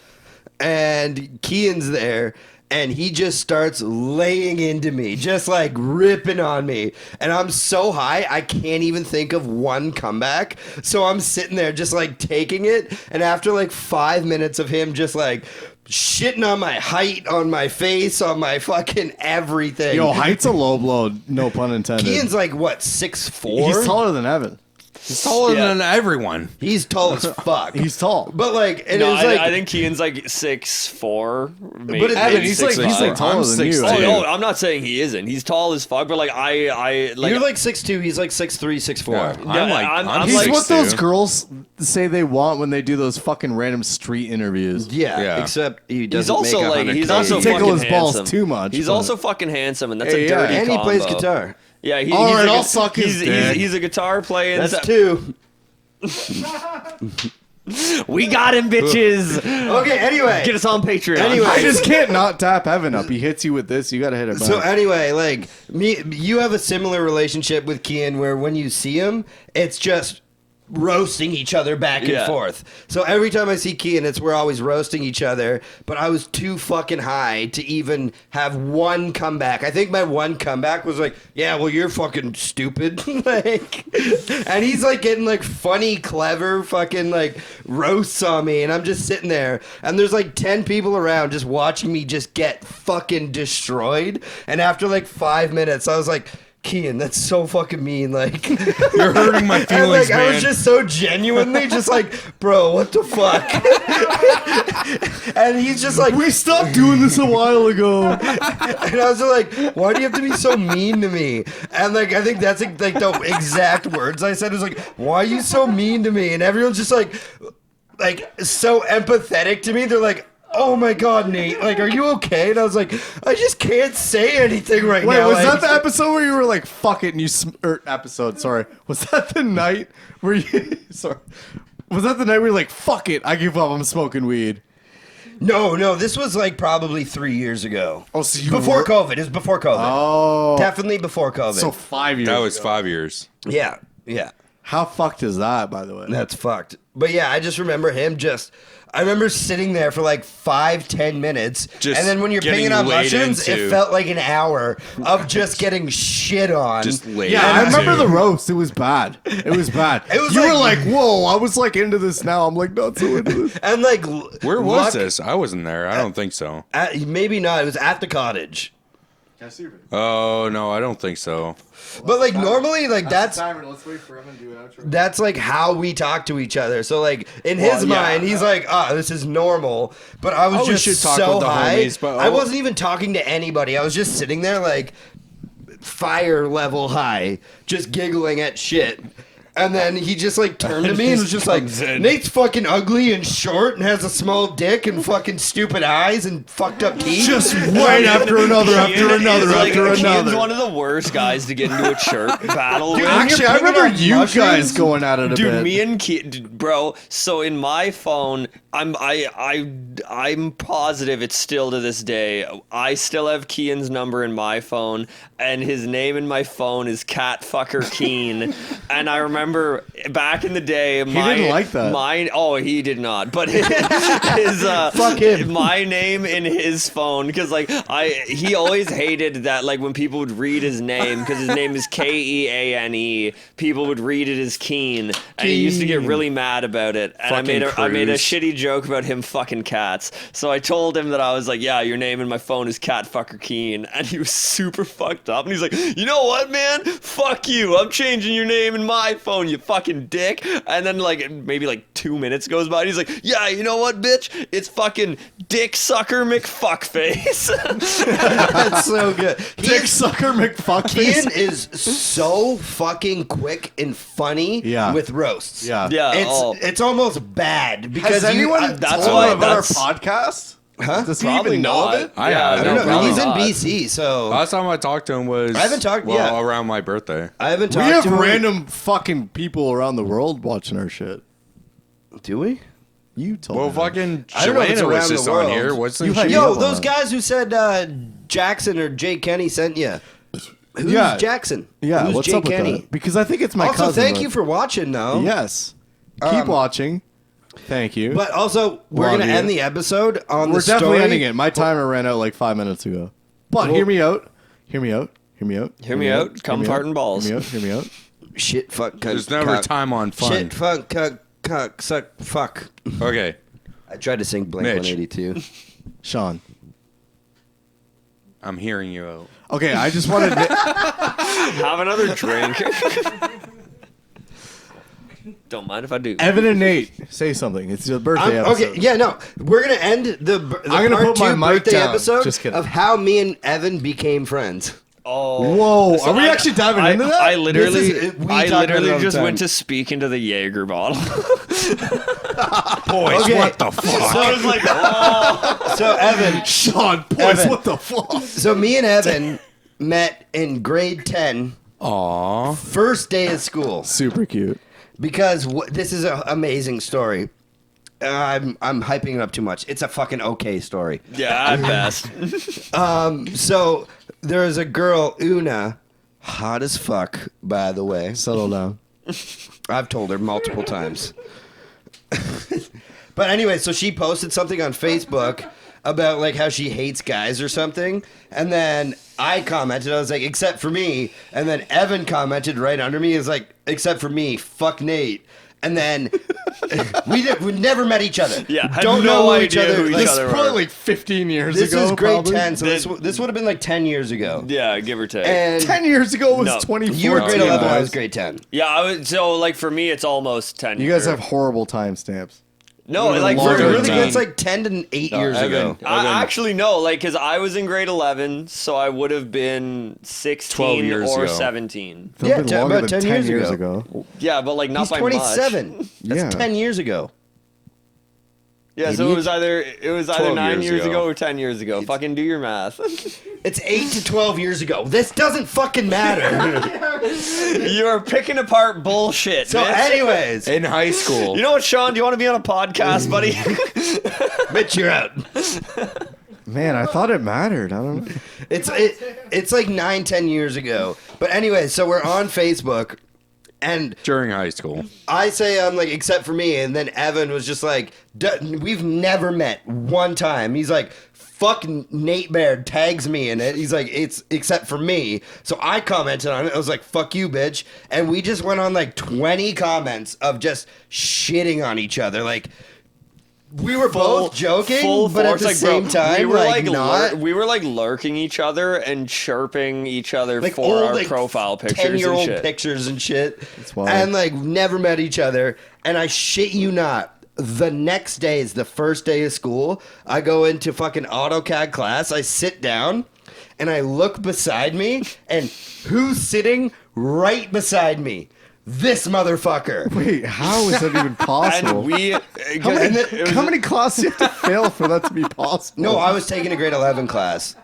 [SPEAKER 4] And Kean's there, and he just starts laying into me, just like ripping on me. And I'm so high, I can't even think of one comeback. So I'm sitting there just like taking it. And after like 5 minutes of him just like shitting on my height, on my face, on my fucking everything.
[SPEAKER 5] Yo, height's a low blow, no pun intended.
[SPEAKER 4] Kean's like, what, 6'4"?
[SPEAKER 5] He's taller than Evan.
[SPEAKER 6] He's taller
[SPEAKER 2] Yeah.
[SPEAKER 6] than everyone.
[SPEAKER 4] He's tall as fuck.
[SPEAKER 5] He's tall.
[SPEAKER 4] But like, it
[SPEAKER 2] No,
[SPEAKER 4] is like,
[SPEAKER 2] I think Kean's like 6'4". Maybe.
[SPEAKER 4] But
[SPEAKER 5] Evan, he's like
[SPEAKER 2] 6'5".
[SPEAKER 5] taller
[SPEAKER 6] I'm
[SPEAKER 5] than you.
[SPEAKER 6] 6'2".
[SPEAKER 2] Oh
[SPEAKER 5] I think.
[SPEAKER 2] no, I'm not saying he isn't. He's tall as fuck, but like I like
[SPEAKER 4] you're like 6'2", he's like 6'3", 6'4".
[SPEAKER 6] Yeah, I'm
[SPEAKER 5] He's
[SPEAKER 2] like
[SPEAKER 5] what those
[SPEAKER 6] 6'2".
[SPEAKER 5] girls say they want when they do those fucking random street interviews.
[SPEAKER 4] Yeah,
[SPEAKER 6] Yeah.
[SPEAKER 4] except he
[SPEAKER 2] He's
[SPEAKER 4] doesn't
[SPEAKER 2] also
[SPEAKER 4] make
[SPEAKER 2] like
[SPEAKER 4] 100K.
[SPEAKER 2] he's also
[SPEAKER 5] Tickle
[SPEAKER 2] fucking
[SPEAKER 5] his balls
[SPEAKER 2] handsome.
[SPEAKER 5] too much,
[SPEAKER 2] He's
[SPEAKER 5] but-
[SPEAKER 2] also fucking handsome, and that's
[SPEAKER 5] Yeah,
[SPEAKER 2] a
[SPEAKER 5] yeah.
[SPEAKER 2] dirty
[SPEAKER 4] and he
[SPEAKER 2] combo.
[SPEAKER 4] plays guitar.
[SPEAKER 2] Yeah,
[SPEAKER 5] All right,
[SPEAKER 2] he's
[SPEAKER 5] I'll suck his dick.
[SPEAKER 2] He's a guitar playing.
[SPEAKER 4] That's 2.
[SPEAKER 2] We got him, bitches.
[SPEAKER 4] Okay, anyway.
[SPEAKER 2] Get us on Patreon.
[SPEAKER 4] Anyway.
[SPEAKER 5] I just can't not tap Evan up. He hits you with this, you gotta hit it back.
[SPEAKER 4] So anyway, like you have a similar relationship with Kian where when you see him, it's just roasting each other back and
[SPEAKER 2] Yeah.
[SPEAKER 4] forth. So every time I see Kian, we're always roasting each other. But I was too fucking high to even have one comeback. I think my one comeback was like, "Yeah, well, you're fucking stupid," like, and he's like getting like funny, clever, fucking like roasts on me, and I'm just sitting there, and there's like 10 people around just watching me just get fucking destroyed. And after like 5 minutes, I was like, Kian, that's so fucking mean. Like,
[SPEAKER 6] You're hurting my
[SPEAKER 4] and
[SPEAKER 6] feelings,
[SPEAKER 4] like, I was
[SPEAKER 6] man.
[SPEAKER 4] just so genuinely just like, bro, what the fuck? And he's just like,
[SPEAKER 5] we stopped doing this a while ago.
[SPEAKER 4] and I was like, why do you have to be so mean to me? And like, I think that's like the exact words I said. It was like, why are you so mean to me? And everyone's just like so empathetic to me. They're like, oh my God, Nate, like, are you okay? And I was like, I just can't say anything right
[SPEAKER 5] Wait,
[SPEAKER 4] now.
[SPEAKER 5] was
[SPEAKER 4] like,
[SPEAKER 5] that the episode where you were like, fuck it, and you episode, sorry. Was that the night where you sorry. Was that the night where you're like, fuck it, I give up, I'm smoking weed?
[SPEAKER 4] No, this was like probably 3 years ago.
[SPEAKER 5] Oh, so you
[SPEAKER 4] before
[SPEAKER 5] were-
[SPEAKER 4] COVID. It was before COVID.
[SPEAKER 5] Oh.
[SPEAKER 4] Definitely before COVID.
[SPEAKER 5] So 5 years
[SPEAKER 6] That was
[SPEAKER 5] ago.
[SPEAKER 6] 5 years.
[SPEAKER 4] yeah.
[SPEAKER 5] How fucked is that, by the way?
[SPEAKER 4] That's fucked. But yeah, I just remember I remember sitting there for like 5-10 minutes,
[SPEAKER 6] Just
[SPEAKER 4] and then when you're
[SPEAKER 6] getting
[SPEAKER 4] pinging on
[SPEAKER 6] laid
[SPEAKER 4] mushrooms,
[SPEAKER 6] into.
[SPEAKER 4] it felt like an hour of just getting shit on.
[SPEAKER 6] Just laid
[SPEAKER 5] Yeah, I remember
[SPEAKER 6] into.
[SPEAKER 5] the roast. It was bad. It was bad.
[SPEAKER 4] It was
[SPEAKER 5] you were
[SPEAKER 4] like-
[SPEAKER 5] like, whoa, I was like into this now. I'm like, not so into this.
[SPEAKER 4] And like,
[SPEAKER 6] Where was this? I wasn't there. I don't think so.
[SPEAKER 4] Maybe not. It was at the Cottage.
[SPEAKER 6] Oh, no, I don't think so.
[SPEAKER 4] But like normally, like that's
[SPEAKER 5] Let's wait for him and do an outro.
[SPEAKER 4] that's like how we talk to each other. So like in his mind, he's like, "Ah, this is normal." But I was
[SPEAKER 6] Oh, we
[SPEAKER 4] just
[SPEAKER 6] should talk
[SPEAKER 4] so
[SPEAKER 6] with the
[SPEAKER 4] high.
[SPEAKER 6] homies, but-
[SPEAKER 4] I wasn't even talking to anybody. I was just sitting there like fire level high, just giggling at shit. And then he just like turned to me and was just like, Nate's fucking ugly and short and has a small dick and fucking stupid eyes and fucked up teeth.
[SPEAKER 5] Just one after another, after another, after
[SPEAKER 2] Kian's
[SPEAKER 5] another.
[SPEAKER 2] one of the worst guys to get into a chirp battle with.
[SPEAKER 5] Actually, I
[SPEAKER 4] You're picking
[SPEAKER 5] remember
[SPEAKER 4] on
[SPEAKER 5] you
[SPEAKER 4] mushrooms?
[SPEAKER 5] guys going at it a
[SPEAKER 2] Dude,
[SPEAKER 5] bit.
[SPEAKER 2] me and Kean, bro. So in my phone, I'm positive it's still to this day. I still have Kean's number in my phone, and his name in my phone is Catfucker Keen. And I remember back in the day,
[SPEAKER 5] He didn't like that.
[SPEAKER 2] Mine, oh, he did not. But his
[SPEAKER 4] Fuck him.
[SPEAKER 2] my name in his phone, because like he always hated that, like when people would read his name, because his name is Keane, people would read it as Keen, and he used to get really mad about it. And I made a
[SPEAKER 6] Cruz.
[SPEAKER 2] shitty joke about him fucking cats. So I told him that I was like, yeah, your name in my phone is Catfucker Keen, and he was super fucked up. And he's like, you know what, man? Fuck you. I'm changing your name in my phone, you fucking dick. And then like maybe like 2 minutes goes by, and he's like, yeah, you know what, bitch? It's fucking Dick Sucker McFuckface.
[SPEAKER 4] That's so good.
[SPEAKER 5] Dick sucker McFuckface.
[SPEAKER 4] Ian is so fucking quick and funny
[SPEAKER 5] Yeah.
[SPEAKER 4] with roasts.
[SPEAKER 5] Yeah.
[SPEAKER 2] Yeah.
[SPEAKER 4] It's almost bad because
[SPEAKER 5] Has anyone
[SPEAKER 2] that's
[SPEAKER 5] told
[SPEAKER 2] why
[SPEAKER 5] him about our
[SPEAKER 2] that's-
[SPEAKER 5] podcast?
[SPEAKER 4] Huh?
[SPEAKER 5] Does he
[SPEAKER 2] Probably
[SPEAKER 5] even know
[SPEAKER 2] not.
[SPEAKER 5] of it?
[SPEAKER 6] I
[SPEAKER 2] Yeah,
[SPEAKER 6] have.
[SPEAKER 4] I don't know.
[SPEAKER 2] probably
[SPEAKER 4] He's in
[SPEAKER 2] not.
[SPEAKER 4] BC, so
[SPEAKER 6] Last time I talked to him was
[SPEAKER 4] I haven't talked-
[SPEAKER 6] well,
[SPEAKER 4] yeah.
[SPEAKER 6] around my birthday.
[SPEAKER 4] I haven't
[SPEAKER 5] We
[SPEAKER 4] talked
[SPEAKER 5] have
[SPEAKER 4] to him.
[SPEAKER 5] random fucking people around the world watching our shit.
[SPEAKER 4] Do we?
[SPEAKER 5] You told
[SPEAKER 6] Well,
[SPEAKER 5] me.
[SPEAKER 6] fucking
[SPEAKER 4] I don't know if it's
[SPEAKER 6] Joanna was
[SPEAKER 4] around
[SPEAKER 6] just
[SPEAKER 4] the
[SPEAKER 6] on
[SPEAKER 4] world.
[SPEAKER 6] here. What's
[SPEAKER 5] You
[SPEAKER 6] the
[SPEAKER 5] had-
[SPEAKER 6] shit?
[SPEAKER 4] Yo,
[SPEAKER 5] Yeah.
[SPEAKER 4] those guys who said Jackson or Jay Kenny sent you. Who's
[SPEAKER 5] Yeah.
[SPEAKER 4] Jackson?
[SPEAKER 5] Yeah,
[SPEAKER 4] Who's
[SPEAKER 5] what's
[SPEAKER 4] Jay
[SPEAKER 5] up with
[SPEAKER 4] Kenny?
[SPEAKER 5] that? Because I think it's my
[SPEAKER 4] Also,
[SPEAKER 5] cousin.
[SPEAKER 4] thank
[SPEAKER 5] but-
[SPEAKER 4] you for watching, though.
[SPEAKER 5] Yes. Keep watching. Thank you.
[SPEAKER 4] But also, we're
[SPEAKER 5] Love
[SPEAKER 4] gonna
[SPEAKER 5] you.
[SPEAKER 4] end the episode on
[SPEAKER 5] We're
[SPEAKER 4] the
[SPEAKER 5] definitely
[SPEAKER 4] story.
[SPEAKER 5] ending it. My timer ran out like 5 minutes ago. But hear me out. Hear me out. Hear me out.
[SPEAKER 2] Hear me out. Come
[SPEAKER 5] Hear me
[SPEAKER 2] fart
[SPEAKER 5] out.
[SPEAKER 2] and balls.
[SPEAKER 5] Hear me out. Hear me out.
[SPEAKER 4] Shit, fuck, cunt,
[SPEAKER 6] There's never
[SPEAKER 4] cock.
[SPEAKER 6] time on fun.
[SPEAKER 4] Shit, fuck, cuck, suck, fuck.
[SPEAKER 6] Okay.
[SPEAKER 4] I tried to sing Blink
[SPEAKER 6] Mitch.
[SPEAKER 4] 182.
[SPEAKER 5] Sean.
[SPEAKER 6] I'm hearing you out.
[SPEAKER 5] Okay, I just wanted to...
[SPEAKER 2] Have another drink. Don't mind if I do.
[SPEAKER 5] Evan and Nate, say something. It's your birthday episode.
[SPEAKER 4] Okay, yeah, no. We're going to end the
[SPEAKER 5] I'm gonna
[SPEAKER 4] part
[SPEAKER 5] put my
[SPEAKER 4] 2
[SPEAKER 5] mic
[SPEAKER 4] birthday
[SPEAKER 5] down.
[SPEAKER 4] episode
[SPEAKER 5] Just kidding.
[SPEAKER 4] of how me and Evan became friends.
[SPEAKER 2] Oh.
[SPEAKER 5] Whoa,
[SPEAKER 2] So
[SPEAKER 5] are we actually diving into that?
[SPEAKER 2] I literally,
[SPEAKER 4] This is- we talk about it all the
[SPEAKER 2] just
[SPEAKER 4] time.
[SPEAKER 2] went to speak into the Jaeger bottle.
[SPEAKER 6] Boys,
[SPEAKER 4] Okay.
[SPEAKER 6] what the fuck?
[SPEAKER 2] I was like, oh.
[SPEAKER 4] So, Evan,
[SPEAKER 5] Sean, boys,
[SPEAKER 4] Evan.
[SPEAKER 5] what the fuck?
[SPEAKER 4] so me and Evan met in grade 10,
[SPEAKER 6] Aw.
[SPEAKER 4] first day of school.
[SPEAKER 5] Super cute.
[SPEAKER 4] Because this is an amazing story. I'm hyping it up too much. It's a fucking okay story.
[SPEAKER 2] Yeah, at best.
[SPEAKER 4] So there is a girl, Una, hot as fuck, by the way.
[SPEAKER 5] Settle down.
[SPEAKER 4] I've told her multiple times. But anyway, so she posted something on Facebook about like how she hates guys or something, and then I commented. I was like, except for me, and then Evan commented right under me. Is like, except for me, fuck Nate. And then we never met each other.
[SPEAKER 2] Yeah, had
[SPEAKER 4] don't
[SPEAKER 2] no
[SPEAKER 4] know
[SPEAKER 2] idea who each
[SPEAKER 5] This
[SPEAKER 2] other
[SPEAKER 5] is probably
[SPEAKER 2] were.
[SPEAKER 5] like 15 years
[SPEAKER 4] This
[SPEAKER 5] ago.
[SPEAKER 4] is grade
[SPEAKER 5] probably.
[SPEAKER 4] 10, so this would have been like 10 years ago.
[SPEAKER 2] Yeah, give or take.
[SPEAKER 4] And
[SPEAKER 5] 10 years ago was
[SPEAKER 2] No.
[SPEAKER 5] 2014.
[SPEAKER 4] you were grade 11, I
[SPEAKER 5] guys.
[SPEAKER 4] was grade 10.
[SPEAKER 2] yeah, so like for me, it's almost 10
[SPEAKER 5] You guys
[SPEAKER 2] years.
[SPEAKER 5] have horrible timestamps.
[SPEAKER 2] No,
[SPEAKER 5] Even
[SPEAKER 2] like
[SPEAKER 5] longer
[SPEAKER 2] for
[SPEAKER 5] than
[SPEAKER 4] Really,
[SPEAKER 5] that.
[SPEAKER 4] it's like 10 to 8 years
[SPEAKER 6] Evan.
[SPEAKER 4] ago.
[SPEAKER 2] I actually no, like because I was in grade 11, so I would have been 16
[SPEAKER 6] 12 years
[SPEAKER 2] or
[SPEAKER 6] ago.
[SPEAKER 2] 17.
[SPEAKER 5] It's
[SPEAKER 4] Yeah,
[SPEAKER 5] been longer
[SPEAKER 4] about
[SPEAKER 5] than
[SPEAKER 4] 10 years
[SPEAKER 5] ago.
[SPEAKER 2] Yeah, but like not
[SPEAKER 4] He's
[SPEAKER 2] by
[SPEAKER 4] 27.
[SPEAKER 2] much.
[SPEAKER 4] That's
[SPEAKER 5] Yeah.
[SPEAKER 4] 10 years ago.
[SPEAKER 2] Yeah, so it was either
[SPEAKER 6] 12
[SPEAKER 2] 9
[SPEAKER 6] years
[SPEAKER 2] years
[SPEAKER 6] ago.
[SPEAKER 2] ago or 10 years ago. Fucking do your math.
[SPEAKER 4] It's 8 to 12 years ago. This doesn't fucking matter.
[SPEAKER 2] You're picking apart bullshit.
[SPEAKER 4] So,
[SPEAKER 2] Mitch.
[SPEAKER 4] anyways,
[SPEAKER 6] In high school.
[SPEAKER 2] You know what, Sean? Do you want to be on a podcast, buddy?
[SPEAKER 4] Mitch, you're out.
[SPEAKER 5] Man, I thought it mattered. I don't know.
[SPEAKER 4] It's like 9-10 years ago. But anyway, so we're on Facebook, and
[SPEAKER 6] During high school.
[SPEAKER 4] I say I'm like, except for me, and then Evan was just like, we've never met one time. He's like, fuck Nate Baird tags me in it. He's like, it's except for me. So I commented on it. I was like, fuck you, bitch. And we just went on like 20 comments of just shitting on each other. Like, we were both joking, but at
[SPEAKER 2] force,
[SPEAKER 4] the
[SPEAKER 2] like, bro,
[SPEAKER 4] same time,
[SPEAKER 2] we were
[SPEAKER 4] like, not.
[SPEAKER 2] we were like lurking each other and chirping each other
[SPEAKER 4] Like
[SPEAKER 2] for
[SPEAKER 4] old,
[SPEAKER 2] our
[SPEAKER 4] like,
[SPEAKER 2] profile pictures
[SPEAKER 4] 10-year-old
[SPEAKER 2] and shit.
[SPEAKER 4] pictures and shit.
[SPEAKER 5] wild.
[SPEAKER 4] And like never met each other. And I shit you not, the next day is the first day of school. I go into fucking AutoCAD class. I sit down and I look beside me, and who's sitting right beside me? This motherfucker.
[SPEAKER 5] Wait, how is that even possible?
[SPEAKER 2] And we
[SPEAKER 5] How many classes do you have to fail for that to be possible?
[SPEAKER 4] No, I was taking a grade 11 class.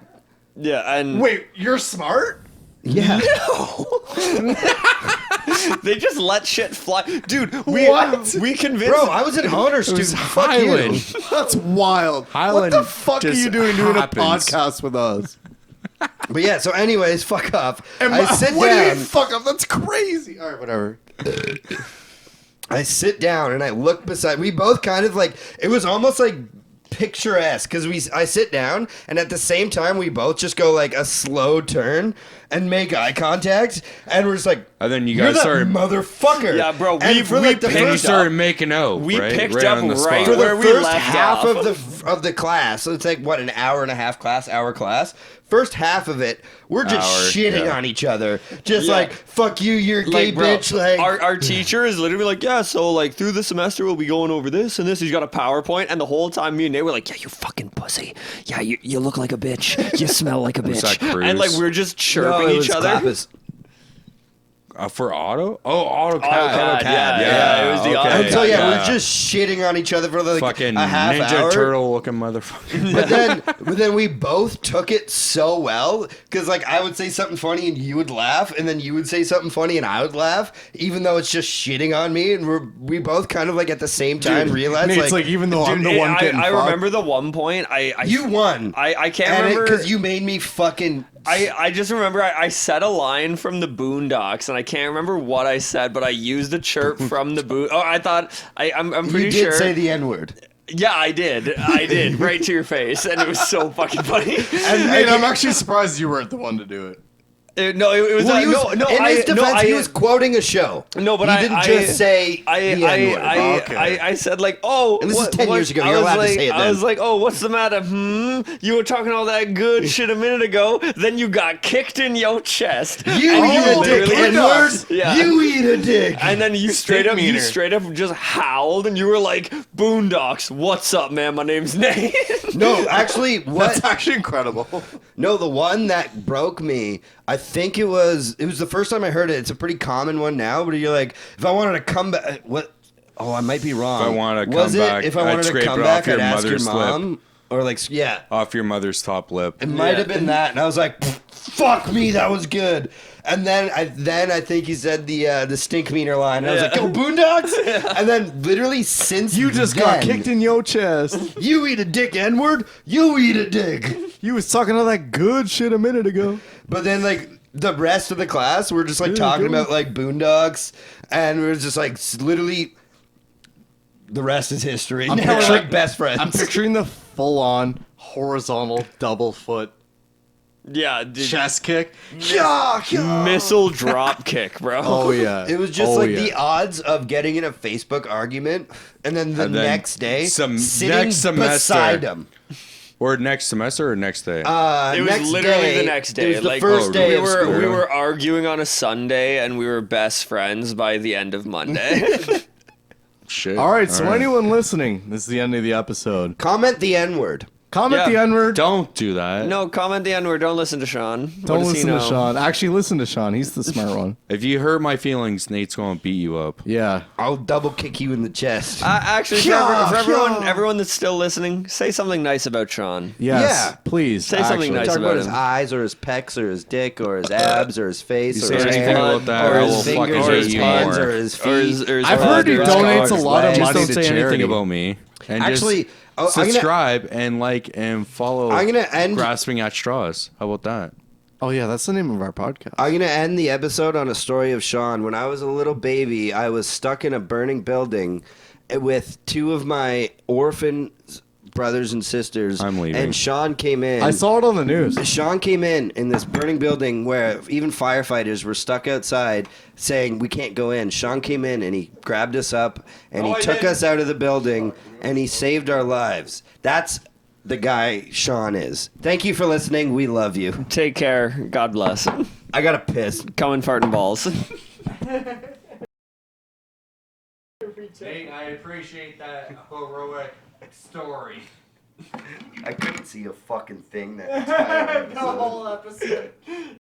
[SPEAKER 2] yeah, and
[SPEAKER 5] Wait, you're smart?
[SPEAKER 4] Yeah.
[SPEAKER 2] they just let shit fly, dude.
[SPEAKER 5] What?
[SPEAKER 2] We convinced.
[SPEAKER 4] Bro, I was an honor student. Fuck
[SPEAKER 6] Highland.
[SPEAKER 4] you.
[SPEAKER 5] That's wild.
[SPEAKER 6] Highland
[SPEAKER 5] what the fuck are
[SPEAKER 6] just
[SPEAKER 5] you doing a
[SPEAKER 6] happens.
[SPEAKER 5] podcast with us?
[SPEAKER 4] But yeah, so anyways, fuck off.
[SPEAKER 5] And
[SPEAKER 4] I sit
[SPEAKER 5] what do you
[SPEAKER 4] down.
[SPEAKER 5] mean, fuck up? That's crazy. All right, whatever.
[SPEAKER 4] I sit down and I look beside. We both kind of like. It was almost like picturesque because I sit down and at the same time we both just go like a slow turn and make eye contact, and we're just like,
[SPEAKER 6] And then you
[SPEAKER 4] "You're
[SPEAKER 6] guys
[SPEAKER 4] that
[SPEAKER 6] started.
[SPEAKER 4] motherfucker."
[SPEAKER 2] Yeah, bro,
[SPEAKER 4] And
[SPEAKER 2] we
[SPEAKER 4] for like the
[SPEAKER 6] And you
[SPEAKER 4] first
[SPEAKER 6] started making out.
[SPEAKER 2] We
[SPEAKER 6] right?
[SPEAKER 2] picked
[SPEAKER 6] right
[SPEAKER 2] up
[SPEAKER 6] on the
[SPEAKER 2] right
[SPEAKER 6] spot.
[SPEAKER 4] for the
[SPEAKER 2] where we
[SPEAKER 4] first
[SPEAKER 2] left
[SPEAKER 4] half
[SPEAKER 2] off.
[SPEAKER 4] of the class, so it's like what, an hour and a half class, hour class. First half of it, we're just
[SPEAKER 6] Hour,
[SPEAKER 4] shitting
[SPEAKER 6] yeah.
[SPEAKER 4] on each other, just
[SPEAKER 2] Yeah.
[SPEAKER 4] like "fuck you, you're a gay
[SPEAKER 2] Like, bro,
[SPEAKER 4] bitch." Like
[SPEAKER 2] our teacher is literally like, yeah, so like through the semester we'll be going over this and this. He's got a PowerPoint, and the whole time me and Nate were like, yeah, you fucking pussy. Yeah, you look like a bitch. You smell like a
[SPEAKER 6] Was
[SPEAKER 2] bitch.
[SPEAKER 6] that Cruz?
[SPEAKER 2] And like we're just
[SPEAKER 4] no,
[SPEAKER 2] chirping
[SPEAKER 4] it
[SPEAKER 2] each
[SPEAKER 4] was
[SPEAKER 2] other.
[SPEAKER 4] Clappus.
[SPEAKER 6] For auto? Oh, AutoCAD.
[SPEAKER 2] AutoCAD, yeah, it was the
[SPEAKER 6] okay.
[SPEAKER 2] AutoCAD.
[SPEAKER 4] And so yeah,
[SPEAKER 6] Yeah.
[SPEAKER 4] we're just shitting on each other for like
[SPEAKER 6] Fucking
[SPEAKER 4] a half
[SPEAKER 6] Ninja
[SPEAKER 4] hour.
[SPEAKER 6] Turtle looking motherfucker.
[SPEAKER 4] But then we both took it so well because like I would say something funny and you would laugh, and then you would say something funny and I would laugh, even though it's just shitting on me, and we both kind of like at the same time realized
[SPEAKER 5] Nate's like, even though I'm
[SPEAKER 2] Dude,
[SPEAKER 5] the one
[SPEAKER 2] I
[SPEAKER 5] getting fucked.
[SPEAKER 2] remember the one point I
[SPEAKER 4] you won.
[SPEAKER 2] I can't
[SPEAKER 4] and
[SPEAKER 2] remember
[SPEAKER 4] because you made me fucking.
[SPEAKER 2] I just remember I said a line from the Boondocks, and I can't remember what I said, but I used a chirp from the Boon. Oh, I thought I'm pretty
[SPEAKER 4] You did
[SPEAKER 2] sure.
[SPEAKER 4] say the N word.
[SPEAKER 2] Yeah, I did, right to your face, and it was so fucking funny.
[SPEAKER 5] And Nate, I'm actually surprised you weren't the one to do it.
[SPEAKER 2] No, it was
[SPEAKER 4] Well, he was,
[SPEAKER 2] no.
[SPEAKER 4] in his defense, he was
[SPEAKER 2] I,
[SPEAKER 4] quoting a show.
[SPEAKER 2] no, but
[SPEAKER 4] he
[SPEAKER 2] I
[SPEAKER 4] didn't
[SPEAKER 2] I,
[SPEAKER 4] just say the N-word.
[SPEAKER 2] I said like, oh,
[SPEAKER 4] And this is 10 years ago.
[SPEAKER 2] I
[SPEAKER 4] You're
[SPEAKER 2] was
[SPEAKER 4] allowed to
[SPEAKER 2] like,
[SPEAKER 4] say it
[SPEAKER 2] I
[SPEAKER 4] then.
[SPEAKER 2] was like, oh, what's the matter? You were talking all that good shit a minute ago. Then you got kicked in your chest.
[SPEAKER 4] You
[SPEAKER 2] And
[SPEAKER 4] eat a dick,
[SPEAKER 2] literally-
[SPEAKER 4] N-word.
[SPEAKER 2] Yeah.
[SPEAKER 4] You eat a dick.
[SPEAKER 2] And then you straight up just howled, and you were like, "Boondocks, what's up, man? My name's Nate."
[SPEAKER 4] No, actually, what?
[SPEAKER 5] That's actually incredible.
[SPEAKER 4] No, the one that broke me, I think it was the first time I heard it. It's a pretty common one now, but you're like, if I wanted to come back, what? Oh, I might be wrong.
[SPEAKER 6] If I wanted to
[SPEAKER 4] was
[SPEAKER 6] come
[SPEAKER 4] it,
[SPEAKER 6] back,
[SPEAKER 4] if I
[SPEAKER 6] I'd
[SPEAKER 4] wanted to
[SPEAKER 6] scrape
[SPEAKER 4] come
[SPEAKER 6] it
[SPEAKER 4] back,
[SPEAKER 6] off your
[SPEAKER 4] I'd ask your
[SPEAKER 6] mother's lip.
[SPEAKER 4] mom, or like, yeah,
[SPEAKER 6] Off your mother's top lip.
[SPEAKER 4] it might have been that, and I was like, fuck me, that was good. And then I think he said the stink meaner line. And I was like, yo, Boondocks. And then literally since
[SPEAKER 5] You just
[SPEAKER 4] then,
[SPEAKER 5] got kicked in your chest.
[SPEAKER 4] You eat a dick, N-word. You eat a dick.
[SPEAKER 5] You was talking all that good shit a minute ago.
[SPEAKER 4] But then, like, the rest of the class, we're just, like, talking about, like, Boondocks, and we're just, like, literally, the rest is history. Now we're, like, best friends.
[SPEAKER 5] I'm picturing the full-on horizontal double foot
[SPEAKER 2] Yeah, dude,
[SPEAKER 5] chest kick. Yeah, yeah.
[SPEAKER 2] missile drop kick, bro.
[SPEAKER 5] Oh yeah.
[SPEAKER 4] It was just,
[SPEAKER 5] Oh,
[SPEAKER 4] like,
[SPEAKER 5] yeah.
[SPEAKER 4] the odds of getting in a Facebook argument, and then the
[SPEAKER 6] And then
[SPEAKER 4] next day,
[SPEAKER 6] some-
[SPEAKER 4] sitting
[SPEAKER 6] next semester.
[SPEAKER 4] beside him.
[SPEAKER 6] Or next semester or next day?
[SPEAKER 2] It was
[SPEAKER 4] next
[SPEAKER 2] literally
[SPEAKER 4] day,
[SPEAKER 2] the next day.
[SPEAKER 4] It was the
[SPEAKER 2] like,
[SPEAKER 4] first day
[SPEAKER 2] we
[SPEAKER 4] of
[SPEAKER 2] were
[SPEAKER 4] school.
[SPEAKER 2] we were arguing on a Sunday, and we were best friends by the end of Monday.
[SPEAKER 6] Shit.
[SPEAKER 5] All right, so anyone listening, this is the end of the episode.
[SPEAKER 4] Comment the N-word.
[SPEAKER 5] Comment
[SPEAKER 2] Yeah.
[SPEAKER 5] the N-word.
[SPEAKER 6] Don't do that.
[SPEAKER 2] No, comment the N-word. Don't listen to Sean. What
[SPEAKER 5] Don't
[SPEAKER 2] does he
[SPEAKER 5] listen to
[SPEAKER 2] know?
[SPEAKER 5] Sean. Actually, listen to Sean. He's the smart one.
[SPEAKER 6] If you hurt my feelings, Nate's going to beat you up.
[SPEAKER 5] Yeah.
[SPEAKER 4] I'll double kick you in the chest.
[SPEAKER 2] Actually,
[SPEAKER 5] Yeah,
[SPEAKER 2] for
[SPEAKER 5] yeah.
[SPEAKER 2] everyone that's still listening, say something nice about Sean.
[SPEAKER 5] Yes.
[SPEAKER 4] Yeah.
[SPEAKER 5] Please.
[SPEAKER 2] Say something
[SPEAKER 5] actually.
[SPEAKER 2] nice
[SPEAKER 4] Talk about
[SPEAKER 2] about
[SPEAKER 4] his
[SPEAKER 2] him.
[SPEAKER 4] eyes or his pecs or his dick or his abs or his face
[SPEAKER 6] You
[SPEAKER 4] or
[SPEAKER 6] say
[SPEAKER 4] his
[SPEAKER 6] anything
[SPEAKER 4] hair
[SPEAKER 6] about that,
[SPEAKER 4] or
[SPEAKER 6] I
[SPEAKER 4] his
[SPEAKER 6] will
[SPEAKER 4] fingers
[SPEAKER 6] fucking
[SPEAKER 4] or
[SPEAKER 6] hate
[SPEAKER 4] his
[SPEAKER 6] you
[SPEAKER 4] hands
[SPEAKER 6] more.
[SPEAKER 4] or his feet.
[SPEAKER 2] Or his
[SPEAKER 5] I've heard he
[SPEAKER 2] his
[SPEAKER 5] donates a
[SPEAKER 2] cock.
[SPEAKER 5] lot of
[SPEAKER 6] Just
[SPEAKER 5] money
[SPEAKER 6] don't
[SPEAKER 5] to
[SPEAKER 6] say
[SPEAKER 5] charity.
[SPEAKER 6] anything about me. And
[SPEAKER 4] Actually,
[SPEAKER 6] just
[SPEAKER 4] I'm gonna-
[SPEAKER 6] subscribe and like and follow.
[SPEAKER 4] I'm gonna end-
[SPEAKER 6] grasping at straws. How about that?
[SPEAKER 5] Oh yeah, that's the name of our podcast.
[SPEAKER 4] I'm gonna end the episode on a story of Sean. When I was a little baby, I was stuck in a burning building with two of my orphan brothers and sisters.
[SPEAKER 6] I'm leaving.
[SPEAKER 4] And Sean came in.
[SPEAKER 5] I saw it on the news.
[SPEAKER 4] Sean came in this burning building where even firefighters were stuck outside saying we can't go in. Sean came in and he grabbed us up and he took us out of the building and he saved our lives. That's the guy Sean is. Thank you for listening. We love you.
[SPEAKER 2] Take care. God bless.
[SPEAKER 4] I gotta piss.
[SPEAKER 2] Come and fart and balls.
[SPEAKER 6] Nate, I appreciate that heroic story.
[SPEAKER 4] I couldn't see a fucking thing that entire
[SPEAKER 3] The whole episode.